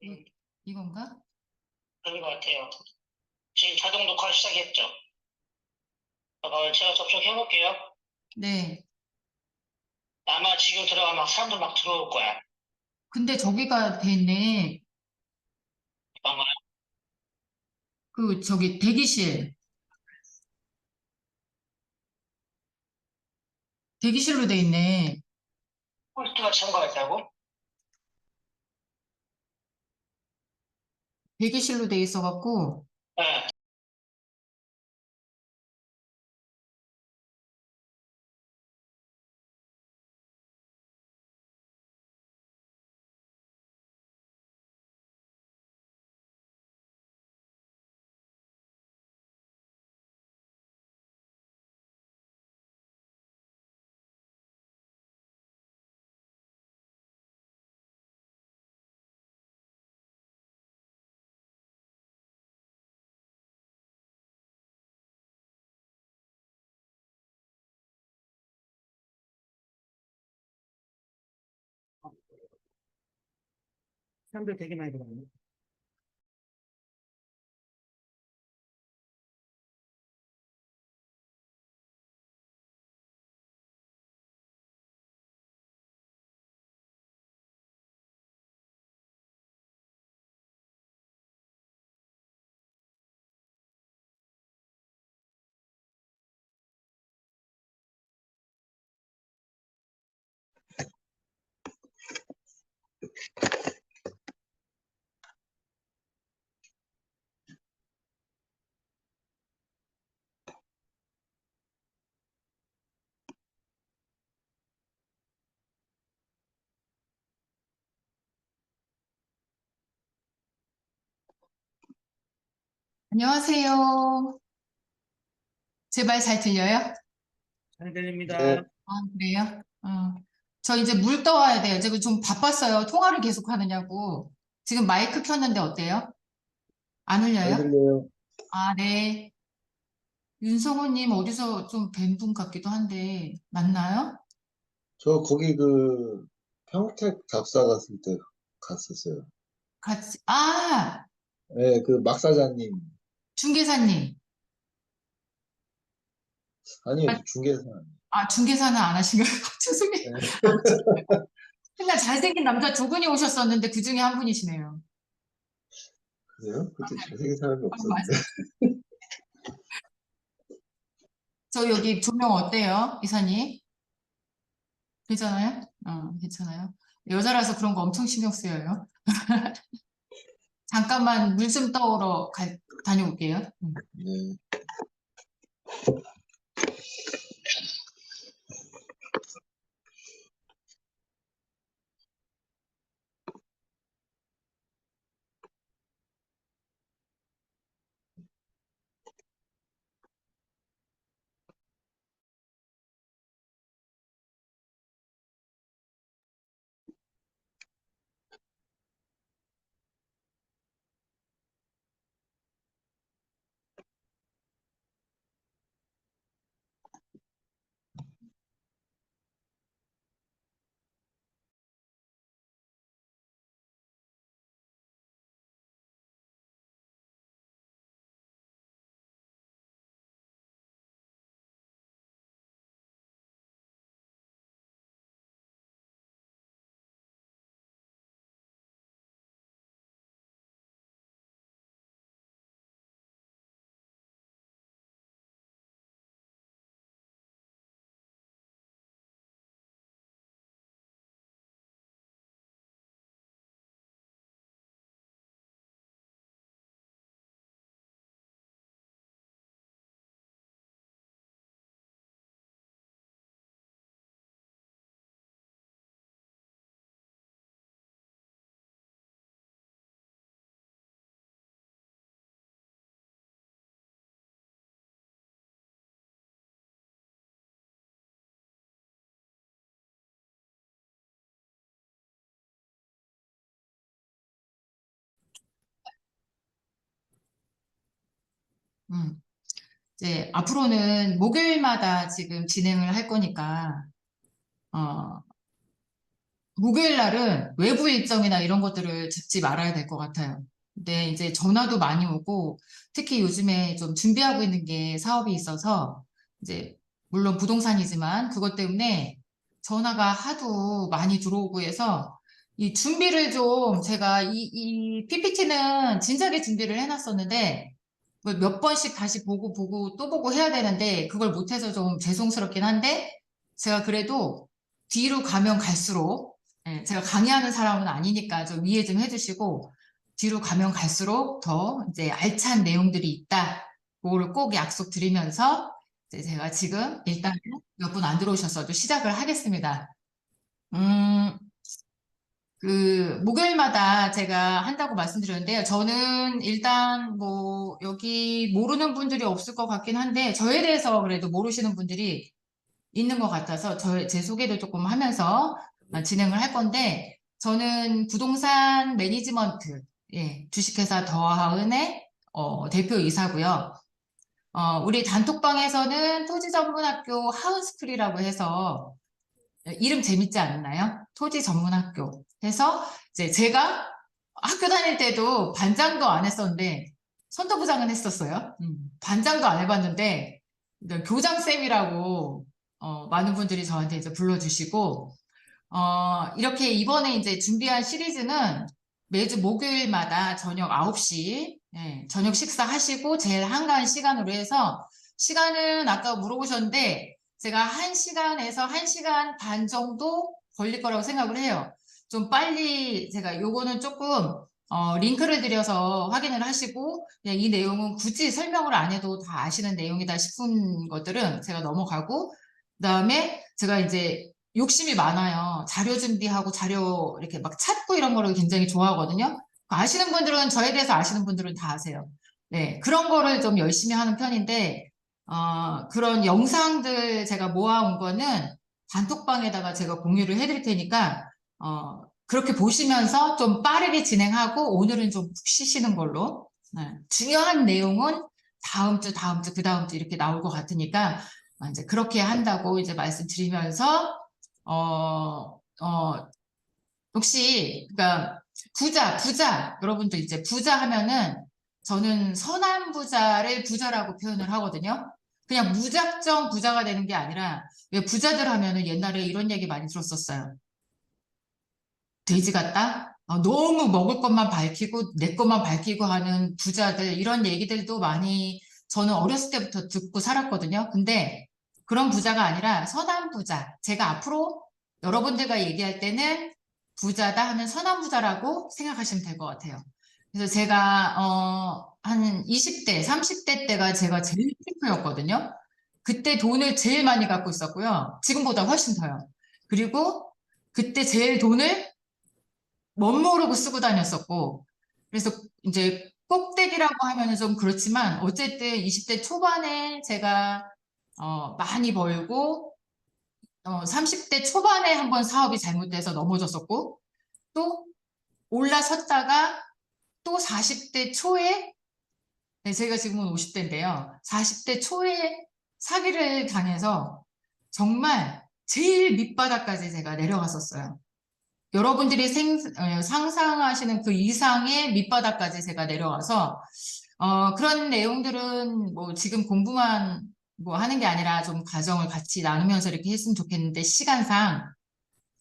이- 이건가? 그런 것 같아요. 지금 자동 녹화 시작했죠? 제가 접속해 볼게요. 네. 아마 지금 들어가면 막 사람들 막 들어올 거야. 근데 저기가 돼 있네. 아마 저기 대기실. 대기실로 돼 있네. 홀스트가 참가했다고? 대기실로 돼 있어갖고. 네. 사람들 되게 많이 들어오네. 안녕하세요. 제 말 잘 들려요? 잘 들립니다. 네, 아, 그래요? 저 이제 물 떠와야 돼요. 지금 좀 바빴어요. 통화를 계속 하느냐고. 지금 마이크 켰는데 어때요? 안 잘 울려요? 들려요. 아, 네. 윤성호님 어디서 좀 뵌 분 같기도 한데, 맞나요? 저 거기 그 평택 답사 갔을 때 갔었어요. 같이, 네, 그 막 사장님. 중개사님. 아니요, 아, 중개사. 중개사는 안 하신 거예요? 죄송해요. 네, 맨날 잘생긴 남자 두 분이 오셨었는데 그 중에 한 분이시네요. 그래요? 그때 잘생긴 사람이 없었는데. 맞아요. 저 여기 조명 어때요, 이사님? 괜찮아요? 괜찮아요. 여자라서 그런 거 엄청 신경 쓰여요. 잠깐만 물 좀 떠오러 다녀올게요. 네. 음. 이제 앞으로는 목요일마다 지금 진행을 할 거니까, 어, 목요일 날은 외부 일정이나 이런 것들을 잡지 말아야 될 것 같아요. 근데 이제 전화도 많이 오고, 특히 요즘에 좀 준비하고 있는 게 사업이 있어서, 이제, 물론 부동산이지만, 그것 때문에 전화가 하도 많이 들어오고 해서, 이 준비를 좀, 제가 이 PPT는 진작에 준비를 해놨었는데, 몇 번씩 다시 보고 또 보고 해야 되는데, 그걸 못해서 좀 죄송스럽긴 한데, 제가 그래도 뒤로 가면 갈수록, 예, 제가 강의하는 사람은 아니니까 좀 이해 좀 해주시고, 뒤로 가면 갈수록 더 이제 알찬 내용들이 있다. 그거를 꼭 약속드리면서, 이제 제가 지금 일단 몇 분 안 들어오셨어도 시작을 하겠습니다. 음, 목요일마다 제가 한다고 말씀드렸는데요. 저는 일단 뭐, 여기 모르는 분들이 없을 것 같긴 한데, 저에 대해서 그래도 모르시는 분들이 있는 것 같아서 제 소개를 조금 하면서 진행을 할 건데, 저는 부동산 매니지먼트, 예, 주식회사 더하은의 대표이사고요. 우리 단톡방에서는 토지전문학교 하은스쿨이라고 해서 이름 재밌지 않나요? 토지전문학교 해서 이제 제가 학교 다닐 때도 반장도 안 했었는데 선도부장은 했었어요. 반장도 안 해봤는데 교장쌤이라고 많은 분들이 저한테 이제 불러주시고 이렇게 이번에 이제 준비한 시리즈는 매주 목요일마다 저녁 9시, 예, 저녁 식사하시고 제일 한가한 시간으로 해서 시간은 아까 물어보셨는데 제가 1시간에서 1시간 반 정도 걸릴 거라고 생각을 해요. 좀 빨리 제가 요거는 조금 링크를 드려서 확인을 하시고 그냥 이 내용은 굳이 설명을 안 해도 다 아시는 내용이다 싶은 것들은 제가 넘어가고 그다음에 제가 이제 욕심이 많아요. 자료 준비하고 자료 이렇게 막 찾고 이런 거를 굉장히 좋아하거든요. 아시는 분들은 저에 대해서 아시는 분들은 다 아세요. 네, 그런 거를 좀 열심히 하는 편인데 그런 영상들 제가 모아온 거는 단톡방에다가 제가 공유를 해드릴 테니까 그렇게 보시면서 좀 빠르게 진행하고 오늘은 좀 푹 쉬시는 걸로. 네, 중요한 내용은 다음 주, 그 다음 주 이렇게 나올 것 같으니까 이제 그렇게 한다고 이제 말씀드리면서 어, 어, 혹시, 그러니까, 부자, 여러분들 이제 부자 하면은 저는 선한 부자를 부자라고 표현을 하거든요. 그냥 무작정 부자가 되는 게 아니라, 왜 부자들 하면은 옛날에 이런 얘기 많이 들었었어요. 돼지 같다? 너무 먹을 것만 밝히고, 내 것만 밝히고 하는 부자들, 이런 얘기들도 많이 저는 어렸을 때부터 듣고 살았거든요. 근데 그런 부자가 아니라 선한 부자. 제가 앞으로 여러분들과 얘기할 때는 부자다 하면 선한 부자라고 생각하시면 될 것 같아요. 그래서 제가, 한 20대, 30대 때가 제가 제일 피크였거든요. 그때 돈을 제일 많이 갖고 있었고요. 지금보다 훨씬 더요. 그리고 그때 제일 돈을 멋모르고 쓰고 다녔었고, 그래서 이제 꼭대기라고 하면은 좀 그렇지만, 어쨌든 20대 초반에 제가, 많이 벌고, 30대 초반에 한번 사업이 잘못돼서 넘어졌었고, 또 올라섰다가 또 40대 초에, 네, 제가 지금은 50대인데요. 40대 초에 사기를 당해서 정말 제일 밑바닥까지 제가 내려갔었어요. 여러분들이 상상하시는 그 이상의 밑바닥까지 제가 내려와서 그런 내용들은 뭐 지금 공부만 뭐 하는 게 아니라 좀 가정을 같이 나누면서 이렇게 했으면 좋겠는데 시간상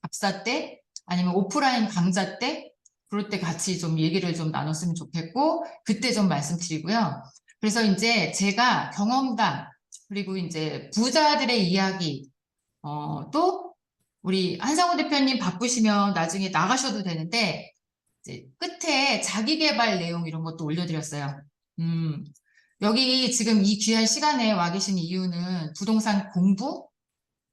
답사 때 아니면 오프라인 강좌 때 그럴 때 같이 좀 얘기를 좀 나눴으면 좋겠고 그때 좀 말씀드리고요. 그래서 이제 제가 경험담 그리고 이제 부자들의 이야기 또 우리 한상우 대표님 바쁘시면 나중에 나가셔도 되는데 이제 끝에 자기계발 내용 이런 것도 올려드렸어요. 음, 여기 지금 이 귀한 시간에 와 계신 이유는 부동산 공부,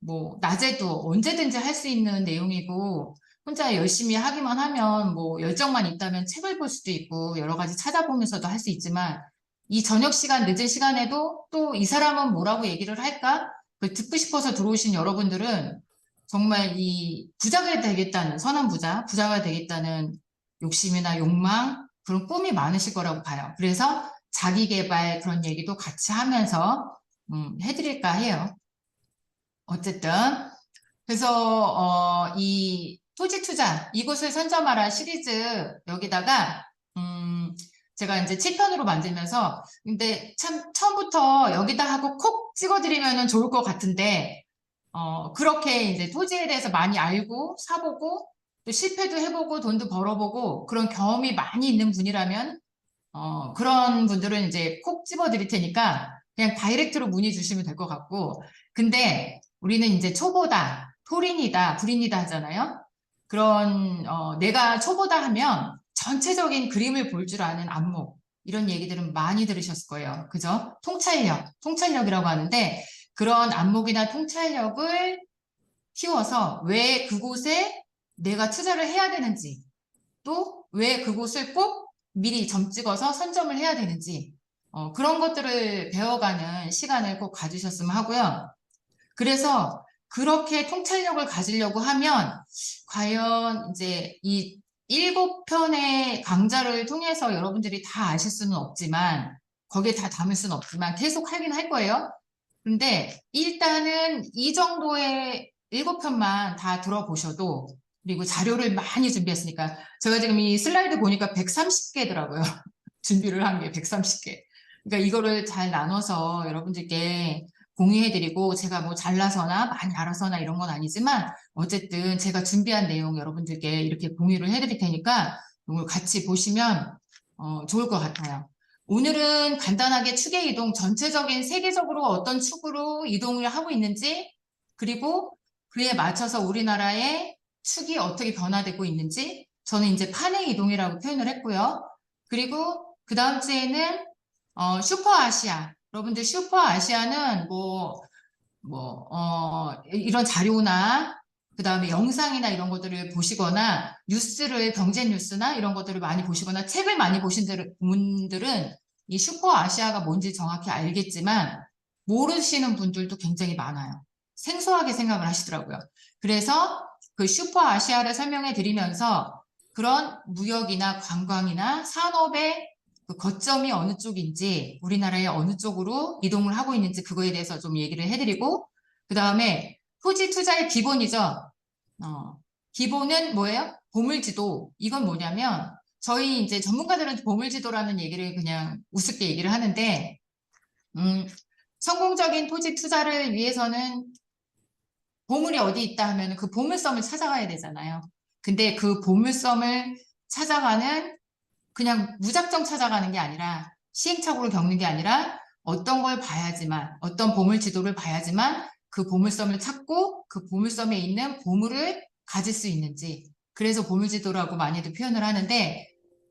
뭐 낮에도 언제든지 할 수 있는 내용이고 혼자 열심히 하기만 하면 뭐 열정만 있다면 책을 볼 수도 있고 여러 가지 찾아보면서도 할 수 있지만 이 저녁 시간 늦은 시간에도 또 이 사람은 뭐라고 얘기를 할까? 그 듣고 싶어서 들어오신 여러분들은 정말 이 부자가 되겠다는 선한 부자가 되겠다는 욕심이나 욕망 그런 꿈이 많으실 거라고 봐요. 그래서 자기 개발 그런 얘기도 같이 하면서 해드릴까 해요. 어쨌든 그래서 이 토지 투자, 이곳을 선점하라 시리즈 여기다가, 제가 이제 7편으로 만들면서, 근데 참 처음부터 여기다 하고 콕 찍어드리면 좋을 것 같은데, 그렇게 이제 토지에 대해서 많이 알고, 사보고, 또 실패도 해보고, 돈도 벌어보고, 그런 경험이 많이 있는 분이라면, 그런 분들은 이제 콕 집어드릴 테니까 그냥 다이렉트로 문의 주시면 될 것 같고. 근데 우리는 이제 초보다, 토린이다, 불인이다 하잖아요. 그런, 내가 초보다 하면 전체적인 그림을 볼 줄 아는 안목, 이런 얘기들은 많이 들으셨을 거예요. 그죠? 통찰력이라고 하는데 그런 안목이나 통찰력을 키워서 왜 그곳에 내가 투자를 해야 되는지, 또 왜 그곳을 꼭 미리 점 찍어서 선점을 해야 되는지, 그런 것들을 배워가는 시간을 꼭 가지셨으면 하고요. 그래서 그렇게 통찰력을 가지려고 하면 과연 이제 이 7편의 강좌를 통해서 여러분들이 다 아실 수는 없지만, 거기에 다 담을 수는 없지만 계속 하긴 할 거예요. 근데 일단은 이 정도의 7편만 다 들어보셔도, 그리고 자료를 많이 준비했으니까, 제가 지금 이 슬라이드 보니까 130개더라고요. 준비를 한 게 130개. 그러니까 이거를 잘 나눠서 여러분들께 공유해드리고, 제가 뭐 잘나서나 많이 알아서나 이런 건 아니지만 어쨌든 제가 준비한 내용 여러분들께 이렇게 공유를 해드릴 테니까 이걸 같이 보시면 좋을 것 같아요. 오늘은 간단하게 축의 이동, 전체적인 세계적으로 어떤 축으로 이동을 하고 있는지, 그리고 그에 맞춰서 우리나라의 축이 어떻게 변화되고 있는지, 저는 이제 판의 이동이라고 표현을 했고요. 그리고 그 다음 주에는 슈퍼아시아. 여러분들 슈퍼아시아는 이런 자료나 그 다음에 영상이나 이런 것들을 보시거나 뉴스를, 경제 뉴스나 이런 것들을 많이 보시거나 책을 많이 보신 분들은 이 슈퍼아시아가 뭔지 정확히 알겠지만 모르시는 분들도 굉장히 많아요. 생소하게 생각을 하시더라고요. 그래서 그 슈퍼아시아를 설명해 드리면서 그런 무역이나 관광이나 산업의 그 거점이 어느 쪽인지, 우리나라의 어느 쪽으로 이동을 하고 있는지 그거에 대해서 좀 얘기를 해드리고, 그 다음에 토지 투자의 기본이죠. 기본은 뭐예요? 보물지도. 이건 뭐냐면 저희 이제 전문가들은 보물지도라는 얘기를 그냥 우습게 얘기를 하는데, 성공적인 토지 투자를 위해서는 보물이 어디 있다 하면 그 보물섬을 찾아가야 되잖아요. 근데 그 보물섬을 찾아가는, 그냥 무작정 찾아가는 게 아니라, 시행착오를 겪는 게 아니라 어떤 걸 봐야지만, 어떤 보물 지도를 봐야지만 그 보물섬을 찾고 그 보물섬에 있는 보물을 가질 수 있는지, 그래서 보물 지도라고 많이들 표현을 하는데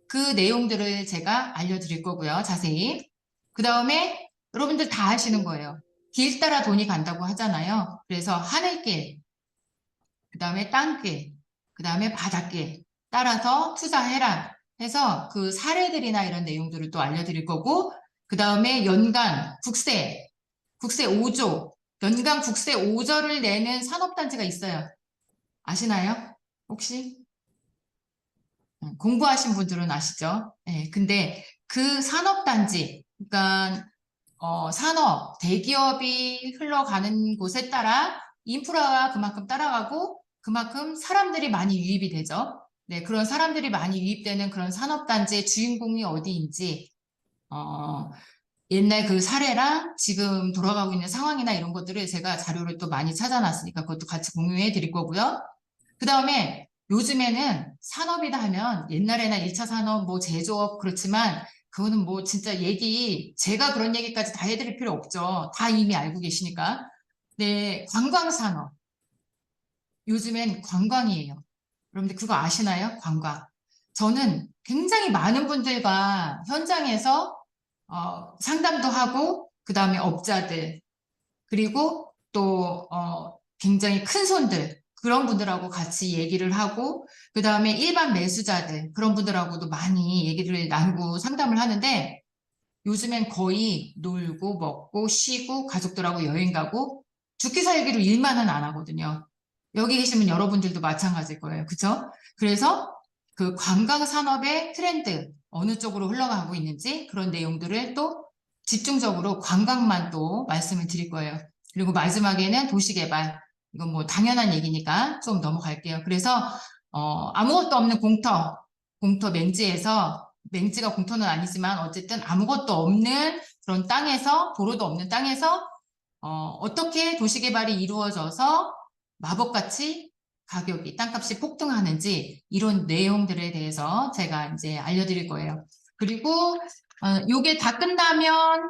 그 내용들을 제가 알려드릴 거고요. 자세히. 그 다음에 여러분들 다 아시는 거예요. 길 따라 돈이 간다고 하잖아요. 그래서 하늘길, 그 다음에 땅길, 그 다음에 바닷길 따라서 투자해라 해서 그 사례들이나 이런 내용들을 또 알려드릴 거고, 그 다음에 연간 국세 5조, 연간 국세 5조를 내는 산업단지가 있어요. 아시나요? 혹시? 공부하신 분들은 아시죠? 네, 근데 그 산업단지, 그러니까 산업, 대기업이 흘러가는 곳에 따라 인프라가 그만큼 따라가고 그만큼 사람들이 많이 유입이 되죠. 네, 그런 사람들이 많이 유입되는 그런 산업단지의 주인공이 어디인지, 옛날 그 사례랑 지금 돌아가고 있는 상황이나 이런 것들을 제가 자료를 또 많이 찾아놨으니까 그것도 같이 공유해 드릴 거고요. 그 다음에 요즘에는 산업이다 하면 옛날에나 1차 산업, 뭐 제조업 그렇지만 그거는 뭐 진짜 제가 그런 얘기까지 다 해드릴 필요 없죠. 다 이미 알고 계시니까. 네, 관광산업. 요즘엔 관광이에요. 여러분들 그거 아시나요? 관광. 저는 굉장히 많은 분들과 현장에서 상담도 하고, 그 다음에 업자들, 그리고 또 굉장히 큰 손들, 그런 분들하고 같이 얘기를 하고, 그 다음에 일반 매수자들, 그런 분들하고도 많이 얘기를 나누고 상담을 하는데, 요즘엔 거의 놀고 먹고 쉬고 가족들하고 여행 가고 죽기 살기로 일만은 안 하거든요. 여기 계시면 여러분들도 마찬가지일 거예요. 그쵸? 그래서 그 관광 산업의 트렌드, 어느 쪽으로 흘러가고 있는지 그런 내용들을 또 집중적으로 관광만 또 말씀을 드릴 거예요. 그리고 마지막에는 도시개발. 이건 뭐 당연한 얘기니까 좀 넘어갈게요. 그래서 아무것도 없는 공터 맹지가 공터는 아니지만 어쨌든 아무것도 없는 그런 땅에서, 도로도 없는 땅에서, 어떻게 도시개발이 이루어져서 마법같이 땅값이 폭등하는지, 이런 내용들에 대해서 제가 이제 알려드릴 거예요. 그리고, 요게 다 끝나면,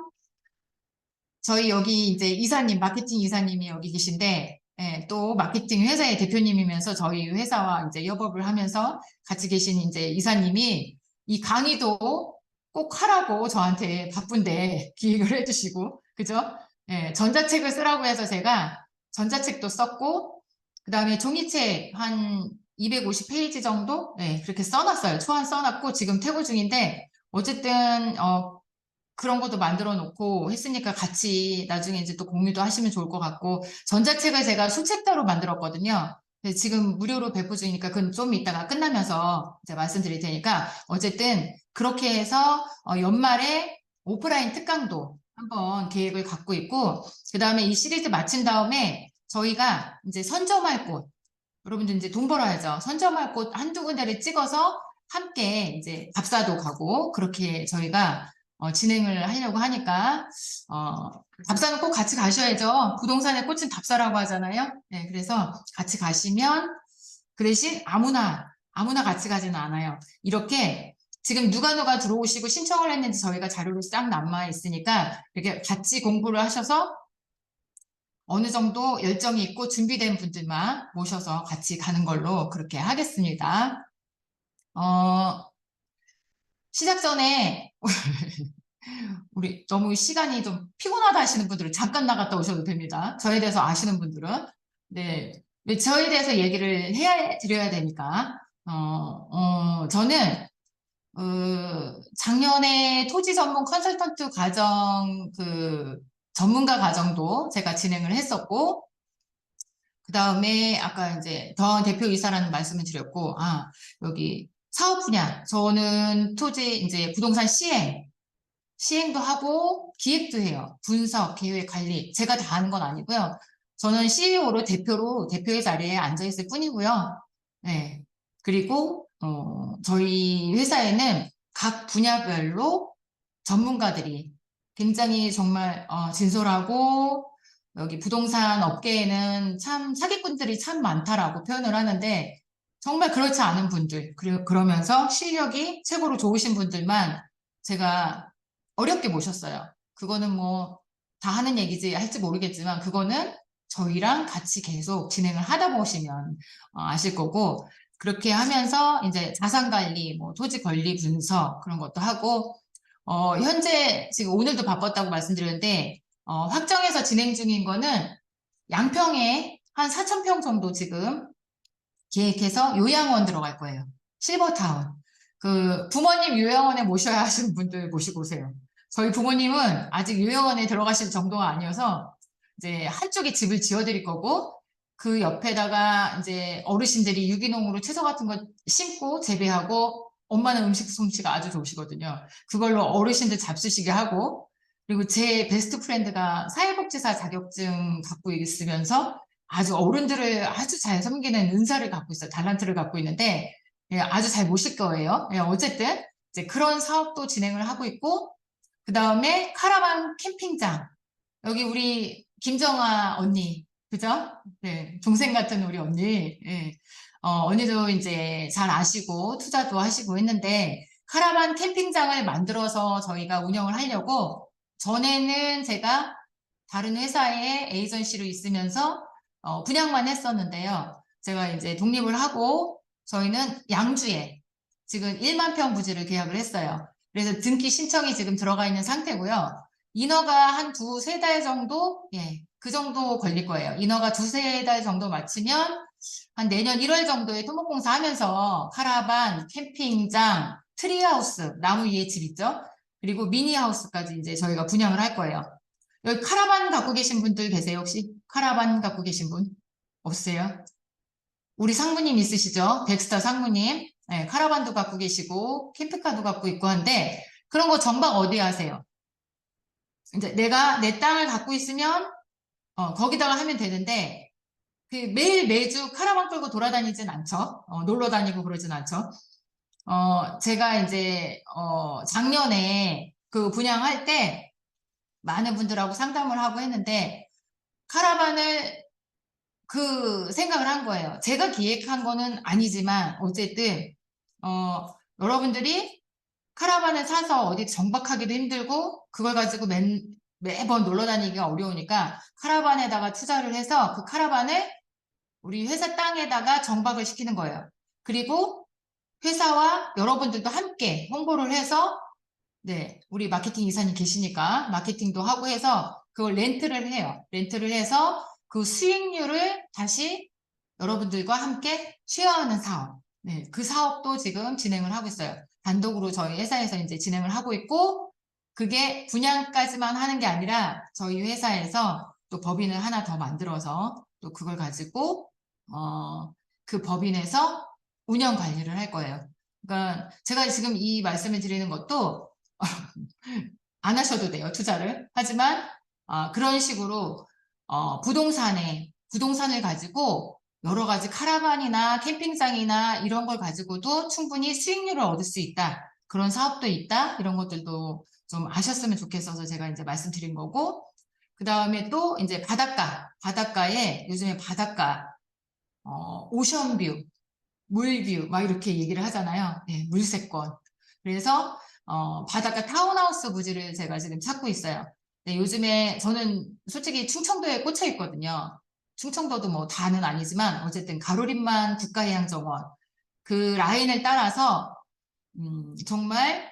저희 여기 이제 마케팅 이사님이 여기 계신데, 예, 또 마케팅 회사의 대표님이면서 저희 회사와 이제 협업을 하면서 같이 계신 이제 이사님이 이 강의도 꼭 하라고 저한테 바쁜데 기획을 해주시고, 그죠? 예, 전자책을 쓰라고 해서 제가 전자책도 썼고, 그 다음에 종이책 한 250페이지 정도? 예, 그렇게 써놨어요. 초안 써놨고, 지금 퇴고 중인데, 어쨌든, 그런 것도 만들어 놓고 했으니까 같이 나중에 이제 또 공유도 하시면 좋을 것 같고, 전자책을 제가 수책자로 만들었거든요. 근데 지금 무료로 배포 중이니까 그건 좀 이따가 끝나면서 이제 말씀드릴 테니까, 어쨌든 그렇게 해서 연말에 오프라인 특강도 한번 계획을 갖고 있고, 그 다음에 이 시리즈 마친 다음에 저희가 이제 선점할 곳, 여러분들 이제 돈 벌어야죠. 선점할 곳 한두 군데를 찍어서 함께 이제 답사도 가고, 그렇게 저희가 진행을 하려고 하니까, 답사는 꼭 같이 가셔야죠. 부동산의 꽃은 답사라고 하잖아요. 네, 그래서 같이 가시면, 그 대신 아무나 같이 가지는 않아요. 이렇게 지금 누가 들어오시고 신청을 했는지 저희가 자료로 싹 남아 있으니까, 이렇게 같이 공부를 하셔서 어느 정도 열정이 있고 준비된 분들만 모셔서 같이 가는 걸로 그렇게 하겠습니다. 시작 전에 우리 너무 시간이 좀 피곤하다 하시는 분들은 잠깐 나갔다 오셔도 됩니다. 저에 대해서 아시는 분들은. 네. 저에 대해서 얘기를 드려야 되니까. 저는, 작년에 토지 전문 컨설턴트 과정, 전문가 과정도 제가 진행을 했었고, 그 다음에 아까 이제 더 대표이사라는 말씀을 드렸고, 여기 사업 분야. 저는 이제 부동산 시행도 하고 기획도 해요. 분석, 계획, 관리. 제가 다 하는 건 아니고요. 저는 CEO로 대표의 자리에 앉아 있을 뿐이고요. 네. 그리고, 저희 회사에는 각 분야별로 전문가들이 굉장히 정말, 진솔하고, 여기 부동산 업계에는 참 사기꾼들이 참 많다라고 표현을 하는데, 정말 그렇지 않은 분들, 그러면서 실력이 최고로 좋으신 분들만 제가 어렵게 모셨어요. 그거는 뭐 다 하는 얘기지 할지 모르겠지만, 그거는 저희랑 같이 계속 진행을 하다 보시면 아실 거고, 그렇게 하면서 이제 자산 관리, 뭐 토지 권리 분석 그런 것도 하고, 현재 지금 오늘도 바빴다고 말씀드렸는데, 확정해서 진행 중인 거는 양평에 한 4,000평 정도 지금 계획해서 요양원 들어갈 거예요. 실버타운. 부모님 요양원에 모셔야 하시는 분들 모시고 오세요. 저희 부모님은 아직 요양원에 들어가실 정도가 아니어서 이제 한쪽에 집을 지어드릴 거고, 그 옆에다가 이제 어르신들이 유기농으로 채소 같은 거 심고 재배하고, 엄마는 음식 솜씨가 아주 좋으시거든요. 그걸로 어르신들 잡수시게 하고, 그리고 제 베스트 프렌드가 사회복지사 자격증 갖고 있으면서 아주 어른들을 아주 잘 섬기는 은사를 갖고 있어요. 달란트를 갖고 있는데, 예, 아주 잘 모실 거예요. 예, 어쨌든 이제 그런 사업도 진행을 하고 있고, 그 다음에 카라반 캠핑장. 여기 우리 김정아 언니, 그죠? 네, 동생 같은 우리 언니. 예. 언니도 이제 잘 아시고 투자도 하시고 했는데, 카라반 캠핑장을 만들어서 저희가 운영을 하려고, 전에는 제가 다른 회사에 에이전시로 있으면서 분양만 했었는데요. 제가 이제 독립을 하고 저희는 양주에 지금 1만 평 부지를 계약을 했어요. 그래서 등기 신청이 지금 들어가 있는 상태고요. 인허가 한 두세 달 정도, 예, 그 정도 걸릴 거예요. 인허가 두세 달 정도 마치면 한 내년 1월 정도에 토목공사 하면서 카라반, 캠핑장, 트리하우스, 나무 위에 집 있죠? 그리고 미니하우스까지 이제 저희가 분양을 할 거예요. 여기 카라반 갖고 계신 분들 계세요, 혹시? 카라반 갖고 계신 분? 없으세요? 우리 상무님 있으시죠? 백스타 상무님. 네, 카라반도 갖고 계시고, 캠핑카도 갖고 있고 한데, 그런 거 정박 어디 하세요? 이제 내가 내 땅을 갖고 있으면, 거기다가 하면 되는데, 그 매일 매주 카라반 끌고 돌아다니진 않죠. 놀러 다니고 그러진 않죠. 제가 이제, 작년에 그 분양할 때 많은 분들하고 상담을 하고 했는데, 카라반을 그 생각을 한 거예요. 제가 기획한 거는 아니지만, 어쨌든, 여러분들이 카라반을 사서 어디 정박하기도 힘들고, 그걸 가지고 매번 놀러 다니기가 어려우니까, 카라반에다가 투자를 해서 그 카라반을 우리 회사 땅에다가 정박을 시키는 거예요. 그리고 회사와 여러분들도 함께 홍보를 해서, 네, 우리 마케팅 이사님 계시니까 마케팅도 하고 해서 그걸 렌트를 해요. 렌트를 해서 그 수익률을 다시 여러분들과 함께 쉐어하는 사업. 네, 그 사업도 지금 진행을 하고 있어요. 단독으로 저희 회사에서 이제 진행을 하고 있고, 그게 분양까지만 하는 게 아니라 저희 회사에서 또 법인을 하나 더 만들어서 또 그걸 가지고, 그 법인에서 운영 관리를 할 거예요. 그러니까 제가 지금 이 말씀을 드리는 것도 안 하셔도 돼요, 투자를. 하지만 그런 식으로 부동산을 가지고 여러 가지 카라반이나 캠핑장이나 이런 걸 가지고도 충분히 수익률을 얻을 수 있다. 그런 사업도 있다. 이런 것들도 좀 아셨으면 좋겠어서 제가 이제 말씀드린 거고, 그 다음에 또 이제 바닷가에 요즘에 바닷가 오션뷰, 물뷰 막 이렇게 얘기를 하잖아요. 네, 물세권. 그래서 바닷가 타운하우스 부지를 제가 지금 찾고 있어요. 네, 요즘에 저는 솔직히 충청도에 꽂혀 있거든요. 충청도도 뭐 다는 아니지만 어쨌든 가로림만 국가해양정원 그 라인을 따라서 정말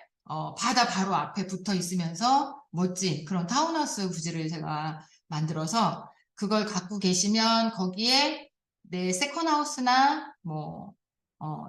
바다 바로 앞에 붙어 있으면서 멋진 그런 타운하우스 부지를 제가 만들어서 그걸 갖고 계시면 거기에 내 세컨하우스나 뭐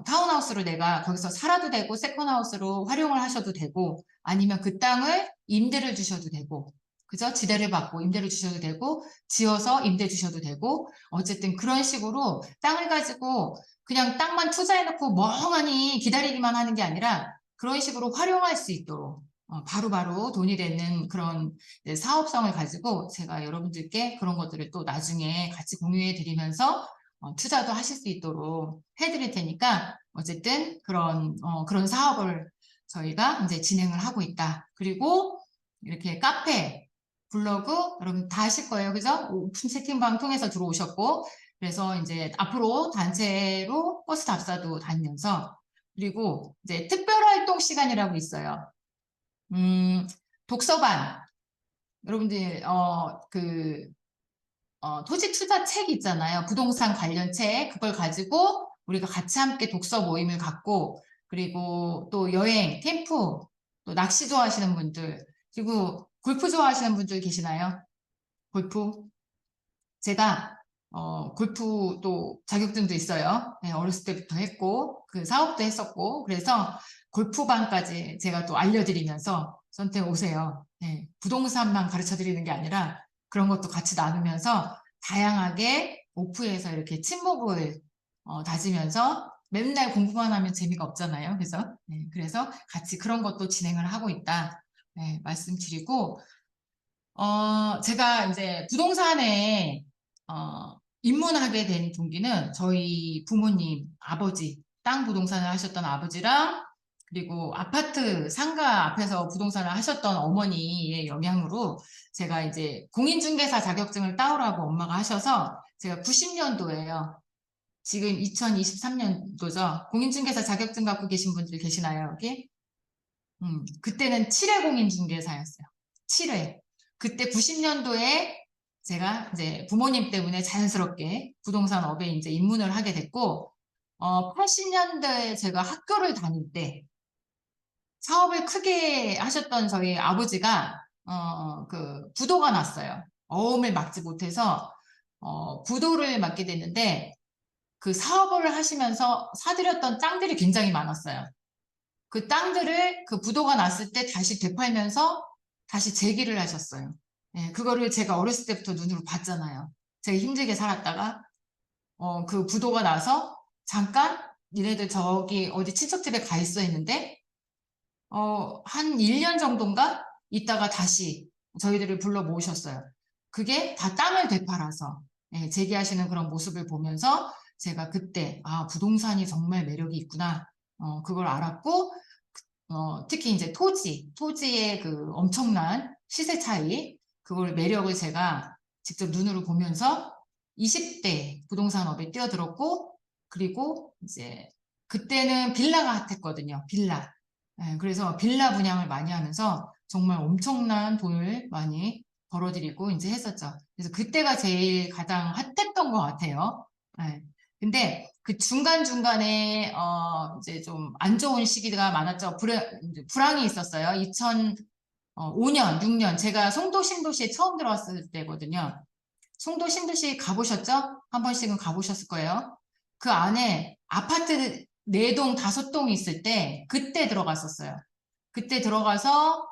타운하우스로 내가 거기서 살아도 되고 세컨하우스로 활용을 하셔도 되고 아니면 그 땅을 임대를 주셔도 되고 그죠? 지대를 받고 임대를 주셔도 되고 지어서 임대 주셔도 되고 어쨌든 그런 식으로 땅을 가지고 그냥 땅만 투자해놓고 멍하니 기다리기만 하는 게 아니라 그런 식으로 활용할 수 있도록 바로바로 돈이 되는 그런 사업성을 가지고 제가 여러분들께 그런 것들을 또 나중에 같이 공유해 드리면서 투자도 하실 수 있도록 해드릴 테니까 어쨌든 그런 사업을 저희가 이제 진행을 하고 있다. 그리고 이렇게 카페, 블로그 여러분 다 하실 거예요. 그죠? 오픈 채팅방 통해서 들어오셨고 그래서 이제 앞으로 단체로 버스 답사도 다니면서 그리고 이제 특별활동 시간이라고 있어요. 독서반 여러분들 토지 투자 책 있잖아요. 부동산 관련 책 그걸 가지고 우리가 같이 함께 독서 모임을 갖고 그리고 또 여행, 캠프, 또 낚시 좋아하시는 분들 그리고 골프 좋아하시는 분들 계시나요? 골프? 제가 골프 또 자격증도 있어요. 네, 어렸을 때부터 했고 그 사업도 했었고 그래서 골프방까지 제가 또 알려드리면서 저한테 오세요. 네, 부동산만 가르쳐 드리는 게 아니라 그런 것도 같이 나누면서 다양하게 오프에서 이렇게 친목을 다지면서 맨날 공부만 하면 재미가 없잖아요. 그래서 같이 그런 것도 진행을 하고 있다. 네, 말씀드리고 제가 이제 부동산에, 입문하게 된 동기는 저희 부모님, 아버지, 땅 부동산을 하셨던 아버지랑 그리고 아파트 상가 앞에서 부동산을 하셨던 어머니의 영향으로 제가 이제 공인중개사 자격증을 따오라고 엄마가 하셔서 제가 90년도에요. 지금 2023년도죠. 공인중개사 자격증 갖고 계신 분들 계시나요, 여기? 그때는 7회 공인중개사였어요. 7회. 그때 90년도에 제가 이제 부모님 때문에 자연스럽게 부동산 업에 이제 입문을 하게 됐고, 80년대에 제가 학교를 다닐 때 사업을 크게 하셨던 저희 아버지가, 그 부도가 났어요. 어음을 막지 못해서, 부도를 맞게 됐는데, 그 사업을 하시면서 사들였던 땅들이 굉장히 많았어요. 그 땅들을 그 부도가 났을 때 다시 되팔면서 다시 재기를 하셨어요. 예, 그거를 제가 어렸을 때부터 눈으로 봤잖아요. 제가 힘들게 살았다가 그 부도가 나서 잠깐 니네들 저기 어디 친척 집에 가 있어 했는데 한 1년 정도인가 있다가 다시 저희들을 불러 모으셨어요. 그게 다 땅을 되팔아서 예, 재기하시는 그런 모습을 보면서 제가 그때 아, 부동산이 정말 매력이 있구나. 그걸 알았고 특히 이제 토지의 그 엄청난 시세 차이, 그걸 매력을 제가 직접 눈으로 보면서 20대 부동산업에 뛰어들었고, 그리고 이제 그때는 빌라가 핫했거든요. 빌라. 예, 그래서 빌라 분양을 많이 하면서 정말 엄청난 돈을 많이 벌어들이고 이제 했었죠. 그래서 그때가 제일 가장 핫했던 것 같아요. 예. 근데 그 중간중간에 이제 좀 안 좋은 시기가 많았죠. 불황이 있었어요. 2005년, 6년 제가 송도 신도시에 처음 들어왔을 때거든요. 송도 신도시 가보셨죠? 한 번씩은 가보셨을 거예요. 그 안에 아파트 4동, 5동이 있을 때 그때 들어갔었어요. 그때 들어가서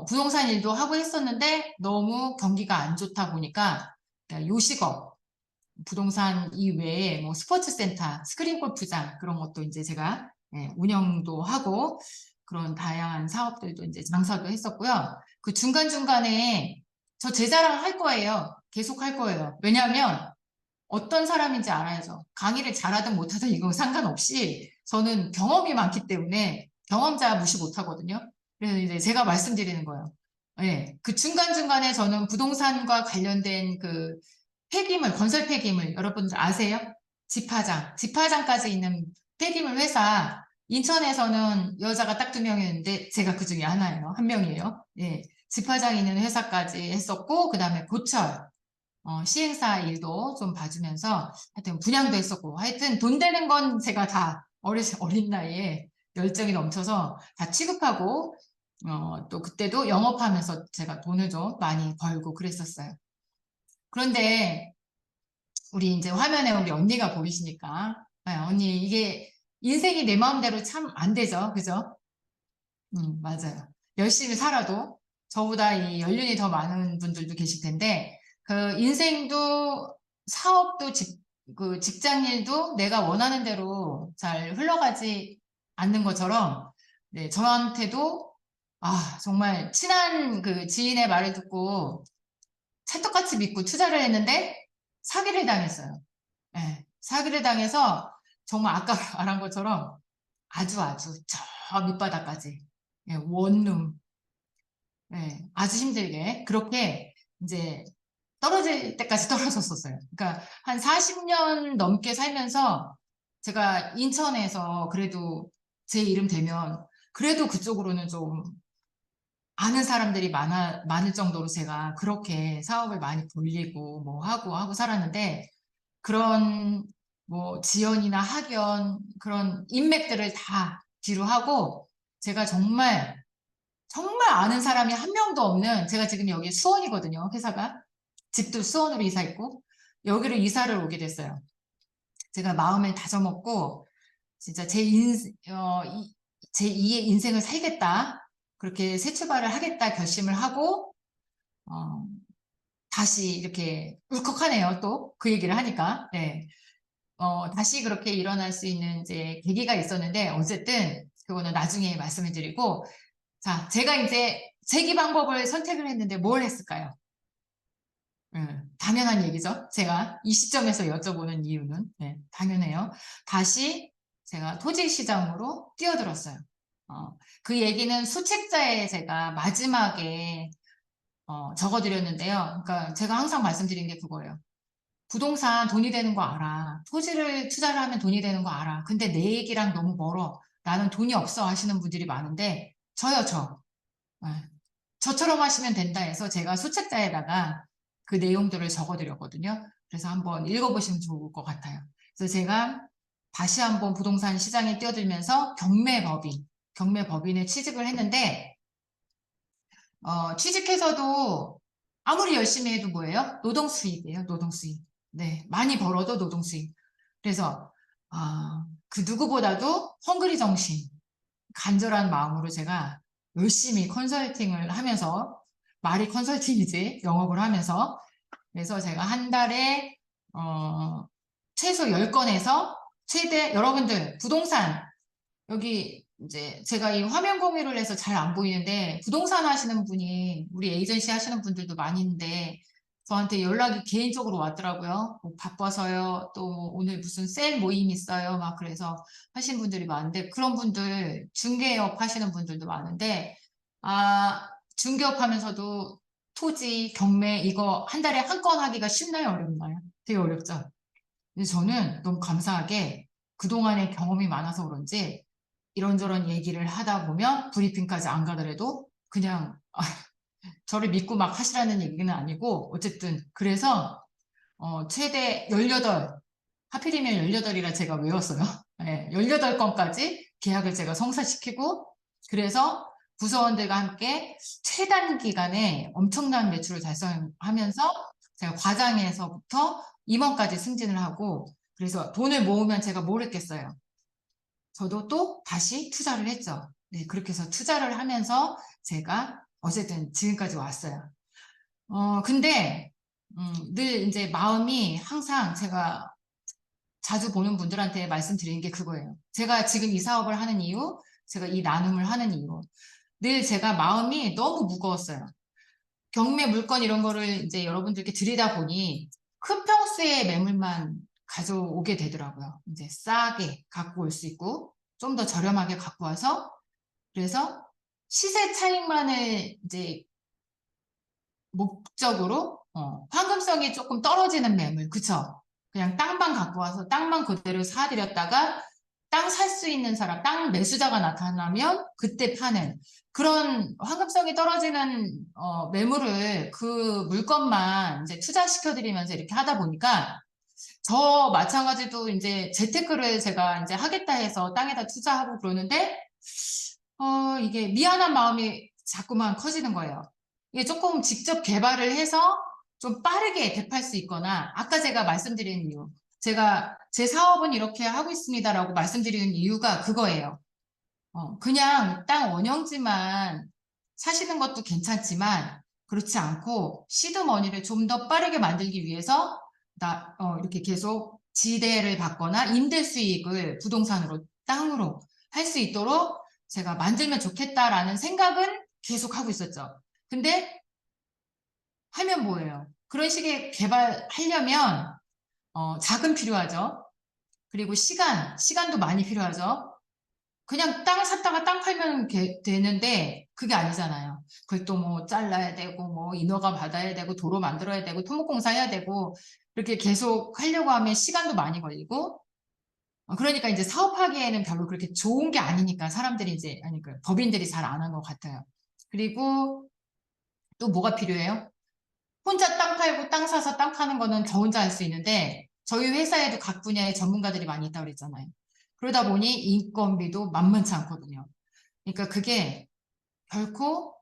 부동산 일도 하고 했었는데 너무 경기가 안 좋다 보니까 요식업 부동산 이외에 뭐 스포츠센터, 스크린 골프장 그런 것도 이제 제가 운영도 하고 그런 다양한 사업들도 이제 장사도 했었고요. 그 중간중간에 저 제 자랑 할 거예요. 계속 할 거예요. 왜냐하면 어떤 사람인지 알아야죠. 강의를 잘하든 못하든 이거 상관없이 저는 경험이 많기 때문에 경험자 무시 못하거든요. 그래서 이제 제가 말씀드리는 거예요. 예, 그 중간중간에 저는 부동산과 관련된 그 폐기물, 건설 폐기물, 여러분들 아세요? 집화장까지 있는 폐기물 회사, 인천에서는 여자가 딱 2명이었는데, 제가 그 중에 하나예요. 한 명이에요. 예. 집화장 있는 회사까지 했었고, 그 다음에 고철, 시행사 일도 좀 봐주면서, 하여튼 분양도 했었고, 하여튼 돈 되는 건 제가 다 어린 나이에 열정이 넘쳐서 다 취급하고, 또 그때도 영업하면서 제가 돈을 좀 많이 벌고 그랬었어요. 그런데 우리 이제 화면에 우리 언니가 보이시니까 언니 이게 인생이 내 마음대로 참 안 되죠, 그죠? 맞아요. 열심히 살아도 저보다 이 연륜이 더 많은 분들도 계실 텐데 그 인생도 사업도 그 직장 일도 내가 원하는 대로 잘 흘러가지 않는 것처럼 네, 저한테도 아 정말 친한 그 지인의 말을 듣고 찰떡같이 믿고 투자를 했는데 사기를 당했어요. 예, 사기를 당해서 정말 아까 말한 것처럼 아주 저 밑바닥까지 원룸 아주 힘들게 그렇게 이제 떨어질 때까지 떨어졌었어요. 그러니까 한 40년 넘게 살면서 제가 인천에서 그래도 제 이름 되면 그래도 그쪽으로는 좀 아는 사람들이 많을 정도로 제가 그렇게 사업을 많이 벌리고 뭐 하고 살았는데 그런 뭐 지연이나 학연 그런 인맥들을 다 뒤로 하고 제가 정말 아는 사람이 한 명도 없는 제가 지금 여기 수원이거든요. 회사가 집도 수원으로 이사했고 여기로 이사를 오게 됐어요. 제가 마음을 다져먹고 진짜 제 2의 인생을 살겠다. 그렇게 새 출발을 하겠다 결심을 하고 어, 다시 이렇게 울컥하네요. 또 그 얘기를 하니까. 네. 다시 그렇게 일어날 수 있는 이제 계기가 있었는데 어쨌든 그거는 나중에 말씀을 드리고 자, 제가 이제 재기 방법을 선택을 했는데 뭘 했을까요? 당연한 얘기죠. 제가 이 시점에서 여쭤보는 이유는 당연해요. 다시 제가 토지 시장으로 뛰어들었어요. 그 얘기는 수책자에 제가 마지막에 적어드렸는데요. 그러니까 제가 항상 말씀드린 게 그거예요. 부동산 돈이 되는 거 알아. 토지를 투자를 하면 돈이 되는 거 알아. 근데 내 얘기랑 너무 멀어. 나는 돈이 없어 하시는 분들이 많은데 저요, 저. 네. 저처럼 하시면 된다 해서 제가 수책자에다가 그 내용들을 적어드렸거든요. 그래서 한번 읽어보시면 좋을 것 같아요. 그래서 제가 다시 한번 부동산 시장에 뛰어들면서 경매법인에 취직을 했는데 취직해서도 아무리 열심히 해도 뭐예요? 노동수입이에요. 노동수입. 네, 많이 벌어도 노동수입. 그래서 그 누구보다도 헝그리 정신, 간절한 마음으로 제가 열심히 컨설팅을 하면서 말이 컨설팅이지 영업을 하면서 그래서 제가 한 달에 최소 10건에서 최대 여러분들 부동산 여기 이제 제가 이 화면 공유를 해서 잘 안 보이는데 부동산 하시는 분이 우리 에이전시 하시는 분들도 많이 있는데 저한테 연락이 개인적으로 왔더라고요. 뭐 바빠서요. 또뭐 오늘 무슨 셀 모임 있어요. 막 그래서 하신 분들이 많은데 그런 분들 중개업 하시는 분들도 많은데 중개업 하면서도 토지, 경매 이거 한 달에 한 건 하기가 쉽나요? 어렵나요? 되게 어렵죠. 근데 저는 너무 감사하게 그동안의 경험이 많아서 그런지 이런저런 얘기를 하다 보면 브리핑까지 안 가더라도 그냥 저를 믿고 막 하시라는 얘기는 아니고 어쨌든 그래서 최대 18 하필이면 18이라 제가 외웠어요. 네, 18건까지 계약을 제가 성사시키고 그래서 부서원들과 함께 최단 기간에 엄청난 매출을 달성하면서 제가 과장에서부터 임원까지 승진을 하고 그래서 돈을 모으면 제가 뭘 했겠어요. 저도 또 다시 투자를 했죠. 네, 그렇게 해서 투자를 하면서 제가 어쨌든 지금까지 왔어요. 근데, 늘 이제 마음이 항상 제가 자주 보는 분들한테 말씀드리는 게 그거예요. 제가 지금 이 사업을 하는 이유, 제가 이 나눔을 하는 이유. 늘 제가 마음이 너무 무거웠어요. 경매 물건 이런 거를 이제 여러분들께 드리다 보니 큰 평수의 매물만 가져오게 되더라고요. 이제 싸게 갖고 올 수 있고, 좀 더 저렴하게 갖고 와서, 그래서 시세 차익만을 이제 목적으로 황금성이 조금 떨어지는 매물 그쵸? 그냥 땅만 갖고 와서 땅만 그대로 사들였다가 땅 살 수 있는 사람, 땅 매수자가 나타나면 그때 파는 그런 황금성이 떨어지는 매물을 그 물건만 이제 투자시켜드리면서 이렇게 하다 보니까 저 마찬가지도 이제 재테크를 제가 이제 하겠다 해서 땅에다 투자하고 그러는데 이게 미안한 마음이 자꾸만 커지는 거예요. 이게 조금 직접 개발을 해서 좀 빠르게 대팔 수 있거나, 아까 제가 말씀드린 이유, 제가 제 사업은 이렇게 하고 있습니다라고 말씀드리는 이유가 그거예요. 그냥 땅 원형지만 사시는 것도 괜찮지만, 그렇지 않고, 시드머니를 좀 더 빠르게 만들기 위해서, 이렇게 계속 지대를 받거나 임대 수익을 부동산으로, 땅으로 할 수 있도록 제가 만들면 좋겠다라는 생각은 계속 하고 있었죠. 근데 하면 뭐예요? 그런 식의 개발하려면 자금 필요하죠. 그리고 시간도 많이 필요하죠. 그냥 땅 샀다가 땅 팔면 되는데 그게 아니잖아요. 그걸 또 뭐 잘라야 되고 뭐 인허가 받아야 되고 도로 만들어야 되고 토목공사 해야 되고 이렇게 계속 하려고 하면 시간도 많이 걸리고 그러니까 이제 사업하기에는 별로 그렇게 좋은 게 아니니까 사람들이 이제 아니 그 법인들이 잘 안 한 것 같아요. 그리고 또 뭐가 필요해요? 혼자 땅 팔고 땅 사서 땅 파는 거는 저 혼자 할 수 있는데 저희 회사에도 각 분야의 전문가들이 많이 있다고 그랬잖아요. 그러다 보니 인건비도 만만치 않거든요. 그러니까 그게 결코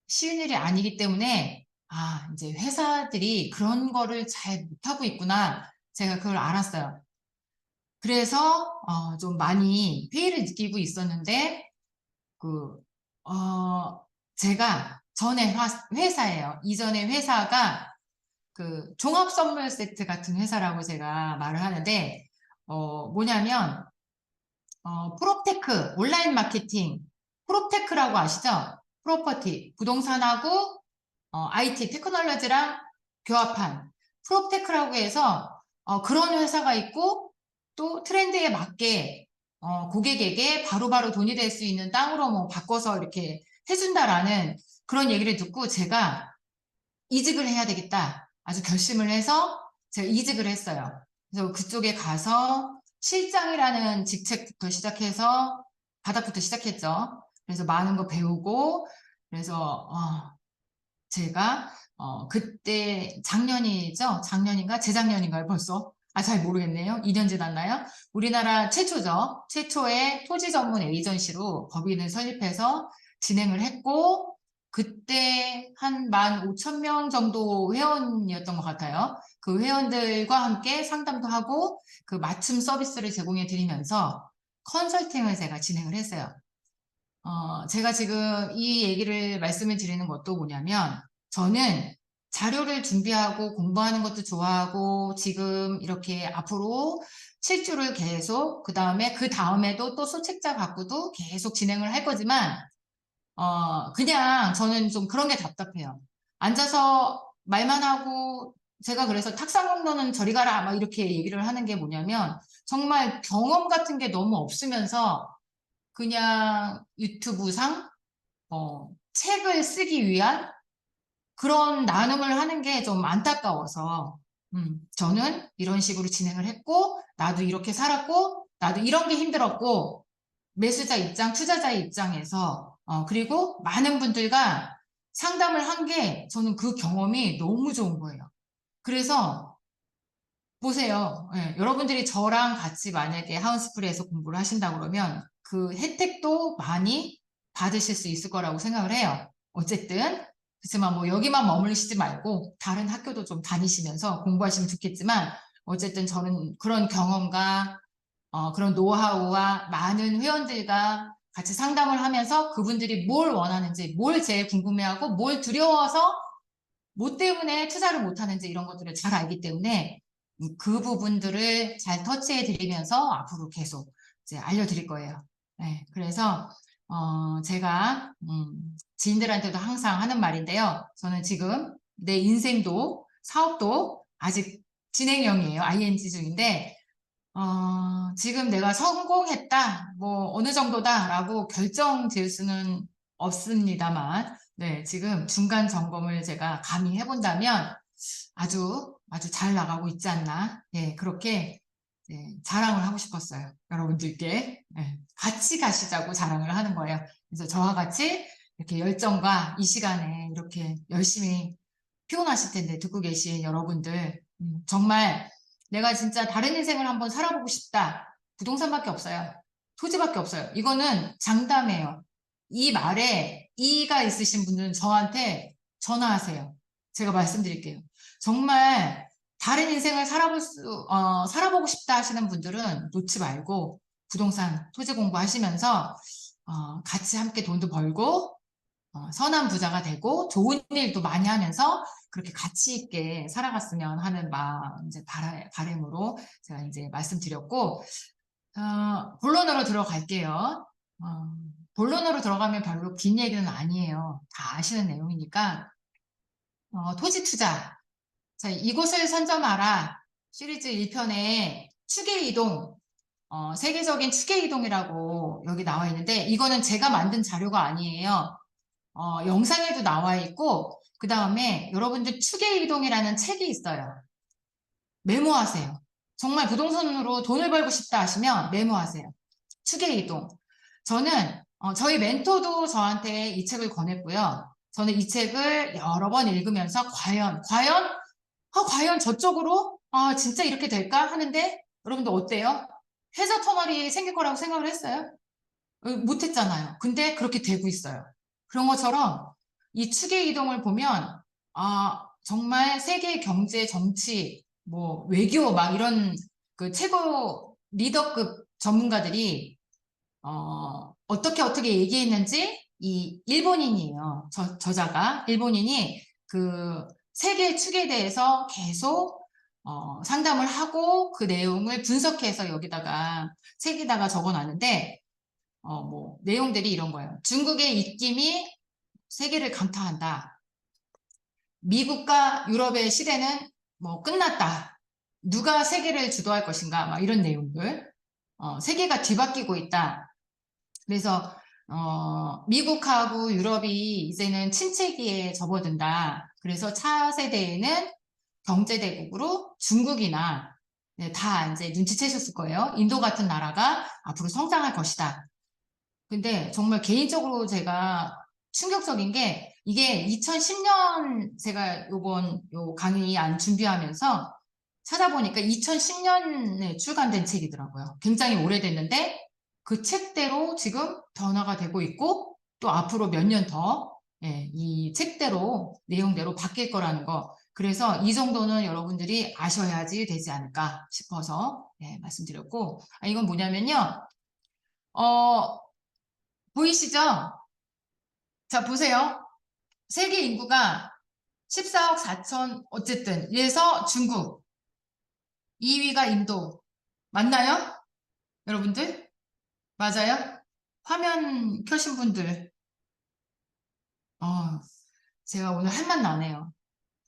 쉬운 일이 아니기 때문에 이제 회사들이 그런 거를 잘 못하고 있구나. 제가 그걸 알았어요. 그래서 좀 많이 회의를 느끼고 있었는데 그 제가 전에 회사예요. 이전에 회사가 그 종합 선물 세트 같은 회사라고 제가 말을 하는데 뭐냐면 프로테크 온라인 마케팅 프로테크라고 아시죠? 프로퍼티 부동산하고 IT 테크놀로지랑 교합한 프로테크라고 해서 그런 회사가 있고 또 트렌드에 맞게 고객에게 바로바로 돈이 될 수 있는 땅으로 뭐 바꿔서 이렇게 해준다라는 그런 얘기를 듣고 제가 이직을 해야 되겠다. 아주 결심을 해서 제가 이직을 했어요. 그래서 그쪽에 가서 실장이라는 직책부터 시작해서 바닥부터 시작했죠. 그래서 많은 거 배우고 그래서 제가 그때 작년이죠. 작년인가 재작년인가요 벌써? 잘 모르겠네요. 2년 지났나요? 우리나라 최초죠. 최초의 토지 전문 에이전시로 법인을 설립해서 진행을 했고 그때 한 15,000명 정도 회원이었던 것 같아요. 그 회원들과 함께 상담도 하고 그 맞춤 서비스를 제공해 드리면서 컨설팅을 제가 진행을 했어요. 제가 지금 이 얘기를 말씀을 드리는 것도 뭐냐면 저는 자료를 준비하고 공부하는 것도 좋아하고 지금 이렇게 앞으로 7주를 계속 그 다음에도 또 소책자 갖고도 계속 진행을 할 거지만 그냥 저는 좀 그런 게 답답해요. 앉아서 말만 하고 제가 그래서 탁상공론은 저리 가라 막 이렇게 얘기를 하는 게 뭐냐면 정말 경험 같은 게 너무 없으면서 그냥 유튜브상 책을 쓰기 위한 그런 나눔을 하는 게 좀 안타까워서 저는 이런 식으로 진행을 했고 나도 이렇게 살았고 나도 이런 게 힘들었고 매수자 입장, 투자자의 입장에서 그리고 많은 분들과 상담을 한 게 저는 그 경험이 너무 좋은 거예요. 그래서 보세요. 예, 여러분들이 저랑 같이 만약에 하운스프리에서 공부를 하신다 그러면 그 혜택도 많이 받으실 수 있을 거라고 생각을 해요. 어쨌든 그렇지만 뭐 여기만 머무르시지 말고 다른 학교도 좀 다니시면서 공부하시면 좋겠지만 어쨌든 저는 그런 경험과 그런 노하우와 많은 회원들과 같이 상담을 하면서 그분들이 뭘 원하는지, 뭘 제일 궁금해하고, 뭘 두려워서, 뭐 때문에 투자를 못하는지 이런 것들을 잘 알기 때문에 그 부분들을 잘 터치해 드리면서 앞으로 계속 이제 알려드릴 거예요. 네, 그래서 제가 지인들한테도 항상 하는 말인데요. 저는 지금 내 인생도 사업도 아직 진행형이에요. ING 중인데 지금 내가 성공했다, 뭐, 어느 정도다라고 결정 지을 수는 없습니다만, 네, 지금 중간 점검을 제가 감히 해본다면 아주 잘 나가고 있지 않나, 예, 그렇게 자랑을 하고 싶었어요. 여러분들께. 예, 같이 가시자고 자랑을 하는 거예요. 그래서 저와 같이 이렇게 열정과 이 시간에 이렇게 열심히 피곤하실 텐데 듣고 계신 여러분들, 정말 내가 진짜 다른 인생을 한번 살아보고 싶다. 부동산밖에 없어요. 토지밖에 없어요. 이거는 장담이에요. 이 말에 이의가 있으신 분들은 저한테 전화하세요. 제가 말씀드릴게요. 정말 다른 인생을 살아보고 싶다 하시는 분들은 놓지 말고 부동산, 토지 공부하시면서 같이 함께 돈도 벌고 선한 부자가 되고 좋은 일도 많이 하면서 그렇게 가치 있게 살아갔으면 하는 마음, 이제 바람으로 제가 이제 말씀드렸고, 본론으로 들어갈게요. 본론으로 들어가면 별로 긴 얘기는 아니에요. 다 아시는 내용이니까, 토지 투자. 자, 이곳을 선점하라. 시리즈 1편에 추계 이동, 세계적인 추계 이동이라고 여기 나와 있는데, 이거는 제가 만든 자료가 아니에요. 영상에도 나와 있고, 그 다음에 여러분들 추계이동이라는 책이 있어요. 메모하세요. 정말 부동산으로 돈을 벌고 싶다 하시면 메모하세요. 추계이동. 저는, 저희 멘토도 저한테 이 책을 권했고요. 저는 이 책을 여러 번 읽으면서 과연 저쪽으로, 진짜 이렇게 될까? 하는데, 여러분들 어때요? 해저 터널이 생길 거라고 생각을 했어요? 못했잖아요. 근데 그렇게 되고 있어요. 그런 것처럼 이 축의 이동을 보면 정말 세계 경제, 정치, 뭐 외교 막 이런 그 최고 리더급 전문가들이 어떻게 얘기했는지 이 일본인이에요. 저자가 일본인이 그 세계 축에 대해서 계속 상담을 하고 그 내용을 분석해서 여기다가 책에다가 적어놨는데 뭐, 내용들이 이런 거예요. 중국의 입김이 세계를 강타한다. 미국과 유럽의 시대는 뭐 끝났다. 누가 세계를 주도할 것인가? 막 이런 내용들. 세계가 뒤바뀌고 있다. 그래서, 미국하고 유럽이 이제는 침체기에 접어든다. 그래서 차세대에는 경제대국으로 중국이나 네, 다 이제 눈치채셨을 거예요. 인도 같은 나라가 앞으로 성장할 것이다. 근데 정말 개인적으로 제가 충격적인 게 이게 2010년 제가 요번 요 강의 안 준비하면서 찾아보니까 2010년에 출간된 책이더라고요. 굉장히 오래됐는데 그 책대로 지금 변화가 되고 있고 또 앞으로 몇 년 더, 예, 이 책대로 내용대로 바뀔 거라는 거. 그래서 이 정도는 여러분들이 아셔야지 되지 않을까 싶어서 예, 말씀드렸고 이건 뭐냐면요. 어, 보이시죠? 자, 보세요. 세계 인구가 14억 4천, 어쨌든. 이래서 중국, 2위가 인도. 맞나요? 여러분들? 맞아요? 화면 켜신 분들. 어, 제가 오늘 할 말 나네요.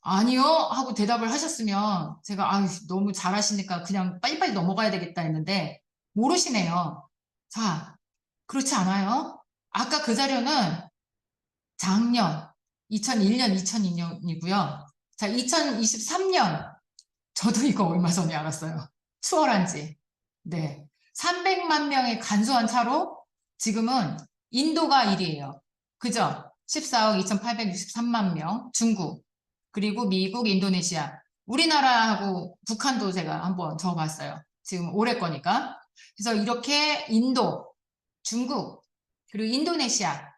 아니요 하고 대답을 하셨으면 제가 아유 너무 잘하시니까 그냥 빨리빨리 넘어가야 되겠다 했는데 모르시네요. 자, 그렇지 않아요? 아까 그 자료는 작년 2001년, 2002년이고요. 자, 2023년 저도 이거 얼마 전에 알았어요. 추월한지. 네. 300만 명의 간소한 차로 지금은 인도가 1위예요. 그죠? 14억 2,863만 명, 중국, 그리고 미국, 인도네시아. 우리나라하고 북한도 제가 한번 적어봤어요. 지금 올해 거니까. 그래서 이렇게 인도, 중국, 그리고 인도네시아,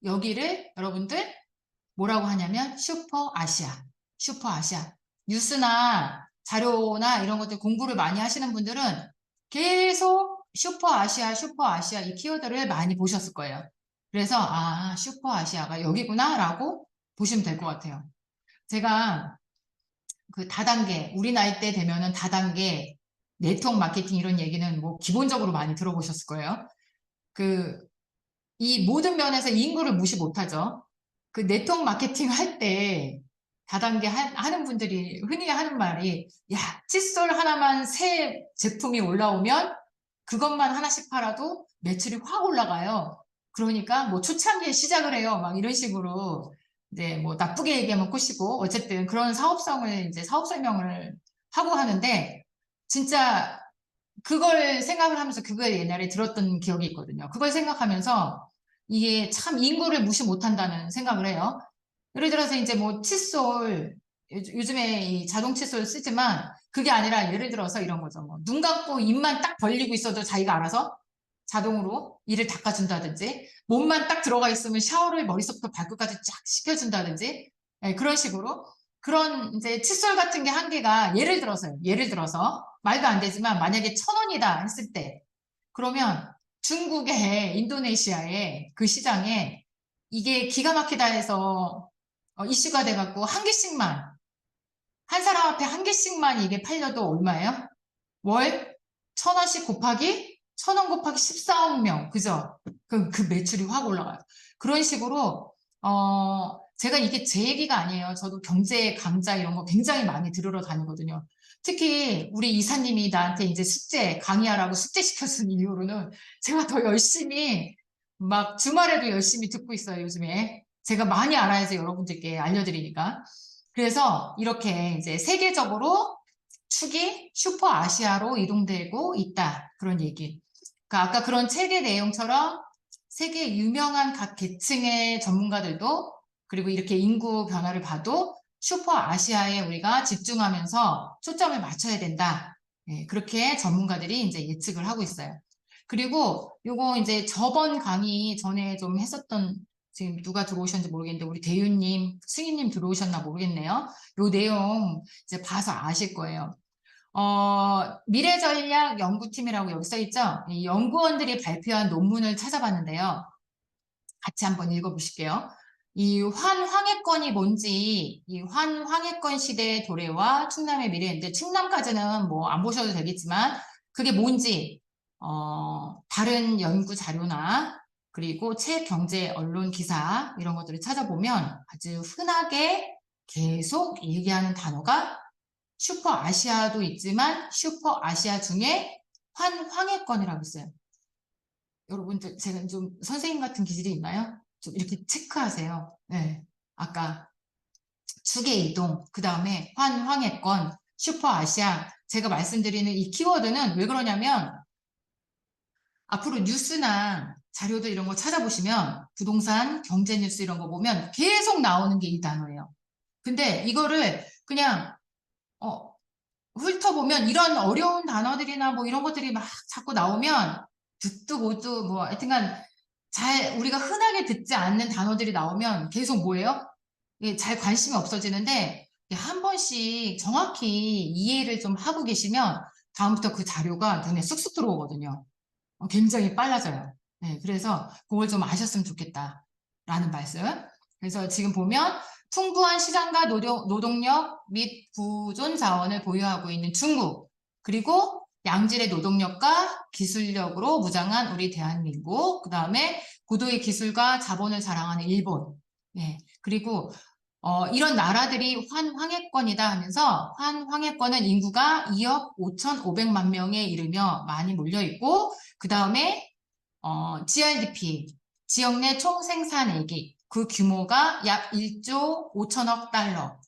여기를 여러분들 뭐라고 하냐면 슈퍼 아시아, 슈퍼 아시아. 뉴스나 자료나 이런 것들 공부를 많이 하시는 분들은 계속 슈퍼 아시아 이 키워드를 많이 보셨을 거예요. 그래서 아, 슈퍼 아시아가 여기구나라고 보시면 될 것 같아요. 제가 그 다단계, 우리 나이 때 되면은 다단계, 네트워크 마케팅 이런 얘기는 뭐 기본적으로 많이 들어보셨을 거예요. 그, 이 모든 면에서 인구를 무시 못하죠. 그 네트워크 마케팅 할 때 다단계 하는 분들이 흔히 하는 말이 야, 칫솔 하나만 새 제품이 올라오면 그것만 하나씩 팔아도 매출이 확 올라가요. 그러니까 뭐 초창기에 시작을 해요. 막 이런 식으로 이제 뭐 나쁘게 얘기하면 꼬시고 어쨌든 그런 사업성을 이제 사업 설명을 하고 하는데 진짜 그걸 생각을 하면서 그걸 옛날에 들었던 기억이 있거든요. 그걸 생각하면서 이게 참 인구를 무시 못한다는 생각을 해요. 예를 들어서 이제 뭐 칫솔 요즘에 이 자동 칫솔 쓰지만 그게 아니라 예를 들어서 이런 거죠. 뭐 눈 감고 입만 딱 벌리고 있어도 자기가 알아서 자동으로 이를 닦아준다든지 몸만 딱 들어가 있으면 샤워를 머릿속부터 발끝까지 쫙 시켜준다든지 예, 그런 식으로 그런 이제 칫솔 같은 게 한계가 예를 들어서 말도 안 되지만 만약에 1,000원이다 했을 때 그러면 중국의 인도네시아의 그 시장에 이게 기가 막히다 해서 이슈가 돼갖고 한 개씩만 한 사람 앞에 한 개씩만 이게 팔려도 얼마예요? 월 1,000원씩 곱하기 1,000원 곱하기 14억 명 그죠? 그 매출이 확 올라가요. 그런 식으로 제가 이게 제 얘기가 아니에요. 저도 경제 강좌 이런 거 굉장히 많이 들으러 다니거든요. 특히 우리 이사님이 나한테 이제 숙제 강의하라고 숙제 시켜준 이후로는 제가 더 열심히 막 주말에도 열심히 듣고 있어요, 요즘에. 제가 많이 알아야지 여러분들께 알려드리니까. 그래서 이렇게 이제 세계적으로 축이 슈퍼 아시아로 이동되고 있다. 그런 얘기. 그러니까 아까 그런 책의 내용처럼 세계 유명한 각 계층의 전문가들도 그리고 이렇게 인구 변화를 봐도 슈퍼 아시아에 우리가 집중하면서 초점을 맞춰야 된다. 예, 그렇게 전문가들이 이제 예측을 하고 있어요. 그리고 요거 이제 저번 강의 전에 좀 했었던 지금 누가 들어오셨는지 모르겠는데 우리 대유님, 승희님 들어오셨나 모르겠네요. 요 내용 이제 봐서 아실 거예요. 미래전략연구팀이라고 여기 써 있죠? 이 연구원들이 발표한 논문을 찾아봤는데요. 같이 한번 읽어보실게요. 이 환황해권이 뭔지, 이 환황해권 시대의 도래와 충남의 미래인데, 충남까지는 뭐 안 보셔도 되겠지만, 그게 뭔지, 다른 연구 자료나, 그리고 책, 경제, 언론, 기사, 이런 것들을 찾아보면 아주 흔하게 계속 얘기하는 단어가 슈퍼 아시아도 있지만, 슈퍼 아시아 중에 환황해권이라고 있어요. 여러분들, 제가 좀 선생님 같은 기질이 있나요? 좀 이렇게 체크하세요. 네. 아까 축의 이동, 그 다음에 환황해권, 슈퍼 아시아. 제가 말씀드리는 이 키워드는 왜 그러냐면 앞으로 뉴스나 자료들 이런 거 찾아보시면 부동산, 경제 뉴스 이런 거 보면 계속 나오는 게 이 단어예요. 근데 이거를 그냥 훑어보면 이런 어려운 단어들이나 뭐 이런 것들이 막 자꾸 나오면 듣도 못도 뭐 하여튼간 우리가 흔하게 듣지 않는 단어들이 나오면 계속 뭐예요? 이게 잘 관심이 없어지는데 한 번씩 정확히 이해를 좀 하고 계시면 다음부터 그 자료가 눈에 쑥쑥 들어오거든요. 굉장히 빨라져요. 네, 그래서 그걸 좀 아셨으면 좋겠다라는 말씀. 그래서 지금 보면 풍부한 시장과 노동력 및 구존 자원을 보유하고 있는 중국, 그리고 양질의 노동력과 기술력으로 무장한 우리 대한민국, 그 다음에 고도의 기술과 자본을 자랑하는 일본, 네, 그리고 이런 나라들이 환황해권이다 하면서 환황해권은 인구가 2억 5,500만 명에 이르며 많이 몰려 있고 그 다음에 GRDP 지역 내 총생산액이 그 규모가 약 1조 5천억 달러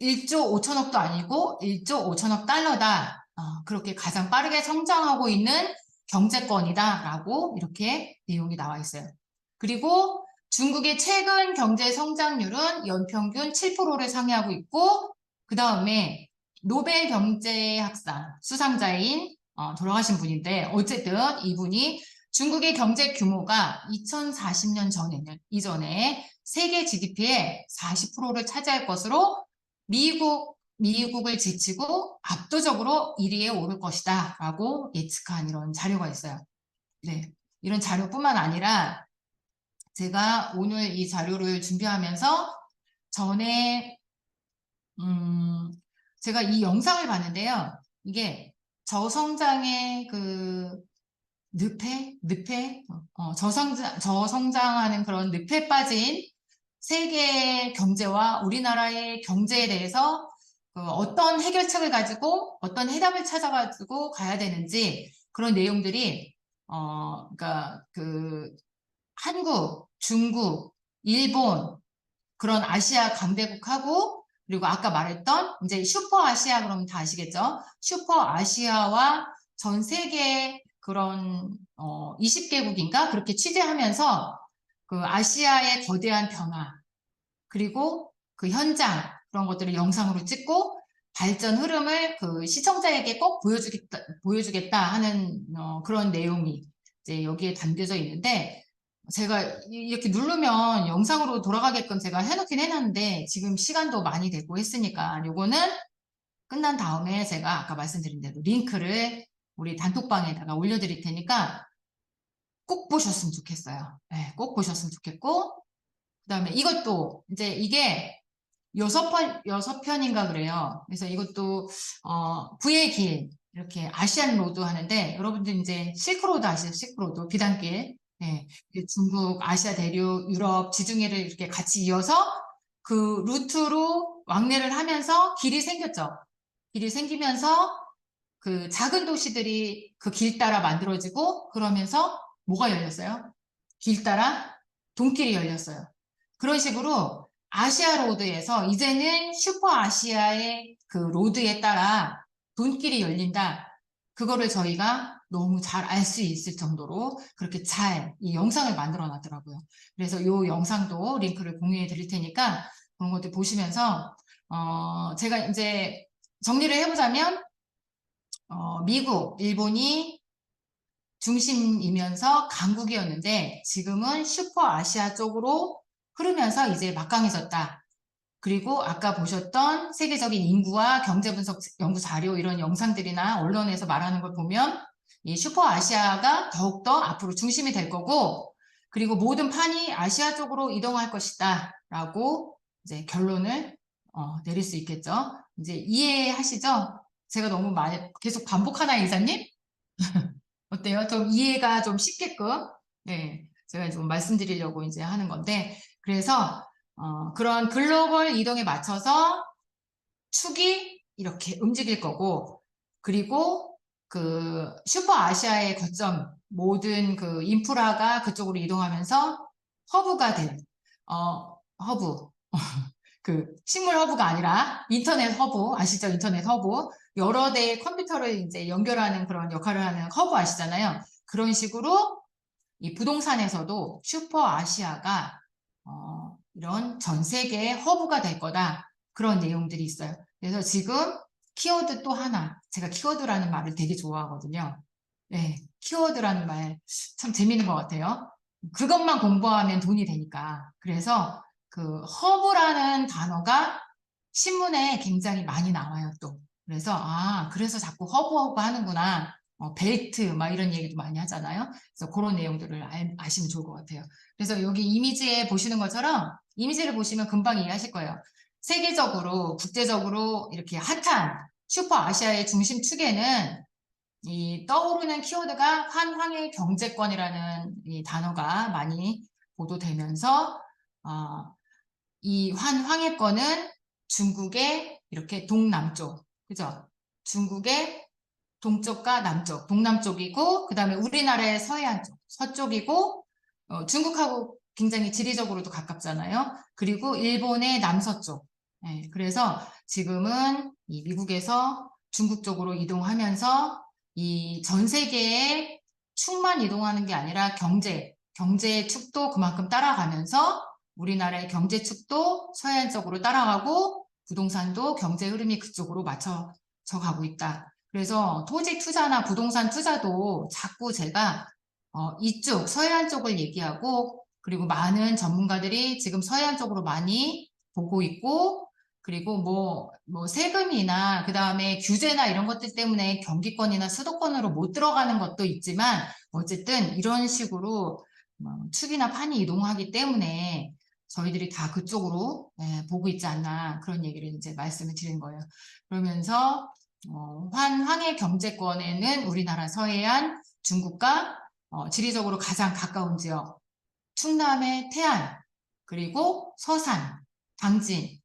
1조 5천억도 아니고 1조 5천억 달러다. 그렇게 가장 빠르게 성장하고 있는 경제권이다라고 이렇게 내용이 나와 있어요. 그리고 중국의 최근 경제 성장률은 연평균 7%를 상회하고 있고 그 다음에 노벨 경제학상 수상자인 돌아가신 분인데 어쨌든 이분이 중국의 경제 규모가 2040년 이전에 세계 GDP의 40%를 차지할 것으로 미국을 제치고 압도적으로 1위에 오를 것이다 라고 예측한 이런 자료가 있어요. 네, 이런 자료뿐만 아니라 제가 오늘 이 자료를 준비하면서 전에 제가 이 영상을 봤는데요. 이게 저성장의 그 저성장하는 그런 늪에 빠진 세계 경제와 우리나라의 경제에 대해서 어떤 해결책을 가지고 어떤 해답을 찾아가지고 가야 되는지 그런 내용들이 그러니까 그 한국, 중국, 일본 그런 아시아 강대국하고 그리고 아까 말했던 이제 슈퍼 아시아 그러면 다 아시겠죠? 슈퍼 아시아와 전 세계 그런 20개국인가 그렇게 취재하면서 그 아시아의 거대한 변화 그리고 그 현장 그런 것들을 영상으로 찍고 발전 흐름을 그 시청자에게 꼭 보여주겠다 하는 그런 내용이 이제 여기에 담겨져 있는데 제가 이렇게 누르면 영상으로 돌아가게끔 제가 해놓긴 해놨는데 지금 시간도 많이 되고 했으니까 요거는 끝난 다음에 제가 아까 말씀드린 대로 링크를 우리 단톡방에다가 올려드릴 테니까 꼭 보셨으면 좋겠어요. 네, 꼭 보셨으면 좋겠고 그 다음에 이것도 이제 이게 여섯 편인가 그래요. 그래서 이것도 부의 길 이렇게 아시안 로드 하는데 여러분들 이제 실크로드 아시죠? 실크로드 비단길. 네, 중국, 아시아 대륙, 유럽, 지중해를 이렇게 같이 이어서 그 루트로 왕래를 하면서 길이 생겼죠. 길이 생기면서 그 작은 도시들이 그 길 따라 만들어지고 그러면서 뭐가 열렸어요? 길 따라 돈길이 열렸어요. 그런 식으로 아시아 로드에서 이제는 슈퍼 아시아의 그 로드에 따라 돈길이 열린다. 그거를 저희가 너무 잘 알 수 있을 정도로 그렇게 잘 이 영상을 만들어 놨더라고요. 그래서 이 영상도 링크를 공유해 드릴 테니까 그런 것들 보시면서 제가 이제 정리를 해보자면 미국, 일본이 중심이면서 강국이었는데 지금은 슈퍼 아시아 쪽으로 흐르면서 이제 막강해졌다. 그리고 아까 보셨던 세계적인 인구와 경제 분석 연구 자료 이런 영상들이나 언론에서 말하는 걸 보면 이 슈퍼 아시아가 더욱더 앞으로 중심이 될 거고 그리고 모든 판이 아시아 쪽으로 이동할 것이다 라고 이제 결론을 내릴 수 있겠죠. 이제 이해하시죠? 제가 너무 많이 계속 반복하나요, 이사님? 어때요? 좀 이해가 좀 쉽게끔 네, 제가 좀 말씀드리려고 이제 하는 건데 그래서 그런 글로벌 이동에 맞춰서 축이 이렇게 움직일 거고 그리고 그 슈퍼 아시아의 거점 모든 그 인프라가 그쪽으로 이동하면서 허브가 된 허브 그 식물 허브가 아니라 인터넷 허브 아시죠? 인터넷 허브 여러 대의 컴퓨터를 이제 연결하는 그런 역할을 하는 허브 아시잖아요. 그런 식으로 이 부동산에서도 슈퍼 아시아가 이런 전 세계의 허브가 될 거다. 그런 내용들이 있어요. 그래서 지금 키워드 또 하나 제가 키워드라는 말을 되게 좋아하거든요. 네, 키워드라는 말 참 재밌는 것 같아요. 그것만 공부하면 돈이 되니까. 그래서 그 허브라는 단어가 신문에 굉장히 많이 나와요, 또. 그래서, 그래서 자꾸 허브 하는구나. 벨트, 막 이런 얘기도 많이 하잖아요. 그래서 그런 내용들을 아시면 좋을 것 같아요. 그래서 여기 이미지에 보시는 것처럼 이미지를 보시면 금방 이해하실 거예요. 세계적으로, 국제적으로 이렇게 핫한 슈퍼 아시아의 중심축에는 이 떠오르는 키워드가 환황의 경제권이라는 이 단어가 많이 보도되면서, 이 황해권은 중국의 이렇게 동남쪽, 그죠? 중국의 동쪽과 남쪽, 동남쪽이고, 그 다음에 우리나라의 서해안 쪽, 서쪽이고, 중국하고 굉장히 지리적으로도 가깝잖아요. 그리고 일본의 남서쪽. 예, 그래서 지금은 이 미국에서 중국 쪽으로 이동하면서 이 전 세계의 축만 이동하는 게 아니라 경제의 축도 그만큼 따라가면서 우리나라의 경제축도 서해안 쪽으로 따라가고 부동산도 경제 흐름이 그쪽으로 맞춰져 가고 있다. 그래서 토지 투자나 부동산 투자도 자꾸 제가 이쪽 서해안 쪽을 얘기하고 그리고 많은 전문가들이 지금 서해안 쪽으로 많이 보고 있고 그리고 뭐 세금이나 그 다음에 규제나 이런 것들 때문에 경기권이나 수도권으로 못 들어가는 것도 있지만 어쨌든 이런 식으로 축이나 판이 이동하기 때문에 저희들이 다 그쪽으로 보고 있지 않나 그런 얘기를 이제 말씀을 드린 거예요. 그러면서 황해 경제권에는 우리나라 서해안, 중국과 지리적으로 가장 가까운 지역, 충남의 태안, 그리고 서산, 당진,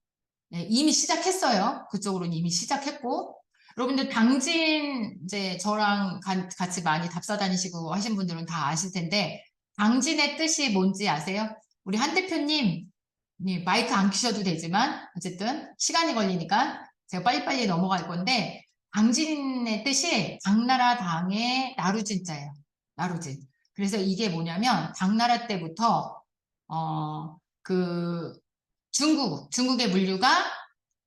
이미 시작했어요. 그쪽으로는 이미 시작했고, 여러분들 당진 이제 저랑 같이 많이 답사 다니시고 하신 분들은 다 아실 텐데, 당진의 뜻이 뭔지 아세요? 우리 한 대표님, 마이크 안 켜셔도 되지만, 어쨌든 시간이 걸리니까 제가 빨리빨리 넘어갈 건데, 당진의 뜻이 당나라 당의 나루진자예요. 나루진. 그래서 이게 뭐냐면, 당나라 때부터, 중국의 물류가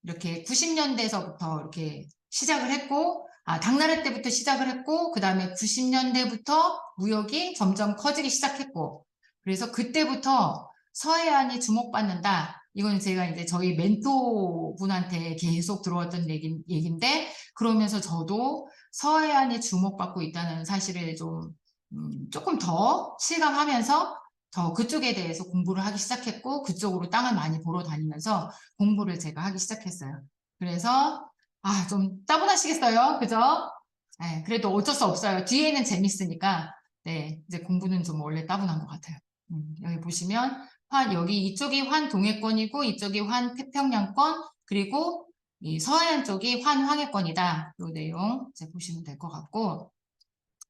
이렇게 90년대서부터 이렇게 시작을 했고, 당나라 때부터 시작을 했고, 그 다음에 90년대부터 무역이 점점 커지기 시작했고, 그래서 그때부터 서해안이 주목받는다. 이건 제가 이제 저희 멘토 분한테 계속 들어왔던 얘기인데, 그러면서 저도 서해안이 주목받고 있다는 사실을 조금 더 실감하면서 더 그쪽에 대해서 공부를 하기 시작했고, 그쪽으로 땅을 많이 보러 다니면서 공부를 제가 하기 시작했어요. 그래서, 좀 따분하시겠어요? 그죠? 네, 그래도 어쩔 수 없어요. 뒤에는 재밌으니까, 네, 이제 공부는 좀 원래 따분한 것 같아요. 여기 보시면, 여기 이쪽이 환동해권이고, 이쪽이 환태평양권, 그리고 이 서해안 쪽이 황해권이다. 이 내용 이제 보시면 될 것 같고,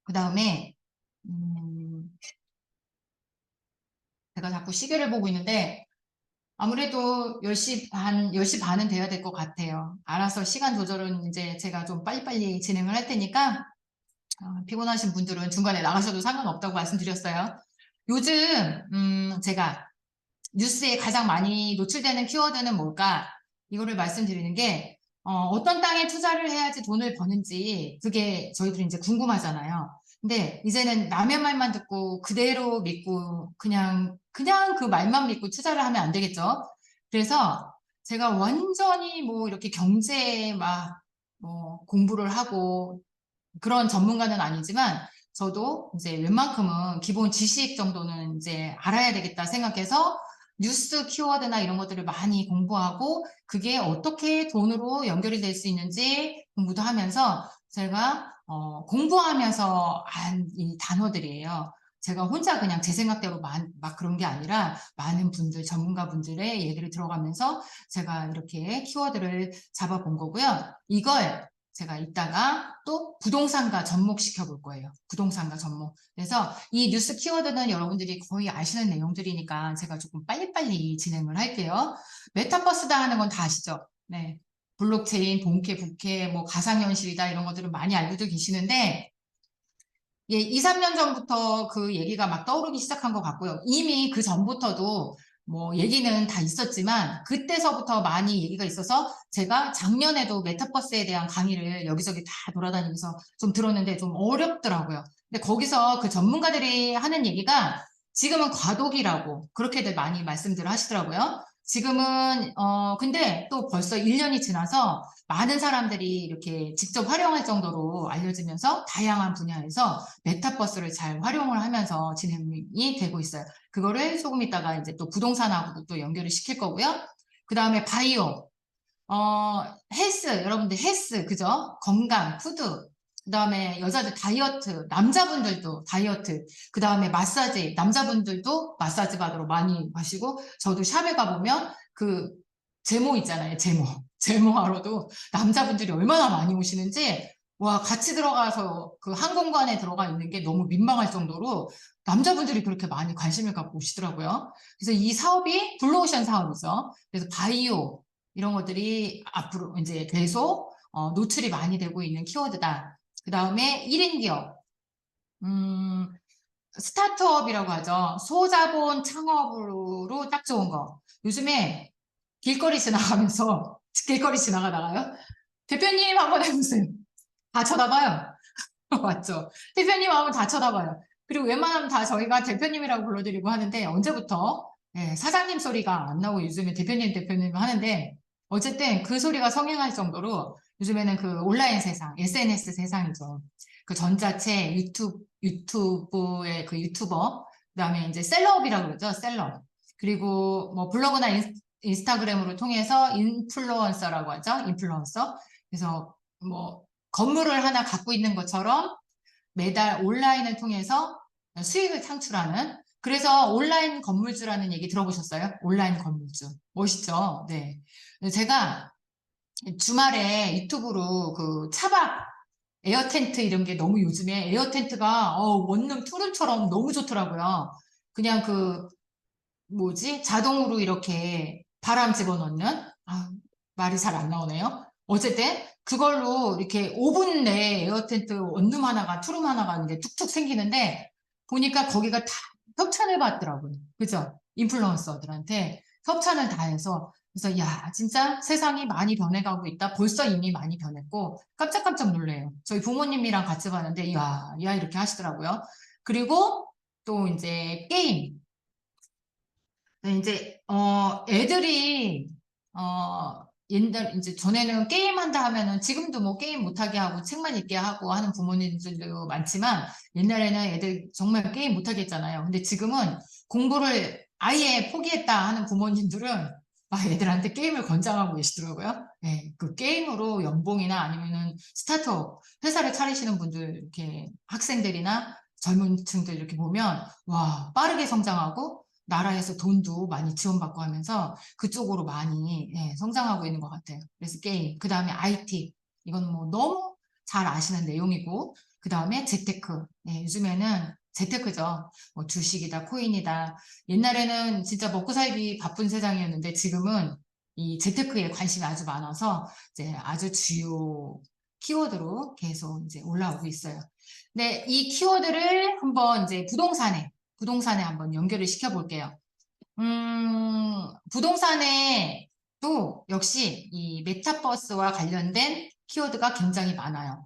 그 다음에, 제가 자꾸 시계를 보고 있는데, 아무래도 10시 반은 돼야 될 것 같아요. 알아서 시간 조절은 이제 제가 좀 빨리빨리 진행을 할 테니까, 피곤하신 분들은 중간에 나가셔도 상관없다고 말씀드렸어요. 요즘, 제가 뉴스에 가장 많이 노출되는 키워드는 뭘까? 이거를 말씀드리는 게, 어떤 땅에 투자를 해야지 돈을 버는지, 그게 저희들이 이제 궁금하잖아요. 근데 이제는 남의 말만 듣고 그대로 믿고 그냥 그 말만 믿고 투자를 하면 안 되겠죠. 그래서 제가 완전히 뭐 이렇게 경제에 공부를 하고 그런 전문가는 아니지만 저도 이제 웬만큼은 기본 지식 정도는 이제 알아야 되겠다 생각해서 뉴스 키워드나 이런 것들을 많이 공부하고 그게 어떻게 돈으로 연결이 될 수 있는지 공부도 하면서 제가 공부하면서 안 이 단어들이에요. 제가 혼자 그냥 제 생각대로 막 그런 게 아니라 많은 분들, 전문가분들의 얘기를 들어가면서 제가 이렇게 키워드를 잡아본 거고요. 이걸 제가 이따가 또 부동산과 접목시켜 볼 거예요. 부동산과 접목. 그래서 이 뉴스 키워드는 여러분들이 거의 아시는 내용들이니까 제가 조금 빨리빨리 진행을 할게요. 메타버스다 하는 건 다 아시죠? 네. 블록체인, 본캐, 부캐, 뭐 가상현실이다 이런 것들은 많이 알고도 계시는데 예, 2, 3년 전부터 그 얘기가 막 떠오르기 시작한 것 같고요. 이미 그 전부터도 뭐 얘기는 다 있었지만 그때서부터 많이 얘기가 있어서 제가 작년에도 메타버스에 대한 강의를 여기저기 다 돌아다니면서 좀 들었는데 좀 어렵더라고요. 근데 거기서 그 전문가들이 하는 얘기가 지금은 과도기라고 그렇게들 많이 말씀들을 하시더라고요. 지금은 근데 또 벌써 1년이 지나서 많은 사람들이 이렇게 직접 활용할 정도로 알려지면서 다양한 분야에서 메타버스를 잘 활용을 하면서 진행이 되고 있어요. 그거를 조금 있다가 이제 또 부동산하고도 또 연결을 시킬 거고요. 그 다음에 바이오, 헬스, 여러분들 헬스, 그죠? 건강, 푸드. 그 다음에 여자들 다이어트, 남자분들도 다이어트. 그 다음에 마사지, 남자분들도 마사지 받으러 많이 가시고, 저도 샵에 가보면 그 제모 있잖아요. 제모. 제모하러도 남자분들이 얼마나 많이 오시는지, 와, 같이 들어가서 그 한 공간에 들어가 있는 게 너무 민망할 정도로 남자분들이 그렇게 많이 관심을 갖고 오시더라고요. 그래서 이 사업이 블루오션 사업이죠. 그래서 바이오 이런 것들이 앞으로 이제 계속 노출이 많이 되고 있는 키워드다. 그 다음에 1인 기업. 스타트업이라고 하죠. 소자본 창업으로 딱 좋은 거. 요즘에 길거리 지나가면서, 길거리 지나가다가요. 대표님 한번 해보세요. 다 쳐다봐요. 맞죠? 대표님 하면 다 쳐다봐요. 그리고 웬만하면 다 저희가 대표님이라고 불러드리고 하는데, 언제부터 예, 사장님 소리가 안 나오고 요즘에 대표님 하는데, 어쨌든 그 소리가 성행할 정도로 요즘에는 그 온라인 세상, SNS 세상이죠. 그 전자책, 유튜브의 그 유튜버, 그다음에 이제 셀럽이라고 그러죠. 셀럽. 그리고 뭐 블로그나 인스타그램으로 통해서 인플루언서라고 하죠. 인플루언서. 그래서 뭐 건물을 하나 갖고 있는 것처럼 매달 온라인을 통해서 수익을 창출하는, 그래서 온라인 건물주라는 얘기 들어보셨어요? 온라인 건물주. 멋있죠? 네. 제가 주말에 유튜브로 그 차박 에어 텐트 이런 게 너무 요즘에 에어 텐트가 원룸 투룸처럼 너무 좋더라고요. 그냥 그 뭐지? 자동으로 이렇게 바람 집어넣는? 아, 말이 잘 안 나오네요. 어쨌든 그걸로 이렇게 5분 내에 에어 텐트 원룸 하나가 투룸 하나가 이제 툭툭 생기는데 보니까 거기가 다 협찬을 받더라고요. 그죠? 인플루언서들한테 협찬을 다 해서 그래서 야 진짜 세상이 많이 변해가고 있다. 벌써 이미 많이 변했고 깜짝깜짝 놀래요. 저희 부모님이랑 같이 봤는데 야 이렇게 하시더라고요. 그리고 또 이제 게임. 네, 이제 애들이 옛날 이제 전에는 게임한다 하면은 지금도 뭐 게임 못하게 하고 책만 읽게 하고 하는 부모님들도 많지만 옛날에는 애들 정말 게임 못하게 했잖아요. 근데 지금은 공부를 아예 포기했다 하는 부모님들은 막 애들한테 게임을 권장하고 계시더라고요. 네, 그 게임으로 연봉이나 아니면은 스타트업 회사를 차리시는 분들 이렇게 학생들이나 젊은 층들 이렇게 보면 와 빠르게 성장하고 나라에서 돈도 많이 지원받고 하면서 그쪽으로 많이 성장하고 있는 것 같아요. 그래서 게임, 그 다음에 IT, 이건 뭐 너무 잘 아시는 내용이고, 그 다음에 재테크, 요즘에는 재테크죠. 뭐 주식이다, 코인이다. 옛날에는 진짜 먹고 살기 바쁜 세상이었는데 지금은 이 재테크에 관심이 아주 많아서 이제 아주 주요 키워드로 계속 이제 올라오고 있어요. 네, 이 키워드를 한번 이제 부동산에 한번 연결을 시켜볼게요. 부동산에 또 역시 이 메타버스와 관련된 키워드가 굉장히 많아요.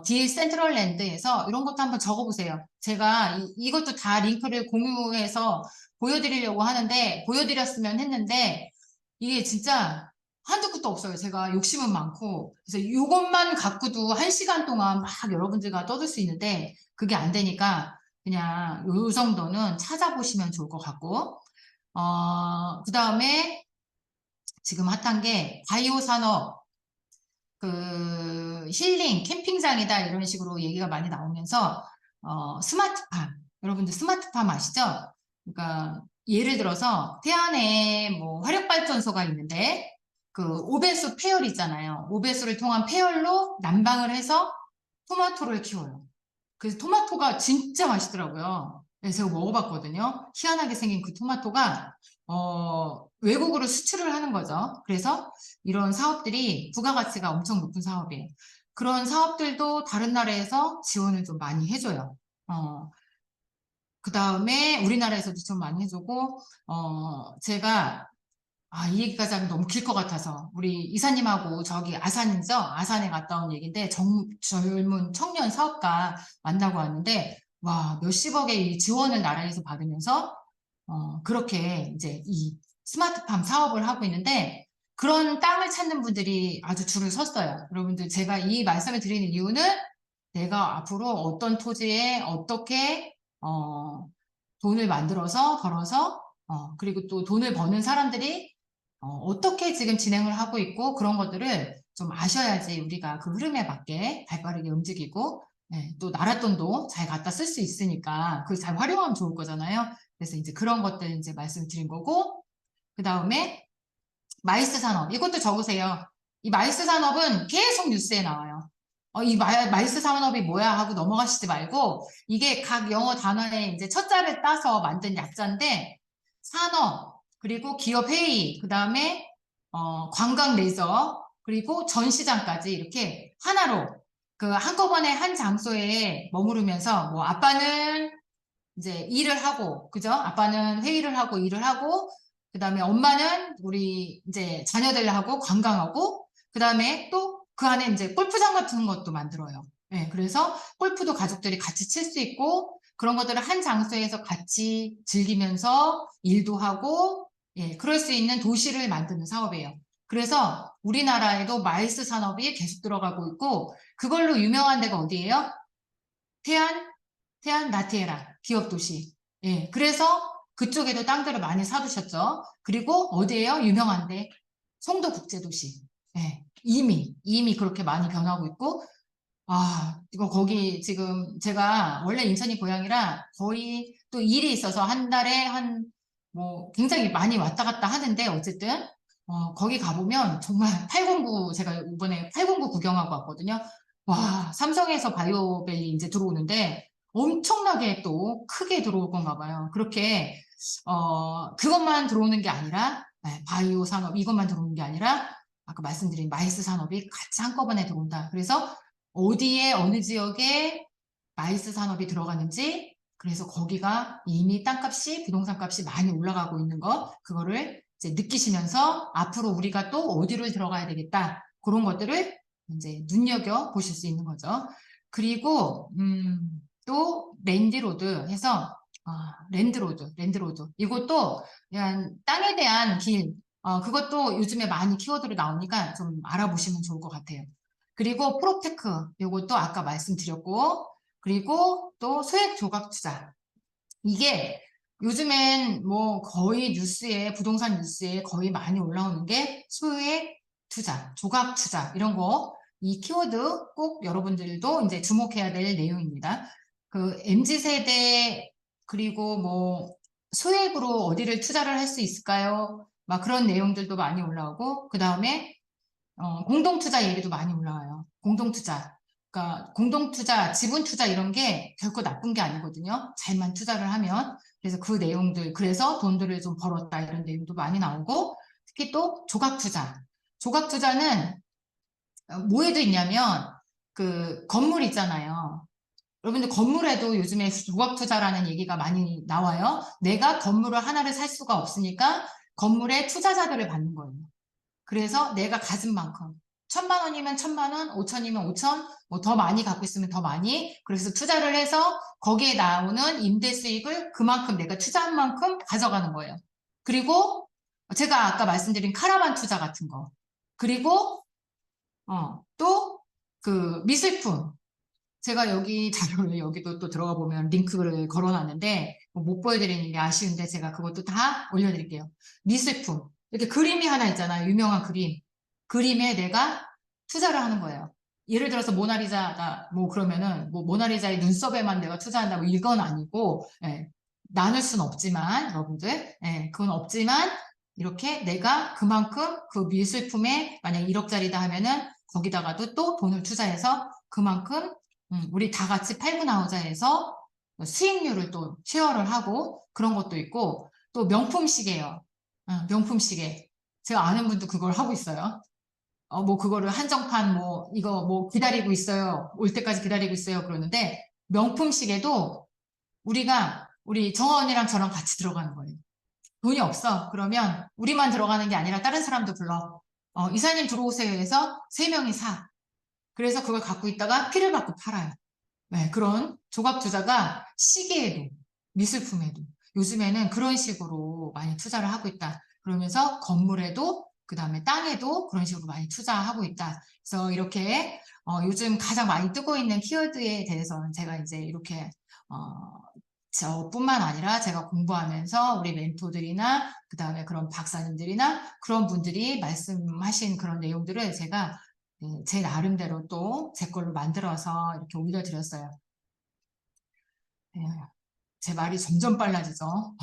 DL 센트럴랜드에서 이런 것도 한번 적어보세요. 제가 이것도 다 링크를 공유해서 보여드리려고 하는데, 보여드렸으면 했는데, 이게 진짜 한두 끝도 없어요. 제가 욕심은 많고. 그래서 이것만 갖고도 1시간 동안 막 여러분들과 떠들 수 있는데, 그게 안 되니까 그냥 요 정도는 찾아보시면 좋을 것 같고, 그 다음에 지금 핫한 게 바이오 산업, 그 힐링, 캠핑장이다 이런 식으로 얘기가 많이 나오면서 스마트팜, 여러분들 스마트팜 아시죠? 그러니까 예를 들어서 태안에 뭐 화력발전소가 있는데 그 오배수 폐열 있잖아요. 오배수를 통한 폐열로 난방을 해서 토마토를 키워요. 그래서 토마토가 진짜 맛있더라고요. 그래서 제가 먹어봤거든요. 희한하게 생긴 그 토마토가 외국으로 수출을 하는 거죠. 그래서 이런 사업들이 부가가치가 엄청 높은 사업이에요. 그런 사업들도 다른 나라에서 지원을 좀 많이 해줘요. 그 다음에 우리나라에서도 좀 많이 해주고, 제가 이 얘기까지 하면 너무 길 것 같아서 우리 이사님하고 저기 아산이죠? 아산에 갔다 온 얘기인데 젊은 청년 사업가 만나고 왔는데 와 몇십억의 이 지원을 나라에서 받으면서 그렇게 이제 이 스마트팜 사업을 하고 있는데 그런 땅을 찾는 분들이 아주 줄을 섰어요. 여러분들 제가 이 말씀을 드리는 이유는 내가 앞으로 어떤 토지에 어떻게 돈을 만들어서 벌어서 그리고 또 돈을 버는 사람들이 어떻게 지금 진행을 하고 있고 그런 것들을 좀 아셔야지 우리가 그 흐름에 맞게 발빠르게 움직이고 또 나라 돈도 잘 갖다 쓸 수 있으니까 그걸 잘 활용하면 좋을 거잖아요. 그래서 이제 그런 것들 이제 말씀드린 거고 그 다음에 마이스 산업, 이것도 적으세요. 이 마이스 산업은 계속 뉴스에 나와요. 이 마이스 산업이 뭐야 하고 넘어가시지 말고, 이게 각 영어 단어의 이제 첫자를 따서 만든 약자인데, 산업, 그리고 기업 회의, 그 다음에, 관광 레저, 그리고 전시장까지 이렇게 하나로, 그 한꺼번에 한 장소에 머무르면서, 뭐, 아빠는 이제 일을 하고, 그죠? 아빠는 회의를 하고 일을 하고, 그 다음에 엄마는 우리 이제 자녀들하고 관광하고, 그 다음에 또 그 안에 이제 골프장 같은 것도 만들어요. 예, 그래서 골프도 가족들이 같이 칠 수 있고, 그런 것들을 한 장소에서 같이 즐기면서 일도 하고, 예, 그럴 수 있는 도시를 만드는 사업이에요. 그래서 우리나라에도 마이스 산업이 계속 들어가고 있고, 그걸로 유명한 데가 어디예요? 태안 나티에라 기업 도시. 예, 그래서 그쪽에도 땅들을 많이 사두셨죠. 그리고 어디예요? 유명한데 송도 국제도시. 예, 이미 그렇게 많이 변하고 있고, 이거 거기 지금 제가 원래 인천이 고향이라 거의 또 일이 있어서 한 달에 뭐 굉장히 많이 왔다 갔다 하는데 어쨌든 거기 가보면 정말 809 제가 이번에 809 구경하고 왔거든요. 와, 삼성에서 바이오밸리 이제 들어오는데 엄청나게 또 크게 들어올 건가 봐요. 그렇게 그것만 들어오는 게 아니라 바이오 산업 이것만 들어오는 게 아니라 아까 말씀드린 마이스 산업이 같이 한꺼번에 들어온다. 그래서 어디에 어느 지역에 마이스 산업이 들어가는지 그래서 거기가 이미 땅값이 부동산 값이 많이 올라가고 있는 것 그거를 이제 느끼시면서 앞으로 우리가 또 어디를 들어가야 되겠다 그런 것들을 이제 눈여겨 보실 수 있는 거죠. 그리고 또 랜디로드 해서 랜드로드 이것도 그냥 땅에 대한 길 그것도 요즘에 많이 키워드로 나오니까 좀 알아보시면 좋을 것 같아요. 그리고 프로테크 이것도 아까 말씀드렸고 그리고 또 소액 조각 투자 이게 요즘엔 뭐 거의 뉴스에 부동산 뉴스에 거의 많이 올라오는 게 소액 투자, 조각 투자 이런 거 이 키워드 꼭 여러분들도 이제 주목해야 될 내용입니다. 그 MZ 세대 그리고 뭐 소액으로 어디를 투자를 할 수 있을까요? 막 그런 내용들도 많이 올라오고 그 다음에 공동투자 얘기도 많이 올라와요. 공동투자. 그러니까 공동투자, 지분투자 이런 게 결코 나쁜 게 아니거든요. 잘만 투자를 하면. 그래서 그 내용들, 그래서 돈들을 좀 벌었다 이런 내용도 많이 나오고 특히 또 조각투자. 조각투자는 뭐에도 있냐면 그 건물 있잖아요. 여러분들 건물에도 요즘에 조각투자라는 얘기가 많이 나와요. 내가 건물을 하나를 살 수가 없으니까 건물에 투자자들을 받는 거예요. 그래서 내가 가진 만큼 1,000만 원이면 1,000만 원, 5천이면 5천, 뭐 더 많이 갖고 있으면 더 많이. 그래서 투자를 해서 거기에 나오는 임대 수익을 그만큼 내가 투자한 만큼 가져가는 거예요. 그리고 제가 아까 말씀드린 카라반 투자 같은 거. 그리고 또 그 미술품. 제가 여기 자료를 여기도 또 들어가 보면 링크를 걸어놨는데 뭐못 보여드리는 게 아쉬운데 제가 그것도 다 올려드릴게요. 미술품. 이렇게 그림이 하나 있잖아요. 유명한 그림. 그림에 내가 투자를 하는 거예요. 예를 들어서 모나리자가 뭐 그러면은 뭐 모나리자의 눈썹에만 내가 투자한다고 이건 아니고 나눌 순 없지만 여러분들 그건 없지만 이렇게 내가 그만큼 그 미술품에 만약 1억짜리다 하면은 거기다가도 또 돈을 투자해서 그만큼 우리 다 같이 팔고 나오자 해서 수익률을 또 쉐어를 하고 그런 것도 있고 또 명품 시계예요. 명품 시계. 제가 아는 분도 그걸 하고 있어요. 뭐 그거를 한정판 뭐 이거 뭐 기다리고 있어요. 올 때까지 기다리고 있어요. 그러는데 명품 시계도 우리 정아 언니랑 저랑 같이 들어가는 거예요. 돈이 없어. 그러면 우리만 들어가는 게 아니라 다른 사람도 불러. 이사님 들어오세요 해서 3명이 사. 그래서 그걸 갖고 있다가 피를 받고 팔아요. 네, 그런 조각 투자가 시계에도 미술품에도 요즘에는 그런 식으로 많이 투자를 하고 있다. 그러면서 건물에도 그다음에 땅에도 그런 식으로 많이 투자하고 있다. 그래서 이렇게 요즘 가장 많이 뜨고 있는 키워드에 대해서는 제가 이제 이렇게 저뿐만 아니라 제가 공부하면서 우리 멘토들이나 그다음에 그런 박사님들이나 그런 분들이 말씀하신 그런 내용들을 제가 제 나름대로 또 제 걸로 만들어서 이렇게 올려드렸어요. 네. 제 말이 점점 빨라지죠.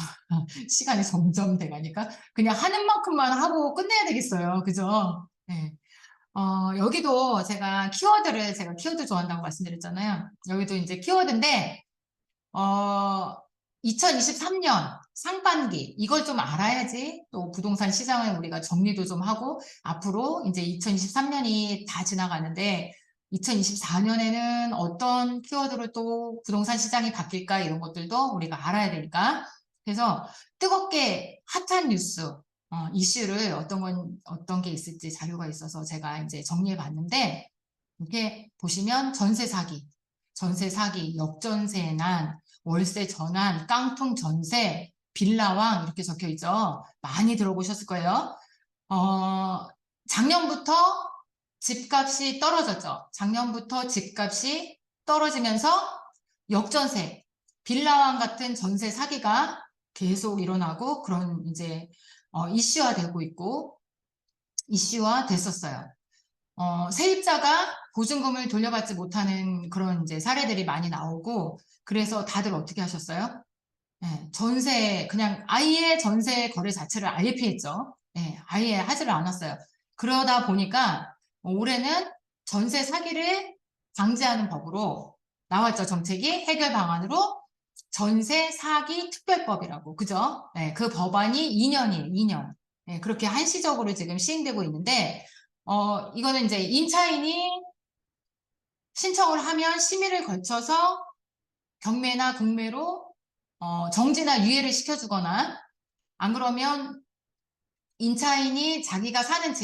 시간이 점점 돼가니까 그냥 하는 만큼만 하고 끝내야 되겠어요. 그죠? 네. 여기도 제가 키워드 좋아한다고 말씀드렸잖아요. 여기도 이제 키워드인데, 어, 2023년 상반기, 이걸 좀 알아야지 또 부동산 시장을 우리가 정리도 좀 하고, 앞으로 이제 2023년이 다 지나가는데, 2024년에는 어떤 키워드로 또 부동산 시장이 바뀔까, 이런 것들도 우리가 알아야 되니까. 그래서 뜨겁게 핫한 뉴스, 이슈를 어떤 게 있을지 자료가 있어서 제가 이제 정리해 봤는데, 이렇게 보시면 전세 사기, 역전세 난, 월세 전환, 깡통 전세, 빌라왕 이렇게 적혀 있죠. 많이 들어보셨을 거예요. 작년부터 집값이 떨어졌죠. 작년부터 집값이 떨어지면서 역전세, 빌라왕 같은 전세 사기가 계속 일어나고 그런 이제 이슈화되고 있고 이슈화 됐었어요. 세입자가 보증금을 돌려받지 못하는 그런 이제 사례들이 많이 나오고 그래서 다들 어떻게 하셨어요? 예, 그냥 아예 전세 거래 자체를 아예 피했죠. 예, 아예 하지를 않았어요. 그러다 보니까 올해는 전세 사기를 방지하는 법으로 나왔죠. 정책이 해결 방안으로 전세 사기 특별법이라고. 그죠? 예, 그 법안이 2년이에요. 2년. 예, 그렇게 한시적으로 지금 시행되고 있는데, 이거는 이제 임차인이 신청을 하면 심의를 거쳐서 경매나 공매로 정지나 유예를 시켜주거나 안 그러면 임차인이 자기가 사는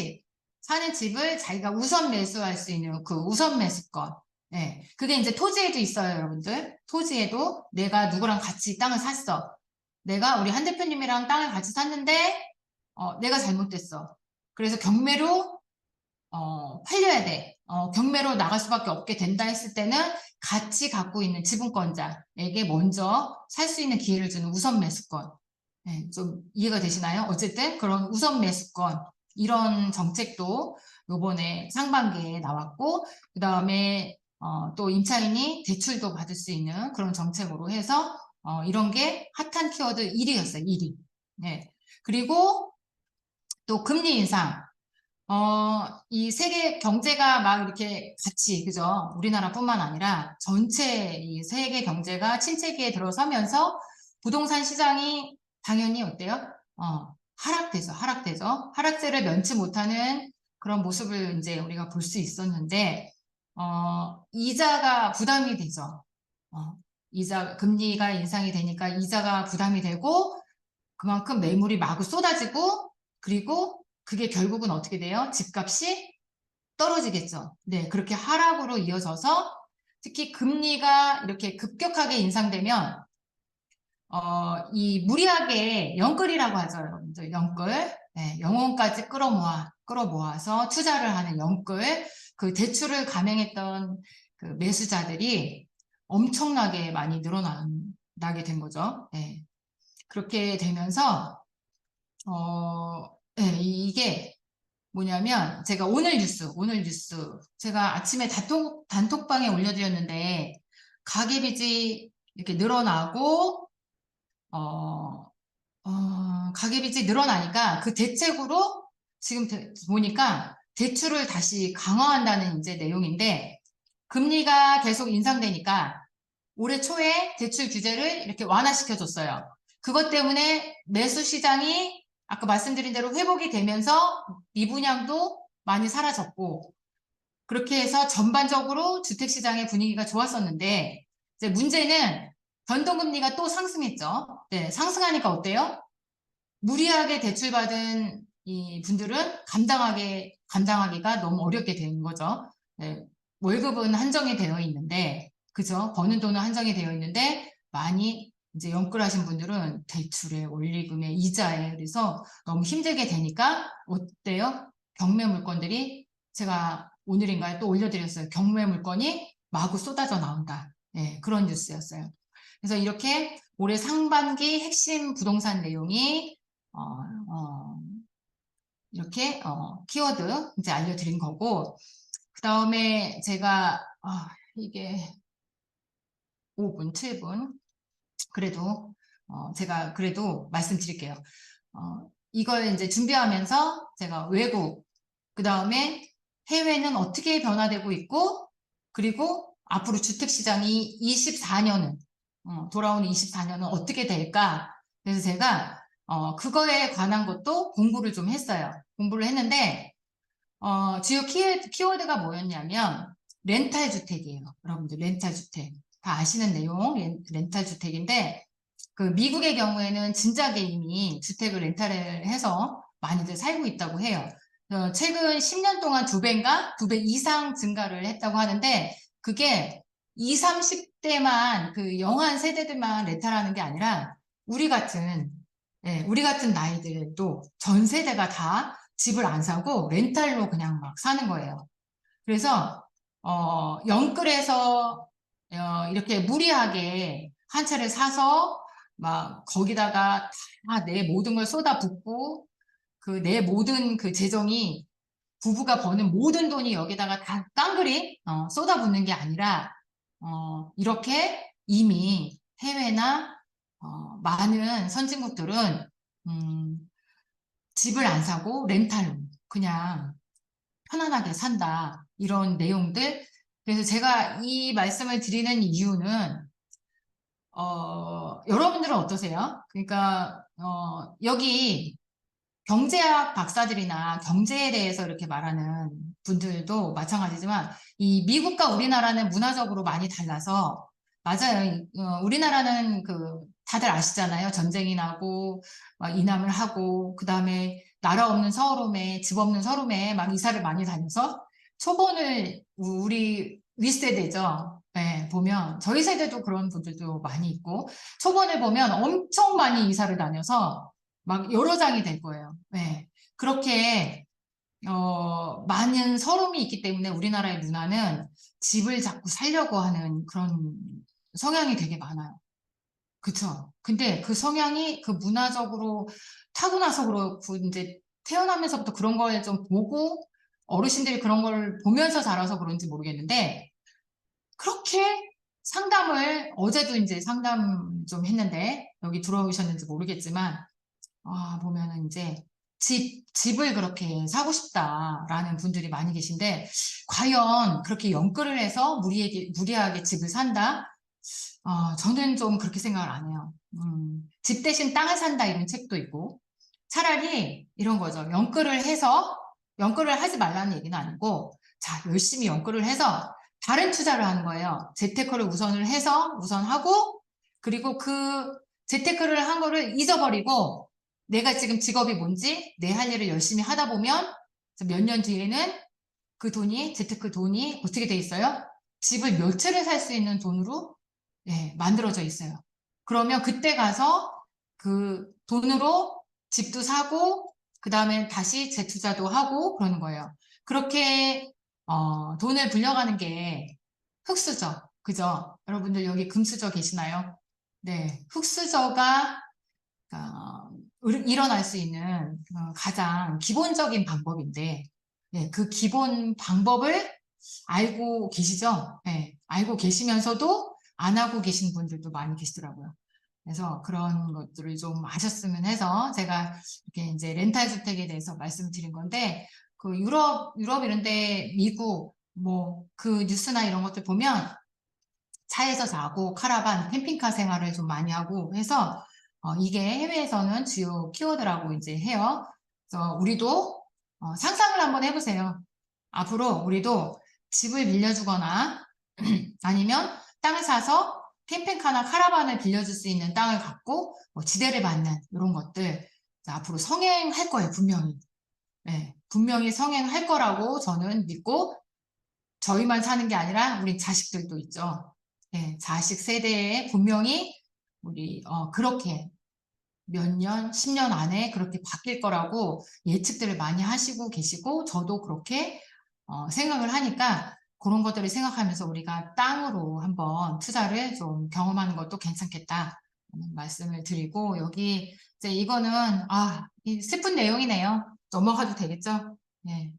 집을 자기가 우선 매수할 수 있는 그 우선 매수권. 네. 그게 이제 토지에도 있어요, 여러분들. 토지에도 내가 누구랑 같이 땅을 샀어. 우리 한 대표님이랑 땅을 같이 샀는데, 내가 잘못됐어. 그래서 경매로 팔려야 돼. 경매로 나갈 수밖에 없게 된다 했을 때는 같이 갖고 있는 지분권자에게 먼저 살 수 있는 기회를 주는 우선 매수권. 네, 좀 이해가 되시나요? 어쨌든 그런 우선 매수권 이런 정책도 요번에 상반기에 나왔고 그 다음에 또 임차인이 대출도 받을 수 있는 그런 정책으로 해서 이런 게 핫한 키워드 1위였어요. 1위. 네. 그리고 또 금리 인상. 이 세계 경제가 막 이렇게 같이, 그죠? 우리나라뿐만 아니라 전체 이 세계 경제가 침체기에 들어서면서 부동산 시장이 당연히 어때요? 하락되죠. 하락세를 면치 못하는 그런 모습을 이제 우리가 볼 수 있었는데, 이자가 부담이 되죠. 금리가 인상이 되니까 이자가 부담이 되고, 그만큼 매물이 마구 쏟아지고, 그리고 그게 결국은 어떻게 돼요? 집값이 떨어지겠죠. 네, 그렇게 하락으로 이어져서 특히 금리가 이렇게 급격하게 인상되면 이 무리하게 영끌이라고 하죠, 여러분들. 영끌. 네, 영혼까지 끌어모아서 투자를 하는 영끌. 그 대출을 감행했던 그 매수자들이 엄청나게 많이 늘어나게 된 거죠. 네. 그렇게 되면서 네, 이게 뭐냐면 제가 오늘 뉴스 제가 아침에 단톡방에 올려드렸는데 가계빚이 이렇게 늘어나고 가계빚이 늘어나니까 그 대책으로 지금 보니까 대출을 다시 강화한다는 이제 내용인데 금리가 계속 인상되니까 올해 초에 대출 규제를 이렇게 완화시켜줬어요. 그것 때문에 매수 시장이 아까 말씀드린 대로 회복이 되면서 미분양도 많이 사라졌고 그렇게 해서 전반적으로 주택시장의 분위기가 좋았었는데 이제 문제는 변동금리가 또 상승했죠. 네, 상승하니까 어때요? 무리하게 대출받은 이 분들은 감당하기가 너무 어렵게 되는 거죠. 네, 월급은 한정이 되어 있는데, 그죠? 버는 돈은 한정이 되어 있는데, 많이 이제 영끌하신 분들은 대출에, 원리금에, 이자에, 그래서 너무 힘들게 되니까, 어때요? 경매 물건들이 제가 오늘인가요? 또 올려드렸어요. 경매 물건이 마구 쏟아져 나온다. 네, 그런 뉴스였어요. 그래서 이렇게 올해 상반기 핵심 부동산 내용이 어, 어, 이렇게 키워드 이제 알려드린 거고 그 다음에 제가 이게 5분, 7분 그래도 제가 그래도 말씀드릴게요. 이걸 이제 준비하면서 제가 외국, 그 다음에 해외는 어떻게 변화되고 있고, 그리고 앞으로 주택시장이 24년은, 돌아오는 24년은 어떻게 될까? 그래서 제가, 그거에 관한 것도 공부를 좀 했어요. 공부를 했는데, 주요 키워드가 뭐였냐면, 렌탈 주택이에요. 여러분들, 렌탈 주택. 다 아시는 내용, 렌탈 주택인데, 그 미국의 경우에는 진작에 이미 주택을 렌탈을 해서 많이들 살고 있다고 해요. 최근 10년 동안 2배인가? 2배 이상 증가를 했다고 하는데, 그게 20, 30대만 그 영한 세대들만 렌탈하는 게 아니라 우리 같은 나이들도 전 세대가 다 집을 안 사고 렌탈로 그냥 막 사는 거예요. 그래서 영끌에서 이렇게 무리하게 한 채를 사서 막 거기다가 다 내 모든 걸 쏟아붓고 그 내 모든 그 재정이 부부가 버는 모든 돈이 여기다가 다 깡그리 쏟아붓는 게 아니라 이렇게 이미 해외나 많은 선진국들은 음, 집을 안 사고 렌탈로 그냥 편안하게 산다. 이런 내용들. 그래서 제가 이 말씀을 드리는 이유는, 여러분들은 어떠세요? 그러니까, 여기 경제학 박사들이나 경제에 대해서 이렇게 말하는 분들도 마찬가지지만, 이 미국과 우리나라는 문화적으로 많이 달라서, 맞아요. 우리나라는 다들 아시잖아요. 전쟁이 나고, 막 이남을 하고, 그 다음에 나라 없는 서울에, 집 없는 서울에 막 이사를 많이 다녀서, 초본을 우리 윗세대죠. 네, 보면, 저희 세대도 그런 분들도 많이 있고, 초본을 보면 엄청 많이 이사를 다녀서, 막 여러 장이 될 거예요. 네. 그렇게 많은 서름이 있기 때문에 우리나라의 문화는 집을 자꾸 살려고 하는 그런 성향이 되게 많아요. 그쵸? 근데 그 성향이 그 문화적으로 타고나서 그렇고 이제 태어나면서부터 그런 걸 좀 보고 어르신들이 그런 걸 보면서 자라서 그런지 모르겠는데 그렇게 상담을 어제도 이제 상담 좀 했는데 여기 들어오셨는지 모르겠지만 보면은 이제 집을 그렇게 사고 싶다라는 분들이 많이 계신데, 과연 그렇게 연끌을 해서 무리하게 집을 산다? 저는 좀 그렇게 생각을 안 해요. 집 대신 땅을 산다 이런 책도 있고, 차라리 이런 거죠. 연끌을 하지 말라는 얘기는 아니고, 자, 열심히 연끌을 해서 다른 투자를 하는 거예요. 재테크를 우선하고, 그리고 그 재테크를 한 거를 잊어버리고, 내가 지금 직업이 뭔지, 내 할 일을 열심히 하다 보면, 몇 년 뒤에는 재테크 돈이 어떻게 돼 있어요? 집을 몇 채를 살 수 있는 돈으로 만들어져 있어요. 그러면 그때 가서 그 돈으로 집도 사고, 그 다음에 다시 재투자도 하고 그러는 거예요. 그렇게, 돈을 불려가는 게 흑수저, 그죠? 여러분들 여기 금수저 계시나요? 네. 흑수저가, 일어날 수 있는 가장 기본적인 방법인데, 네, 그 기본 방법을 알고 계시죠? 네, 알고 계시면서도 안 하고 계신 분들도 많이 계시더라고요. 그래서 그런 것들을 좀 아셨으면 해서 제가 이렇게 이제 렌탈 주택에 대해서 말씀드린 건데, 그 유럽 이런데 미국, 뭐 그 뉴스나 이런 것들 보면 차에서 자고 카라반, 캠핑카 생활을 좀 많이 하고 해서 이게 해외에서는 주요 키워드라고 이제 해요. 그래서 우리도 상상을 한번 해보세요. 앞으로 우리도 집을 빌려주거나 아니면 땅을 사서 캠핑카나 카라반을 빌려줄 수 있는 땅을 갖고 뭐 지대를 받는 이런 것들 앞으로 성행할 거예요, 분명히. 네, 분명히 성행할 거라고 저는 믿고 저희만 사는 게 아니라 우리 자식들도 있죠. 네, 자식 세대에 분명히 우리 그렇게 몇 년, 10년 안에 그렇게 바뀔 거라고 예측들을 많이 하시고 계시고 저도 그렇게 생각을 하니까 그런 것들을 생각하면서 우리가 땅으로 한번 투자를 좀 경험하는 것도 괜찮겠다 말씀을 드리고 여기 이제 이거는 이 슬픈 내용이네요. 넘어가도 되겠죠? 네.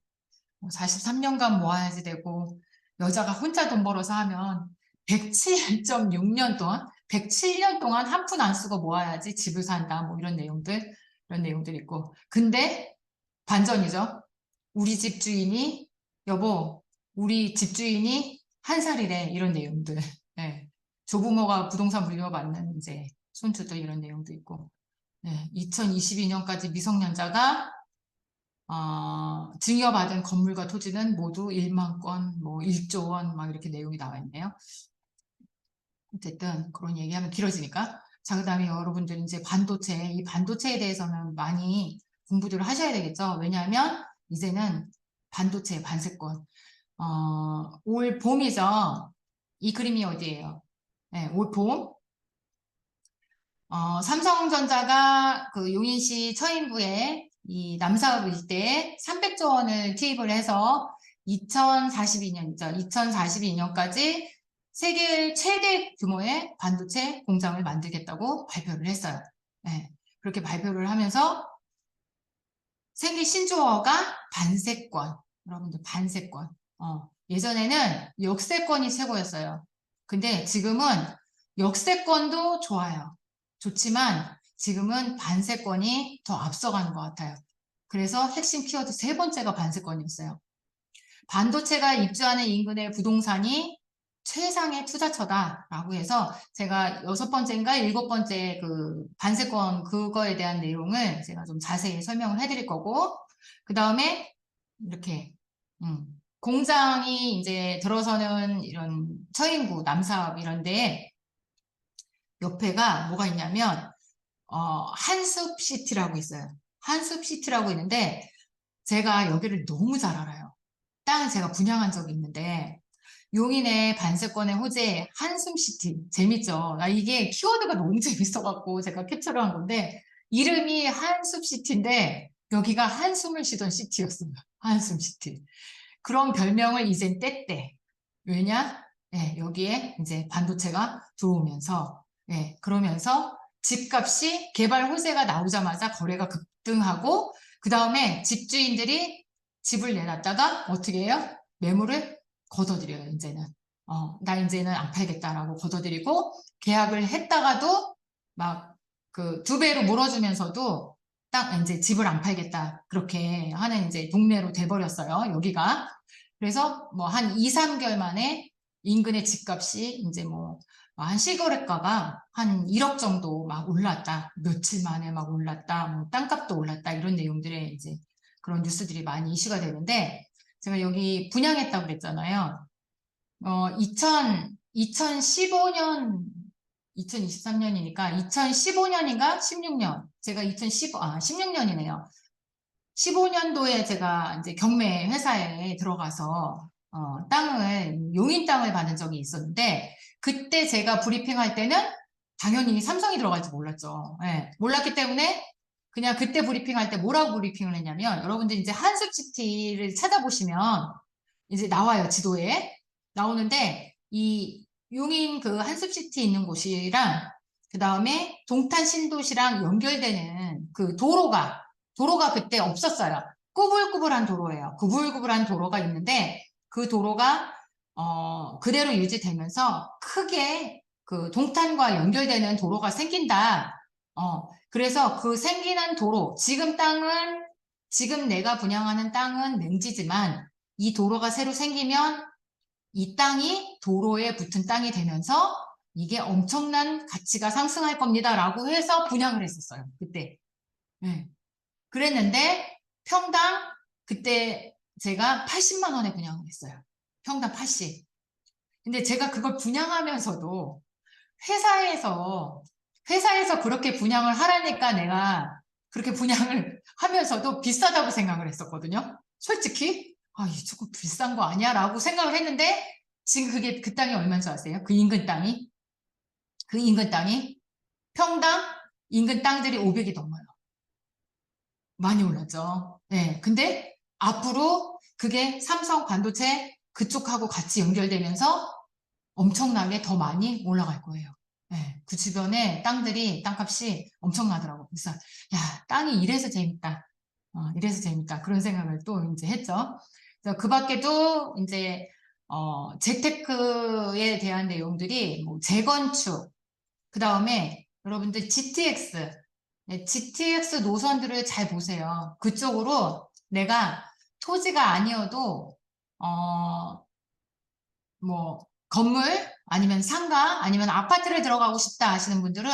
43년간 모아야지 되고 여자가 혼자 돈 벌어서 하면 107.6년 동안 107년 동안 한 푼 안 쓰고 모아야지 집을 산다. 뭐 이런 내용들 있고. 근데 반전이죠. 우리 집주인이 여보, 우리 집주인이 한 살이래. 이런 내용들. 네. 조부모가 부동산 물려받는 이제 손주들 이런 내용도 있고. 네. 2022년까지 미성년자가 증여받은 건물과 토지는 모두 1만 건, 뭐 1조 원, 막 이렇게 내용이 나와 있네요. 어쨌든 그런 얘기하면 길어지니까. 자, 그 다음에 여러분들 이제 반도체, 이 반도체에 대해서는 많이 공부들을 하셔야 되겠죠. 왜냐하면 이제는 반도체, 반세권. 올 봄이죠. 이 그림이 어디예요? 네, 올 봄. 삼성전자가 그 용인시 처인구에 이 남사읍 일대에 300조 원을 투입을 해서 2042년이죠. 2042년까지 세계 최대 규모의 반도체 공장을 만들겠다고 발표를 했어요. 네, 그렇게 발표를 하면서 생긴 신조어가 반세권. 여러분들 반세권. 예전에는 역세권이 최고였어요. 근데 지금은 역세권도 좋아요. 좋지만 지금은 반세권이 더 앞서가는 것 같아요. 그래서 핵심 키워드 세 번째가 반세권이었어요. 반도체가 입주하는 인근의 부동산이 최상의 투자처다라고 해서 제가 6번째인가 7번째 그 반세권 그거에 대한 내용을 제가 좀 자세히 설명을 해드릴 거고, 그 다음에 이렇게 공장이 이제 들어서는 이런 처인구, 남사읍 이런 데 옆에가 뭐가 있냐면 한숲시티라고 있어요. 한숲시티라고 있는데 제가 여기를 너무 잘 알아요. 땅을 제가 분양한 적이 있는데 용인의 반세권의 호재 한숨시티 재밌죠? 이게 키워드가 너무 재밌어갖고 제가 캡처를 한 건데 이름이 한숨시티인데 여기가 한숨을 쉬던 시티였어요. 한숨시티. 그런 별명을 이젠 뗐대. 왜냐? 예, 여기에 이제 반도체가 들어오면서 그러면서 집값이 개발 호재가 나오자마자 거래가 급등하고 그 다음에 집주인들이 집을 내놨다가 어떻게 해요? 매물을 걷어들여요, 이제는. 나 이제는 안 팔겠다라고 걷어들이고 계약을 했다가도 막 그 2배로 물어주면서도 딱 이제 집을 안 팔겠다. 그렇게 하는 이제 동네로 돼버렸어요, 여기가. 그래서 뭐 한 2, 3개월 만에 인근의 집값이 이제 뭐 한 실거래가가 한 1억 정도 막 올랐다. 며칠 만에 막 올랐다. 뭐 땅값도 올랐다. 이런 내용들의 이제 그런 뉴스들이 많이 이슈가 되는데 제가 여기 분양했다고 그랬잖아요. 2015년, 2023년이니까 2015년인가 16년. 제가 16년이네요. 15년도에 제가 이제 경매 회사에 들어가서 용인 땅을 받은 적이 있었는데 그때 제가 브리핑할 때는 당연히 삼성이 들어갈지 몰랐죠. 예, 몰랐기 때문에 그냥 그때 브리핑할 때 뭐라고 브리핑을 했냐면 여러분들 이제 한숲시티를 찾아보시면 이제 나와요. 지도에 나오는데 이 용인 그 한숲시티 있는 곳이랑 그 다음에 동탄 신도시랑 연결되는 그 도로가 그때 없었어요. 꾸불꾸불한 도로예요. 구불구불한 도로가 있는데 그 도로가 그대로 유지되면서 크게 그 동탄과 연결되는 도로가 생긴다. 그래서 그 생기는 도로, 지금 내가 분양하는 땅은 맹지지만 이 도로가 새로 생기면 이 땅이 도로에 붙은 땅이 되면서 이게 엄청난 가치가 상승할 겁니다라고 해서 분양을 했었어요. 그때. 네. 그랬는데 평당 그때 제가 80만 원에 분양을 했어요. 평당 80. 근데 제가 그걸 분양하면서도 회사에서 그렇게 분양을 하라니까 내가 그렇게 분양을 하면서도 비싸다고 생각을 했었거든요. 솔직히 이 조금 비싼 거 아니야? 라고 생각을 했는데 지금 그 땅이 얼마인 줄 아세요? 그 인근 땅이 평당 인근 땅들이 500이 넘어요. 많이 올랐죠. 네. 근데 앞으로 그게 삼성 반도체 그쪽하고 같이 연결되면서 엄청나게 더 많이 올라갈 거예요. 네. 그 주변에 땅값이 엄청나더라고. 그래서, 야, 땅이 이래서 재밌다. 이래서 재밌다. 그런 생각을 또 이제 했죠. 그래서 그 밖에도 이제, 재테크에 대한 내용들이 뭐 재건축, 그 다음에 여러분들 GTX, 네, GTX 노선들을 잘 보세요. 그쪽으로 내가 토지가 아니어도, 뭐, 건물, 아니면 상가, 아니면 아파트를 들어가고 싶다 하시는 분들은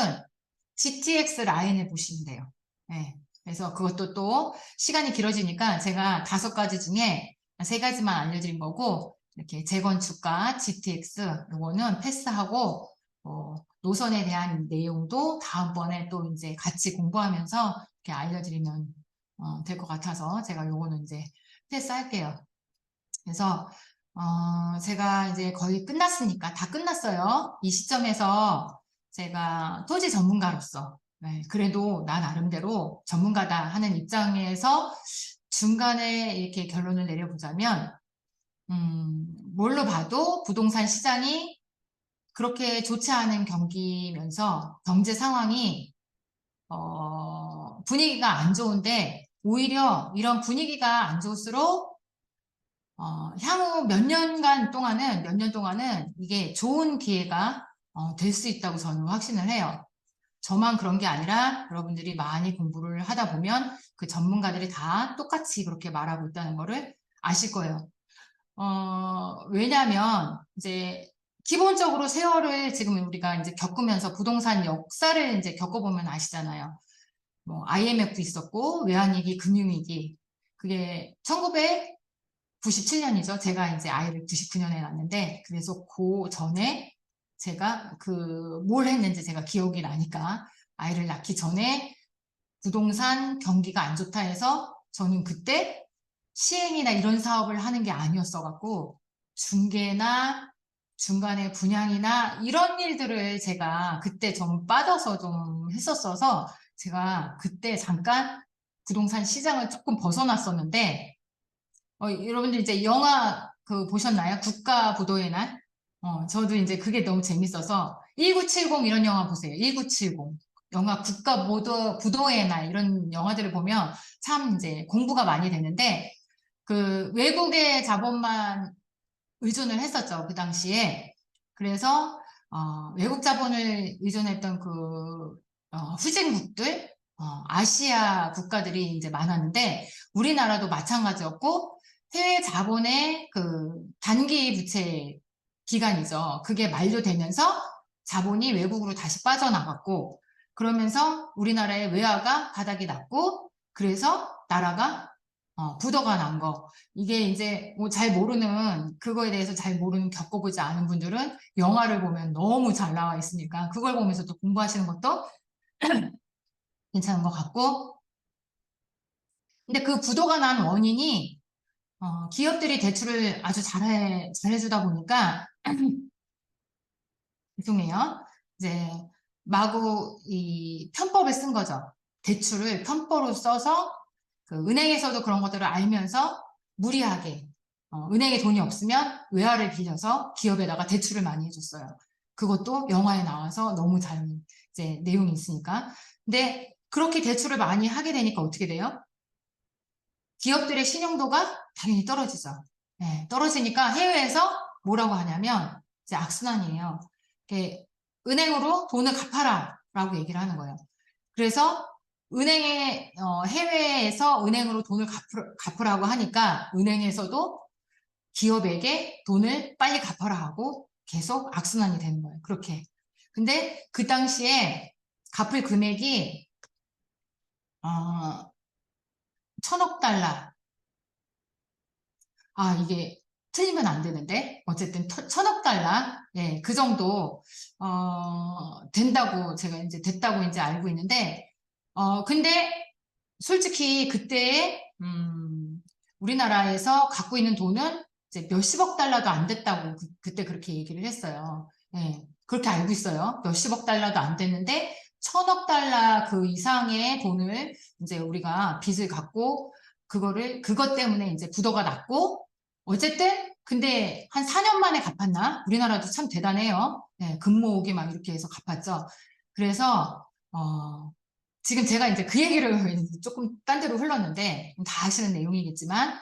GTX 라인을 보시면 돼요. 네. 그래서 그것도 또 시간이 길어지니까 제가 5가지 중에 3가지만 알려드린 거고, 이렇게 재건축과 GTX, 요거는 패스하고, 노선에 대한 내용도 다음번에 또 이제 같이 공부하면서 이렇게 알려드리면 될 것 같아서 제가 요거는 이제 패스할게요. 그래서 제가 이제 거의 끝났으니까 다 끝났어요. 이 시점에서 제가 토지 전문가로서 네, 그래도 나 나름대로 전문가다 하는 입장에서 중간에 이렇게 결론을 내려보자면 뭘로 봐도 부동산 시장이 그렇게 좋지 않은 경기면서 경제 상황이 분위기가 안 좋은데 오히려 이런 분위기가 안 좋을수록 향후 몇 년 동안은 이게 좋은 기회가 될 수 있다고 저는 확신을 해요. 저만 그런 게 아니라 여러분들이 많이 공부를 하다 보면 그 전문가들이 다 똑같이 그렇게 말하고 있다는 거를 아실 거예요. 왜냐하면 이제 기본적으로 세월을 지금 우리가 이제 겪으면서 부동산 역사를 이제 겪어보면 아시잖아요. 뭐 IMF 있었고 외환위기, 금융위기 그게 1997년이죠. 제가 이제 아이를 99년에 낳았는데 그래서 그 전에 제가 뭘 했는지 제가 기억이 나니까 아이를 낳기 전에 부동산 경기가 안 좋다 해서 저는 그때 시행이나 이런 사업을 하는 게 아니었어 갖고 중개나 중간에 분양이나 이런 일들을 제가 그때 좀 빠져서 좀 했었어서 제가 그때 잠깐 부동산 시장을 조금 벗어났었는데 여러분들 이제 영화 보셨나요? 국가부도의 날? 저도 이제 그게 너무 재밌어서 1970 이런 영화 보세요. 1970. 영화 부도의 날 이런 영화들을 보면 참 이제 공부가 많이 되는데 그 외국의 자본만 의존을 했었죠. 그 당시에. 그래서 외국 자본을 의존했던 후진국들, 아시아 국가들이 이제 많았는데 우리나라도 마찬가지였고 해외 자본의 단기 부채 기간이죠. 그게 만료되면서 자본이 외국으로 다시 빠져나갔고 그러면서 우리나라의 외화가 바닥이 났고 그래서 나라가 부도가 난 거. 이게 이제 잘 모르는 그거에 대해서 잘 모르는 겪어보지 않은 분들은 영화를 보면 너무 잘 나와 있으니까 그걸 보면서 또 공부하시는 것도 괜찮은 것 같고 근데 그 부도가 난 원인이 기업들이 대출을 아주 잘해주다 보니까 죄송해요. 이제 마구 이 편법을 쓴 거죠. 대출을 편법으로 써서 은행에서도 그런 것들을 알면서 무리하게 은행에 돈이 없으면 외화를 빌려서 기업에다가 대출을 많이 해줬어요. 그것도 영화에 나와서 너무 잘 이제 내용이 있으니까. 근데 그렇게 대출을 많이 하게 되니까 어떻게 돼요? 기업들의 신용도가 당연히 떨어지죠. 네, 떨어지니까 해외에서 뭐라고 하냐면 이제 악순환이에요. 은행으로 돈을 갚아라라고 얘기를 하는 거예요. 그래서 해외에서 은행으로 돈을 갚으라고 하니까 은행에서도 기업에게 돈을 빨리 갚아라 하고 계속 악순환이 되는 거예요. 그렇게. 근데 그 당시에 갚을 금액이 1,000억 달러. 이게 틀리면 안 되는데 어쨌든 1,000억 달러. 예, 그 정도 된다고 제가 이제 됐다고 이제 알고 있는데 근데 솔직히 그때 우리나라에서 갖고 있는 돈은 이제 몇십억 달러도 안 됐다고 그때 그렇게 얘기를 했어요. 예, 그렇게 알고 있어요. 몇십억 달러도 안 됐는데 1,000억 달러 그 이상의 돈을 이제 우리가 빚을 갖고 그것 때문에 이제 부도가 났고 어쨌든 근데 한 4년 만에 갚았나? 우리나라도 참 대단해요. 예, 금 모으기 막 이렇게 해서 갚았죠. 그래서 지금 제가 이제 그 얘기를 조금 딴 데로 흘렀는데 다 아시는 내용이겠지만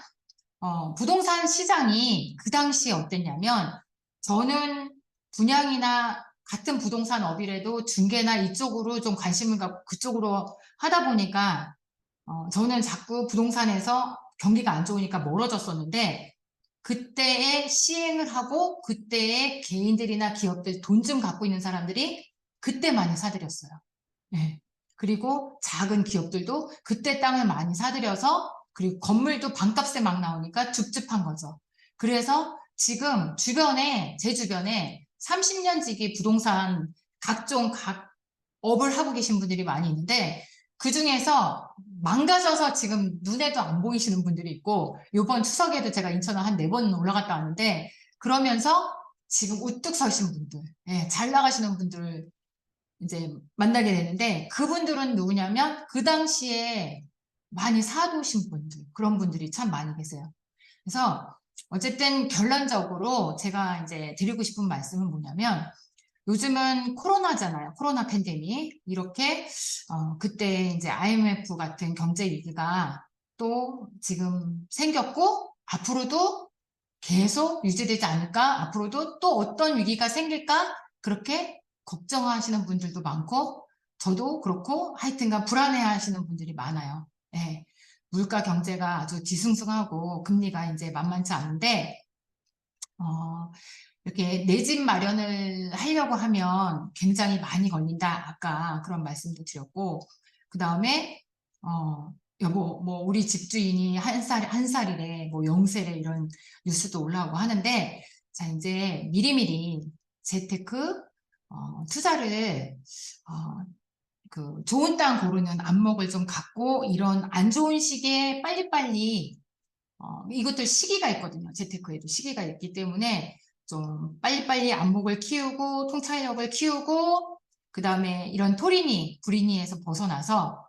부동산 시장이 그 당시에 어땠냐면 저는 분양이나 같은 부동산 업이라도 중개나 이쪽으로 좀 관심을 갖고 그쪽으로 하다 보니까 저는 자꾸 부동산에서 경기가 안 좋으니까 멀어졌었는데 그때에 시행을 하고 그때에 개인들이나 기업들 돈 좀 갖고 있는 사람들이 그때 많이 사들였어요. 네. 그리고 작은 기업들도 그때 땅을 많이 사들여서 그리고 건물도 반값에 막 나오니까 줍줍한 거죠. 그래서 지금 제 주변에 30년 지기 부동산 각종 각 업을 하고 계신 분들이 많이 있는데 그 중에서 망가져서 지금 눈에도 안 보이시는 분들이 있고 이번 추석에도 제가 인천을 한 4번 올라갔다 왔는데 그러면서 지금 우뚝 서신 분들, 예, 잘 나가시는 분들 이제 만나게 되는데 그분들은 누구냐면 그 당시에 많이 사두신 분들, 그런 분들이 참 많이 계세요. 그래서 어쨌든 결론적으로 제가 이제 드리고 싶은 말씀은 뭐냐면 요즘은 코로나잖아요. 코로나 팬데믹. 이렇게, 그때 이제 IMF 같은 경제 위기가 또 지금 생겼고, 앞으로도 계속 유지되지 않을까? 앞으로도 또 어떤 위기가 생길까? 그렇게 걱정하시는 분들도 많고, 저도 그렇고, 하여튼간 불안해 하시는 분들이 많아요. 예. 물가 경제가 아주 뒤숭숭하고, 금리가 이제 만만치 않은데, 어, 이렇게 내 집 마련을 하려고 하면 굉장히 많이 걸린다. 아까 그런 말씀도 드렸고, 그 다음에, 여보, 뭐, 우리 집주인이 한 살이래, 뭐, 영세래, 이런 뉴스도 올라오고 하는데, 자, 이제 미리미리 재테크, 투자를, 어, 그, 좋은 땅 고르는 안목을 좀 갖고, 이런 안 좋은 시기에 빨리빨리 이것도 시기가 있거든요. 재테크에도 시기가 있기 때문에 좀 빨리빨리 안목을 키우고 통찰력을 키우고 그 다음에 이런 토리니, 구리니에서 벗어나서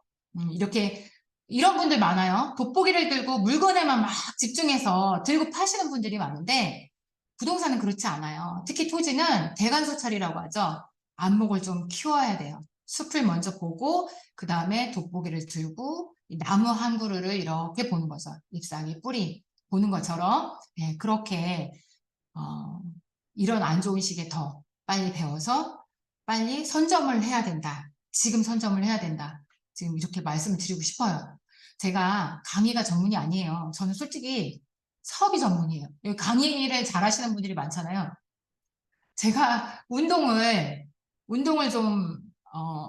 이렇게 이런 분들 많아요. 돋보기를 들고 물건에만 막 집중해서 들고 파시는 분들이 많은데 부동산은 그렇지 않아요. 특히 토지는 대간소찰이라고 하죠. 안목을 좀 키워야 돼요. 숲을 먼저 보고 그 다음에 돋보기를 들고 이 나무 한 그루를 이렇게 보는 거죠. 잎사귀, 뿌리 보는 것처럼 그렇게 어, 이런 안 좋은 시기에 더 빨리 배워서 빨리 선점을 해야 된다. 지금 선점을 해야 된다. 지금 이렇게 말씀을 드리고 싶어요. 제가 강의가 전문이 아니에요. 저는 솔직히 사업이 전문이에요. 여기 강의를 잘 하시는 분들이 많잖아요. 제가 운동을 좀,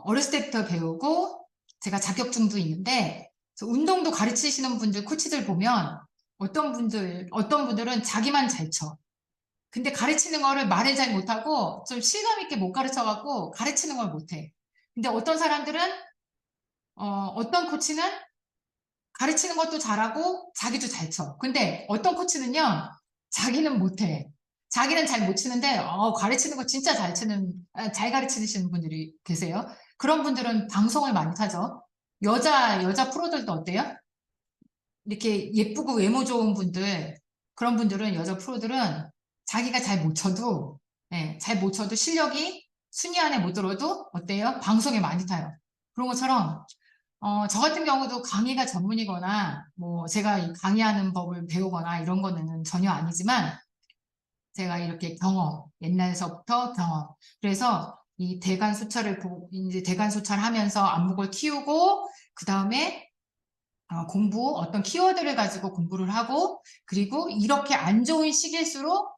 어렸을 때부터 배우고, 제가 자격증도 있는데, 운동도 가르치시는 분들, 코치들 보면, 어떤 분들은 자기만 잘 쳐. 근데 가르치는 거를 말을 잘 못하고, 좀 실감 있게 못 가르쳐갖고, 가르치는 걸 못해. 근데 어떤 사람들은, 어떤 코치는 가르치는 것도 잘하고 자기도 잘 쳐. 근데 어떤 코치는요, 자기는 못해. 자기는 잘 못 치는데, 가르치는 거 진짜 잘 가르치시는 분들이 계세요. 그런 분들은 방송을 많이 타죠. 여자 프로들도 어때요? 이렇게 예쁘고 외모 좋은 분들, 그런 분들은, 여자 프로들은 자기가 잘 못 쳐도, 잘 못 쳐도 실력이 순위 안에 못 들어도 어때요? 방송에 많이 타요. 그런 것처럼 저 같은 경우도 강의가 전문이거나, 뭐, 제가 이 강의하는 법을 배우거나 이런 거는 전혀 아니지만, 제가 이렇게 옛날서부터 경험. 그래서 이 이제 대간 소찰 하면서 안목을 키우고, 그 다음에 어떤 키워드를 가지고 공부를 하고, 그리고 이렇게 안 좋은 시기일수록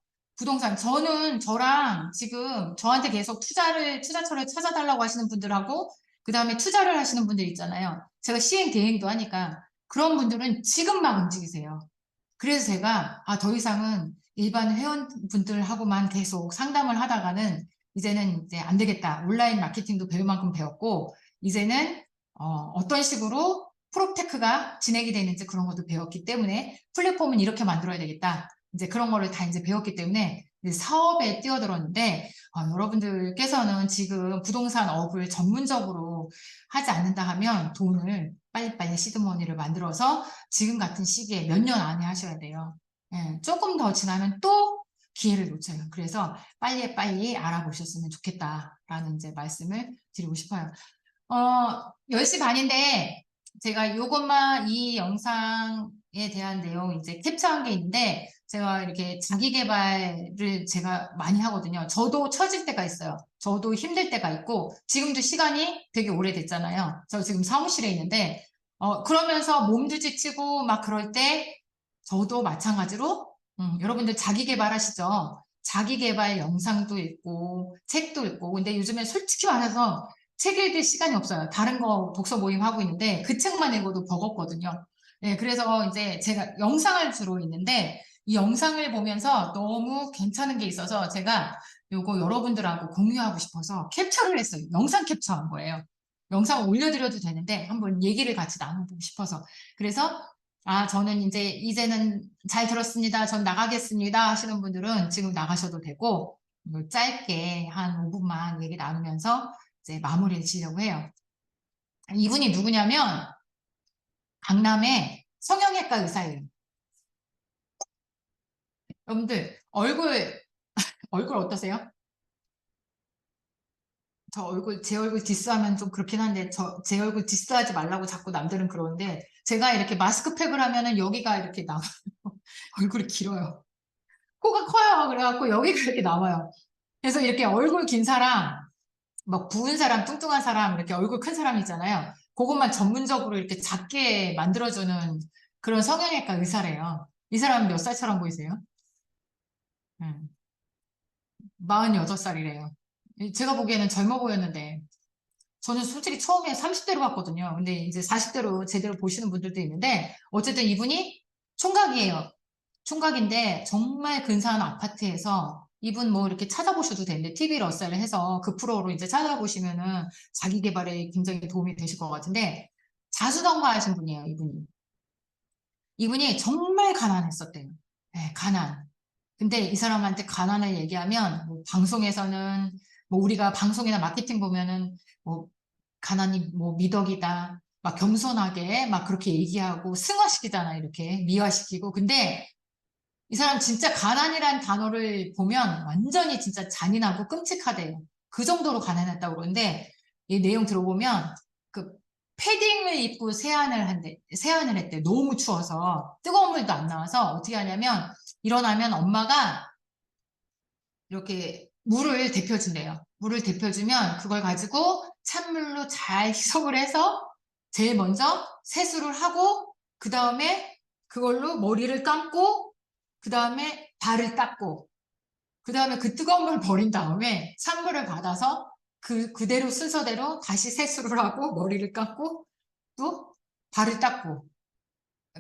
저랑 지금 저한테 계속 투자처를 찾아달라고 하시는 분들하고, 그 다음에 투자를 하시는 분들 있잖아요. 제가 시행 대행도 하니까 그런 분들은 지금 막 움직이세요. 그래서 제가, 더 이상은 일반 회원분들하고만 계속 상담을 하다가는 이제는 이제 안 되겠다. 온라인 마케팅도 배울 만큼 배웠고, 이제는, 어떤 식으로 프로테크가 진행이 되는지 그런 것도 배웠기 때문에 플랫폼은 이렇게 만들어야 되겠다. 이제 그런 거를 다 이제 배웠기 때문에 이제 사업에 뛰어들었는데, 여러분들께서는 지금 부동산 업을 전문적으로 하지 않는다 하면 돈을 빨리빨리 시드머니를 만들어서 지금 같은 시기에 몇 년 안에 하셔야 돼요. 예, 조금 더 지나면 또 기회를 놓쳐요. 그래서 빨리 알아보셨으면 좋겠다라는 이제 말씀을 드리고 싶어요. 10시 반인데 제가 이 영상에 대한 내용 이제 캡처한 게 있는데 제가 이렇게 자기 개발을 제가 많이 하거든요. 저도 처질 때가 있어요. 저도 힘들 때가 있고, 지금도 시간이 되게 오래됐잖아요. 저 지금 사무실에 있는데, 그러면서 몸도 지치고 막 그럴 때, 저도 마찬가지로, 여러분들 자기 개발하시죠? 자기 개발 영상도 읽고, 책도 읽고, 근데 요즘에 솔직히 말해서 책 읽을 시간이 없어요. 다른 거 독서 모임 하고 있는데, 그 책만 읽어도 버겁거든요. 네, 그래서 이제 제가 영상을 주로 읽는데, 이 영상을 보면서 너무 괜찮은 게 있어서 제가 요거 여러분들하고 공유하고 싶어서 캡처를 했어요. 영상 캡처한 거예요. 영상 올려드려도 되는데 한번 얘기를 같이 나눠보고 싶어서. 그래서 저는 이제는 잘 들었습니다. 전 나가겠습니다. 하시는 분들은 지금 나가셔도 되고 짧게 한 5분만 얘기 나누면서 이제 마무리를 지려고 해요. 이분이 누구냐면 강남의 성형외과 의사예요. 여러분들 얼굴 어떠세요? 제 얼굴 디스하면 좀 그렇긴 한데, 제 얼굴 디스하지 말라고 자꾸 남들은 그러는데, 제가 이렇게 마스크팩을 하면은 여기가 이렇게 나와요. 얼굴이 길어요. 코가 커요. 그래갖고 여기가 이렇게 나와요. 그래서 이렇게 얼굴 긴 사람, 막 부은 사람, 뚱뚱한 사람, 이렇게 얼굴 큰 사람 있잖아요. 그것만 전문적으로 이렇게 작게 만들어주는 그런 성형외과 의사래요. 이 사람은 몇 살처럼 보이세요? 46살이래요. 제가 보기에는 젊어 보였는데, 저는 솔직히 처음에 30대로 봤거든요. 근데 이제 40대로 제대로 보시는 분들도 있는데, 어쨌든 이분이 총각이에요. 총각인데, 정말 근사한 아파트에서, 이분 뭐 이렇게 찾아보셔도 되는데, TV 러셀을 해서 그 프로로 이제 찾아보시면은 자기 개발에 굉장히 도움이 되실 것 같은데, 자수성가하신 분이에요, 이분이. 이분이 정말 가난했었대요. 네, 가난. 근데 이 사람한테 가난을 얘기하면 뭐 방송에서는 뭐 우리가 방송이나 마케팅 보면은 뭐 가난이 뭐 미덕이다 막 겸손하게 막 그렇게 얘기하고 승화시키잖아 이렇게 미화시키고 근데 이 사람 진짜 가난이란 단어를 보면 완전히 진짜 잔인하고 끔찍하대요. 그 정도로 가난했다고 그러는데 이 내용 들어보면 그 패딩을 입고 세안을 했대. 너무 추워서 뜨거운 물도 안 나와서 어떻게 하냐면 일어나면 엄마가 이렇게 물을 데펴준대요. 물을 데펴주면 그걸 가지고 찬물로 잘 희석을 해서 제일 먼저 세수를 하고 그 다음에 그걸로 머리를 감고 그 다음에 발을 닦고 그 다음에 그 뜨거운 물을 버린 다음에 찬물을 받아서 그대로 순서대로 다시 세수를 하고 머리를 감고 또 발을 닦고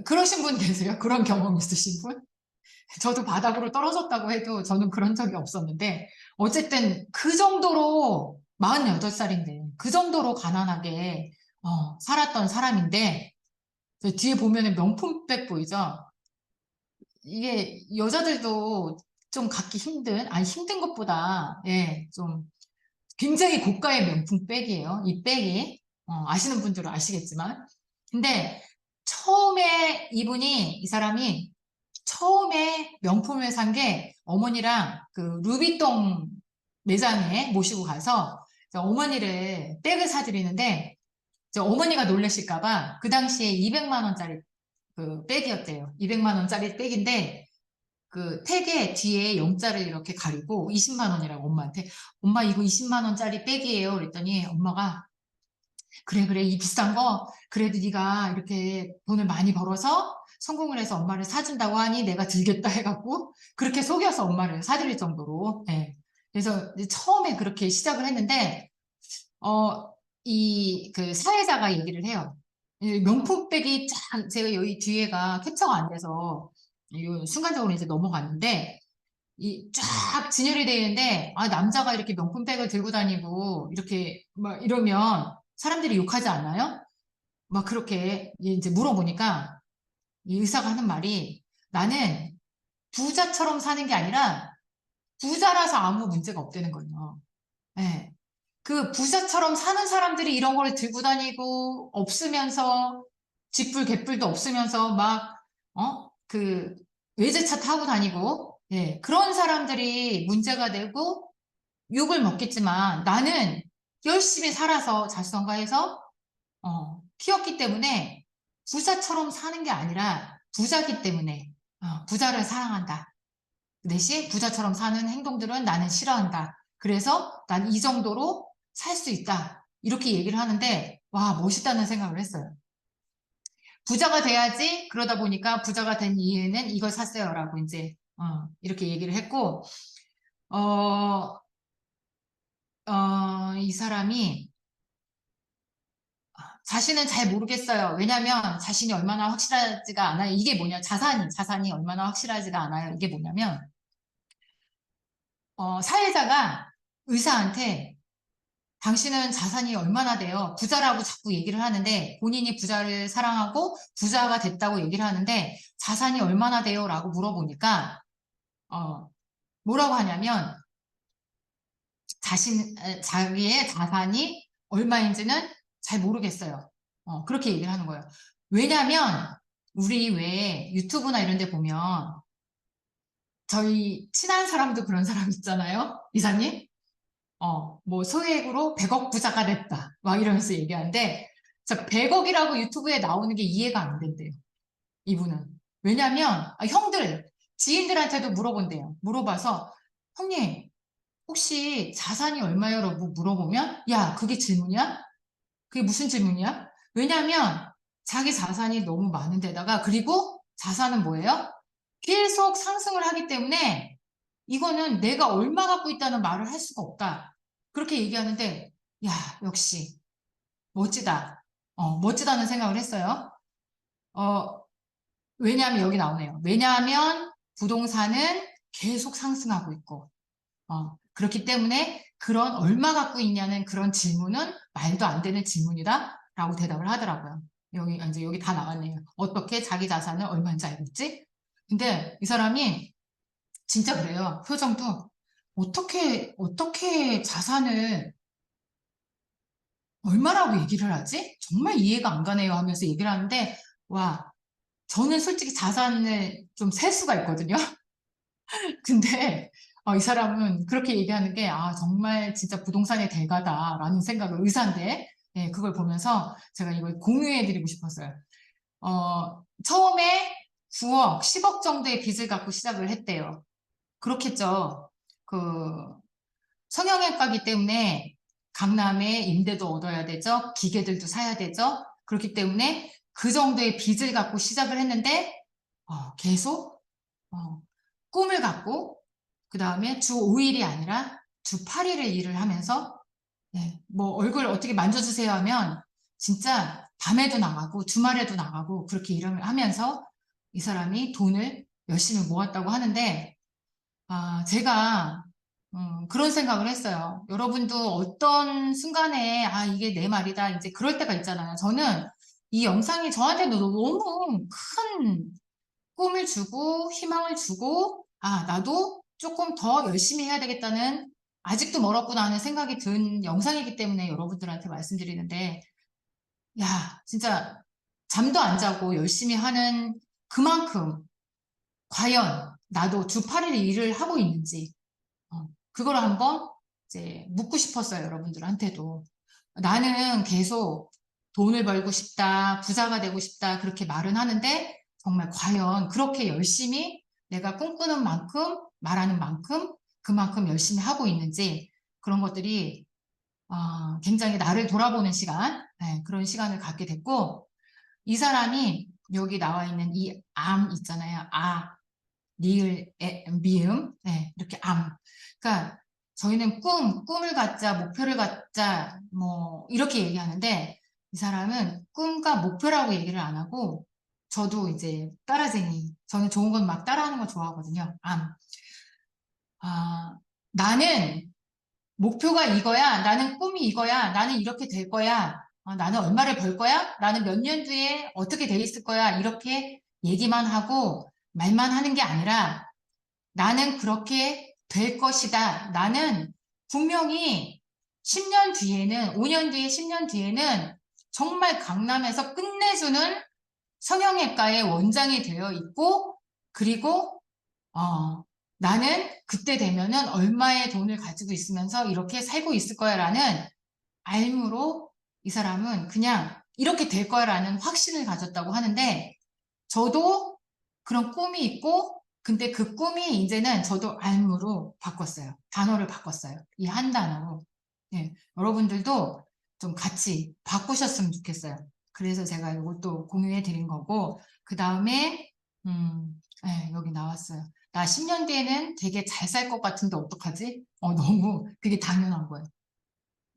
그러신 분 계세요? 그런 경험 있으신 분? 저도 바닥으로 떨어졌다고 해도 저는 그런 적이 없었는데, 어쨌든 그 정도로 48살인데, 그 정도로 가난하게, 살았던 사람인데, 저 뒤에 보면은 명품백 보이죠? 이게 여자들도 좀 갖기 아니 힘든 것보다, 예, 좀 굉장히 고가의 명품백이에요. 이 백이. 아시는 분들은 아시겠지만. 근데 이 사람이 처음에 명품을 산 게 어머니랑 그 루비통 매장에 모시고 가서 이제 어머니를 백을 사드리는데 이제 어머니가 놀라실까봐 그 당시에 200만 원짜리 그 백이었대요. 200만 원짜리 백인데 그 택에 뒤에 영자를 이렇게 가리고 20만 원이라고 엄마한테 엄마 이거 20만 원짜리 백이에요. 그랬더니 엄마가 그래 이 비싼 거 그래도 네가 이렇게 돈을 많이 벌어서 성공을 해서 엄마를 사준다고 하니 내가 들겠다 해갖고 그렇게 속여서 엄마를 사드릴 정도로 예. 그래서 이제 처음에 그렇게 시작을 했는데 이 그 사회자가 얘기를 해요. 이 명품백이 쫙 제가 여기 뒤에가 캡처가 안 돼서 순간적으로 이제 넘어갔는데 이 쫙 진열이 되어 있는데 남자가 이렇게 명품백을 들고 다니고 이렇게 막 이러면 사람들이 욕하지 않나요? 막 그렇게 이제 물어보니까 이 의사가 하는 말이 나는 부자처럼 사는 게 아니라 부자라서 아무 문제가 없다는 거예요. 예. 그 부자처럼 사는 사람들이 이런 거를 들고 다니고 없으면서 집불 개불도 없으면서 그 외제차 타고 다니고 예. 그런 사람들이 문제가 되고 욕을 먹겠지만 나는 열심히 살아서 자수성가해서 키웠기 때문에 부자처럼 사는 게 아니라 부자기 때문에 부자를 사랑한다. 그 대신 부자처럼 사는 행동들은 나는 싫어한다. 그래서 난 이 정도로 살 수 있다. 이렇게 얘기를 하는데, 와, 멋있다는 생각을 했어요. 부자가 돼야지. 그러다 보니까 부자가 된 이유는 이걸 샀어요라고 이제 이렇게 얘기를 했고, 어, 이 사람이 자신은 잘 모르겠어요. 왜냐면 자신이 얼마나 확실하지가 않아요. 이게 뭐냐? 자산이 얼마나 확실하지가 않아요. 이게 뭐냐면 사회자가 의사한테 당신은 자산이 얼마나 돼요? 부자라고 자꾸 얘기를 하는데 본인이 부자를 사랑하고 부자가 됐다고 얘기를 하는데 자산이 얼마나 돼요? 라고 물어보니까 뭐라고 하냐면 자기의 자산이 얼마인지는 잘 모르겠어요. 그렇게 얘기를 하는 거예요. 왜냐면 우리 왜 유튜브나 이런 데 보면 저희 친한 사람도 그런 사람 있잖아요. 이사님? 뭐 소액으로 100억 부자가 됐다. 막 이러면서 얘기하는데, 저 100억이라고 유튜브에 나오는 게 이해가 안 된대요. 이분은. 왜냐면, 형들, 지인들한테도 물어본대요. 물어봐서, 형님, 혹시 자산이 얼마예요? 라고 물어보면, 야, 그게 질문이야? 그게 무슨 질문이야? 왜냐면, 자기 자산이 너무 많은 데다가, 그리고 자산은 뭐예요? 계속 상승을 하기 때문에, 이거는 내가 얼마 갖고 있다는 말을 할 수가 없다. 그렇게 얘기하는데, 야, 역시, 멋지다. 멋지다는 생각을 했어요. 어, 왜냐하면 여기 나오네요. 왜냐하면 부동산은 계속 상승하고 있고, 그렇기 때문에 그런 얼마 갖고 있냐는 그런 질문은 말도 안 되는 질문이다. 라고 대답을 하더라고요. 이제 여기 다 나왔네요. 어떻게 자기 자산을 얼마인지 알고 있지? 근데 이 사람이 진짜 그래요. 표정도 어떻게 자산을 얼마라고 얘기를 하지? 정말 이해가 안 가네요 하면서 얘기를 하는데, 와, 저는 솔직히 자산을 좀 셀 수가 있거든요. 근데 이 사람은 그렇게 얘기하는 게, 정말 진짜 부동산의 대가다라는 생각을 의사인데, 네, 그걸 보면서 제가 이걸 공유해드리고 싶었어요. 처음에 9억, 10억 정도의 빚을 갖고 시작을 했대요. 그렇겠죠. 그 성형외과기 때문에 강남에 임대도 얻어야 되죠. 기계들도 사야 되죠. 그렇기 때문에 그 정도의 빚을 갖고 시작을 했는데 계속 꿈을 갖고 그 다음에 주 5일이 아니라 주 8일을 일을 하면서 뭐 얼굴 어떻게 만져주세요 하면 진짜 밤에도 나가고 주말에도 나가고 그렇게 일을 하면서 이 사람이 돈을 열심히 모았다고 하는데 제가 그런 생각을 했어요. 여러분도 어떤 순간에 이게 내 말이다 이제 그럴 때가 있잖아요. 저는 이 영상이 저한테도 너무 큰 꿈을 주고 희망을 주고 나도 조금 더 열심히 해야 되겠다는 아직도 멀었구나 하는 생각이 든 영상이기 때문에 여러분들한테 말씀드리는데 야 진짜 잠도 안 자고 열심히 하는 그만큼 과연 나도 주 8일 일을 하고 있는지 그걸 한번 이제 묻고 싶었어요, 여러분들한테도. 나는 계속 돈을 벌고 싶다, 부자가 되고 싶다, 그렇게 말은 하는데, 정말 과연 그렇게 열심히 내가 꿈꾸는 만큼, 말하는 만큼, 그만큼 열심히 하고 있는지, 그런 것들이, 굉장히 나를 돌아보는 시간, 그런 시간을 갖게 됐고, 이 사람이 여기 나와 있는 이 암 있잖아요. 리을, 미음, 이렇게 암. 그러니까 저희는 꿈을 갖자, 목표를 갖자, 뭐 이렇게 얘기하는데 이 사람은 꿈과 목표라고 얘기를 안 하고 저도 이제 따라쟁이, 저는 좋은 건 막 따라하는 거 좋아하거든요. 나는 목표가 이거야, 나는 꿈이 이거야, 나는 이렇게 될 거야, 나는 얼마를 벌 거야, 나는 몇 년 뒤에 어떻게 돼 있을 거야, 이렇게 얘기만 하고 말만 하는 게 아니라 나는 그렇게 될 것이다. 나는 분명히 10년 뒤에는, 5년 뒤에, 10년 뒤에는 정말 강남에서 끝내주는 성형외과의 원장이 되어 있고, 그리고, 나는 그때 되면은 얼마의 돈을 가지고 있으면서 이렇게 살고 있을 거야 라는 알무로 이 사람은 그냥 이렇게 될 거야 라는 확신을 가졌다고 하는데, 저도 그런 꿈이 있고, 근데 그 꿈이 이제는 저도 알무로 바꿨어요. 단어를 바꿨어요. 이 한 단어로. 예, 여러분들도 좀 같이 바꾸셨으면 좋겠어요. 그래서 제가 이것도 공유해 드린 거고, 그 다음에, 예, 여기 나왔어요. 나 10년 뒤에는 되게 잘 살 것 같은데 어떡하지? 너무 그게 당연한 거예요.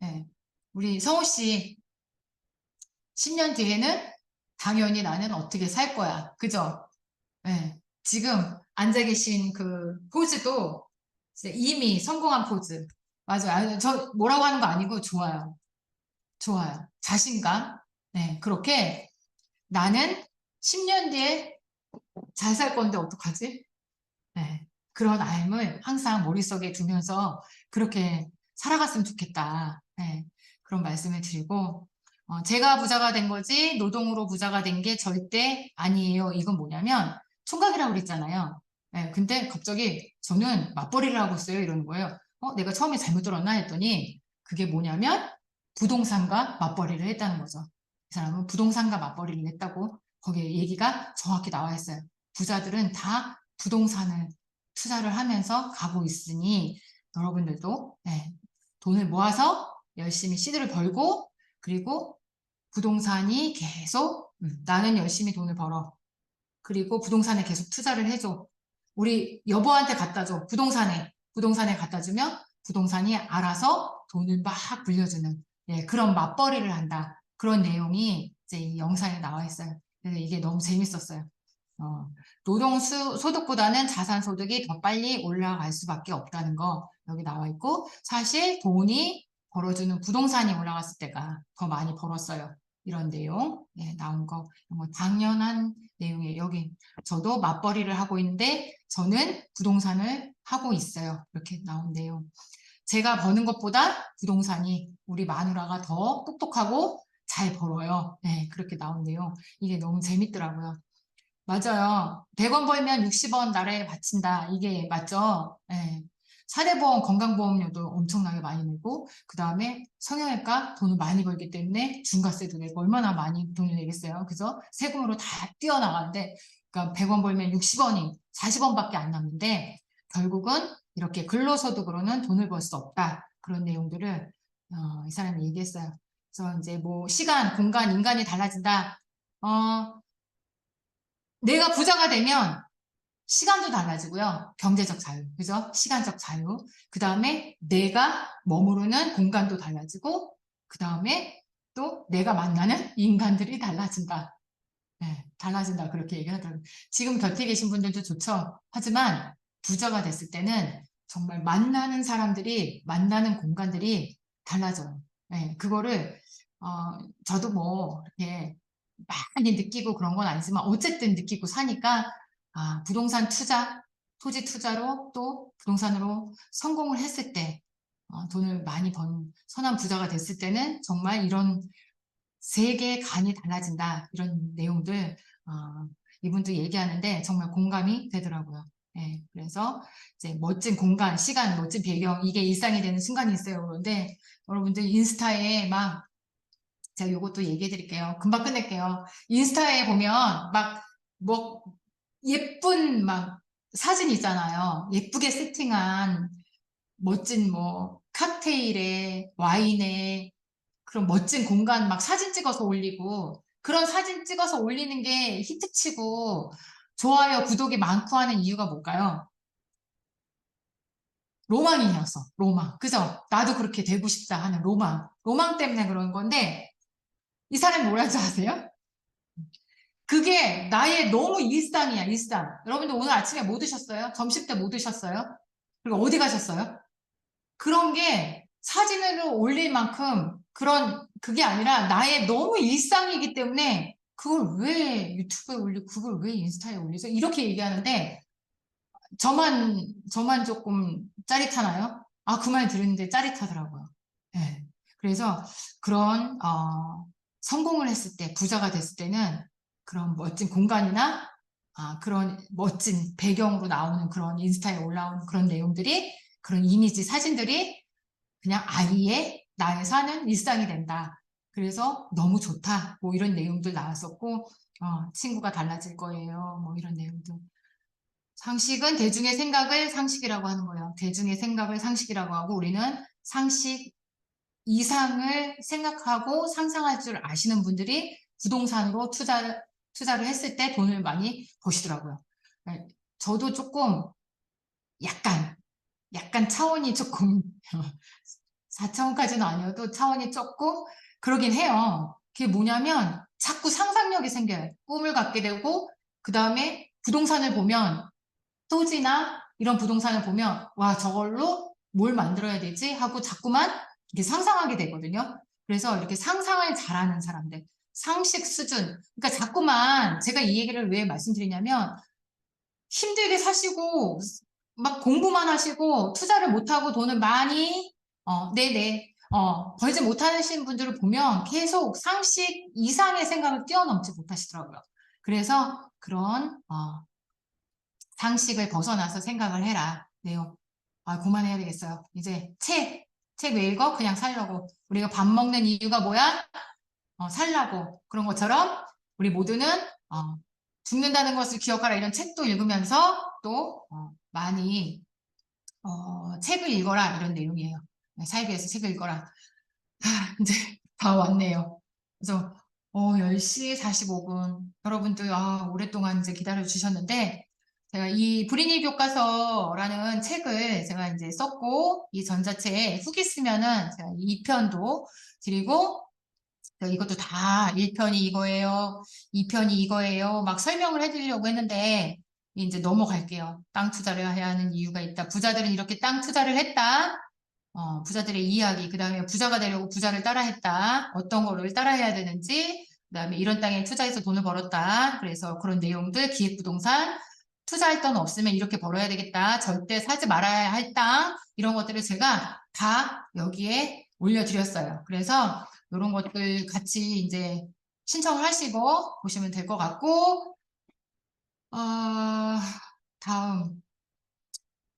예, 우리 성우 씨, 10년 뒤에는 당연히 나는 어떻게 살 거야. 그죠? 예, 지금 앉아 계신 그 포즈도 이제 이미 성공한 포즈. 맞아요. 아니, 저 뭐라고 하는 거 아니고 좋아요. 좋아요. 자신감. 네, 그렇게 나는 10년 뒤에 잘 살 건데 어떡하지? 네, 그런 알을 항상 머릿속에 두면서 그렇게 살아갔으면 좋겠다. 네, 그런 말씀을 드리고, 제가 부자가 된 거지, 노동으로 부자가 된 게 절대 아니에요. 이건 뭐냐면, 총각이라고 그랬잖아요. 네, 근데 갑자기 저는 맞벌이를 하고 있어요. 이러는 거예요. 내가 처음에 잘못 들었나 했더니, 그게 뭐냐면, 부동산과 맞벌이를 했다는 거죠. 그 사람은 부동산과 맞벌이를 했다고 거기에 얘기가 정확히 나와 있어요. 부자들은 다 부동산을 투자를 하면서 가고 있으니 여러분들도 돈을 모아서 열심히 씨들을 벌고 그리고 부동산이 계속 나는 열심히 돈을 벌어. 그리고 부동산에 계속 투자를 해줘. 우리 여보한테 갖다 줘. 부동산에 갖다 주면 부동산이 알아서 돈을 막 불려주는 그런 맞벌이를 한다. 그런 내용이 이제 이 영상에 나와 있어요. 그래서 이게 너무 재밌었어요. 노동 소득보다는 자산 소득이 더 빨리 올라갈 수밖에 없다는 거 여기 나와 있고 사실 돈이 벌어주는 부동산이 올라갔을 때가 더 많이 벌었어요. 이런 내용 나온 거 이런 거 당연한 내용이에요. 여기 저도 맞벌이를 하고 있는데 저는 부동산을 하고 있어요. 이렇게 나온 내용. 제가 버는 것보다 부동산이 우리 마누라가 더 똑똑하고 잘 벌어요. 네, 그렇게 나온 내용. 이게 너무 재밌더라고요. 맞아요. 100원 벌면 60원 나라에 바친다. 이게 맞죠? 예. 사대보험, 건강보험료도 엄청나게 많이 내고, 그 다음에 성형외과 돈을 많이 벌기 때문에 중과세도 내고, 얼마나 많이 돈을 내겠어요? 그죠? 세금으로 다 뛰어나가는데, 그러니까 100원 벌면 60원이 40원밖에 안 남는데, 결국은 이렇게 근로소득으로는 돈을 벌 수 없다. 그런 내용들을, 이 사람이 얘기했어요. 그래서 이제 뭐, 시간, 공간, 인간이 달라진다. 내가 부자가 되면 시간도 달라지고요. 경제적 자유, 그죠? 시간적 자유. 그 다음에 내가 머무르는 공간도 달라지고, 그 다음에 또 내가 만나는 인간들이 달라진다. 네, 달라진다. 그렇게 얘기하더라고요. 지금 곁에 계신 분들도 좋죠. 하지만 부자가 됐을 때는 정말 만나는 사람들이, 만나는 공간들이 달라져요. 네, 그거를, 저도 뭐, 이렇게 많이 느끼고 그런 건 아니지만 어쨌든 느끼고 사니까 부동산 투자, 토지 투자로 또 부동산으로 성공을 했을 때 돈을 많이 번 선한 부자가 됐을 때는 정말 이런 세계의 간이 달라진다 이런 내용들 이분도 얘기하는데 정말 공감이 되더라고요. 네, 그래서 이제 멋진 공간, 시간, 멋진 배경 이게 일상이 되는 순간이 있어요. 그런데 여러분들 인스타에 막 제가 요것도 얘기해 드릴게요. 금방 끝낼게요. 인스타에 보면 뭐, 예쁜 사진 있잖아요. 예쁘게 세팅한 멋진 뭐, 칵테일에, 와인에, 그런 멋진 공간 사진 찍어서 올리고, 그런 사진 찍어서 올리는 게 히트치고, 좋아요, 구독이 많고 하는 이유가 뭘까요? 로망이어서, 로망. 그죠? 나도 그렇게 되고 싶다 하는 로망. 로망 때문에 그런 건데, 이 사람이 뭐라는지 아세요? 그게 나의 너무 일상이야, 일상. 여러분들 오늘 아침에 뭐 드셨어요? 점심 때 뭐 드셨어요? 그리고 어디 가셨어요? 그런 게 사진으로 올릴 만큼 그게 아니라 나의 너무 일상이기 때문에 그걸 왜 유튜브에 올리고 그걸 왜 인스타에 올리죠? 이렇게 얘기하는데 저만 조금 짜릿하나요? 그 말 들었는데 짜릿하더라고요. 네. 그래서 그런, 성공을 했을 때, 부자가 됐을 때는 그런 멋진 공간이나, 그런 멋진 배경으로 나오는 그런 인스타에 올라오는 그런 내용들이, 그런 이미지, 사진들이 그냥 아예 나의 사는 일상이 된다. 그래서 너무 좋다. 뭐 이런 내용들 나왔었고, 친구가 달라질 거예요. 뭐 이런 내용들. 상식은 대중의 생각을 상식이라고 하는 거예요. 대중의 생각을 상식이라고 하고 우리는 상식 이상을 생각하고 상상할 줄 아시는 분들이 부동산으로 투자를 했을 때 돈을 많이 버시더라고요. 네, 저도 조금 약간 차원이 조금 4차원까지는 아니어도 차원이 조금 그러긴 해요. 그게 뭐냐면 자꾸 상상력이 생겨요. 꿈을 갖게 되고 그 다음에 부동산을 보면 토지나 이런 부동산을 보면 와 저걸로 뭘 만들어야 되지 하고 자꾸만 이렇게 상상하게 되거든요. 그래서 이렇게 상상을 잘하는 사람들 상식 수준 그러니까 자꾸만 제가 이 얘기를 왜 말씀드리냐면 힘들게 사시고 막 공부만 하시고 투자를 못하고 돈을 많이 네네 벌지 못하시는 분들을 보면 계속 상식 이상의 생각을 뛰어넘지 못하시더라고요. 그래서 그런 상식을 벗어나서 생각을 해라. 네요. 그만해야 되겠어요. 이제 책 왜 읽어? 그냥 살려고. 우리가 밥 먹는 이유가 뭐야? 살라고. 그런 것처럼 우리 모두는 죽는다는 것을 기억하라. 이런 책도 읽으면서 또 많이 책을 읽어라. 이런 내용이에요. 네, 사이비에서 책을 읽어라. 이제 다 왔네요. 그래서 10시 45분. 여러분들 오랫동안 이제 기다려 주셨는데 제가 이 불인이 교과서라는 책을 제가 이제 썼고 이 전자책에 후기 쓰면은 제가 2편도 드리고 이것도 다 1편이 이거예요. 2편이 이거예요. 막 설명을 해드리려고 했는데 이제 넘어갈게요. 땅 투자를 해야 하는 이유가 있다. 부자들은 이렇게 땅 투자를 했다. 부자들의 이야기, 그 다음에 부자가 되려고 부자를 따라했다. 어떤 거를 따라해야 되는지, 그 다음에 이런 땅에 투자해서 돈을 벌었다. 그래서 그런 내용들, 기획부동산, 투자할 돈 없으면 이렇게 벌어야 되겠다. 절대 사지 말아야 할 땅, 이런 것들을 제가 다 여기에 올려드렸어요. 그래서 이런 것들 같이 이제 신청을 하시고 보시면 될 것 같고, 다음.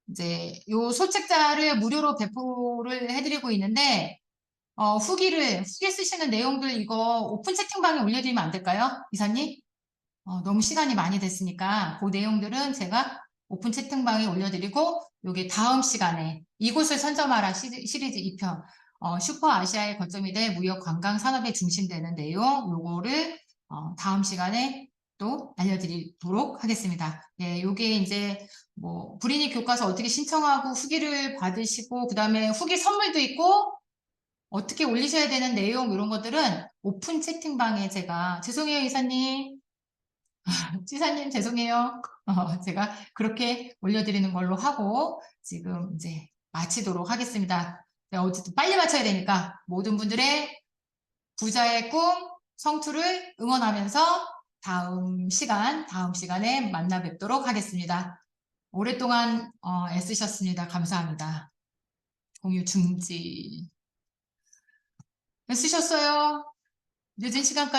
이제 요 소책자를 무료로 배포를 해드리고 있는데 후기 쓰시는 내용들 이거 오픈 채팅방에 올려드리면 안 될까요? 이사님? 너무 시간이 많이 됐으니까 그 내용들은 제가 오픈 채팅방에 올려드리고 요게 다음 시간에 이곳을 선점하라 시리즈 2편 슈퍼 아시아의 거점이 될 무역 관광 산업에 중심되는 내용 요거를 다음 시간에 또 알려드리도록 하겠습니다. 예, 요게 이제 뭐 불인이 교과서 어떻게 신청하고 후기를 받으시고 그 다음에 후기 선물도 있고 어떻게 올리셔야 되는 내용 이런 것들은 오픈 채팅방에 제가 죄송해요 이사님 지사님 죄송해요 제가 그렇게 올려드리는 걸로 하고 지금 이제 마치도록 하겠습니다. 어쨌든 빨리 맞춰야 되니까 모든 분들의 부자의 꿈 성투를 응원하면서 다음 시간에 만나 뵙도록 하겠습니다. 오랫동안 애쓰셨습니다. 감사합니다. 공유 중지. 애쓰셨어요. 늦은 시간까지.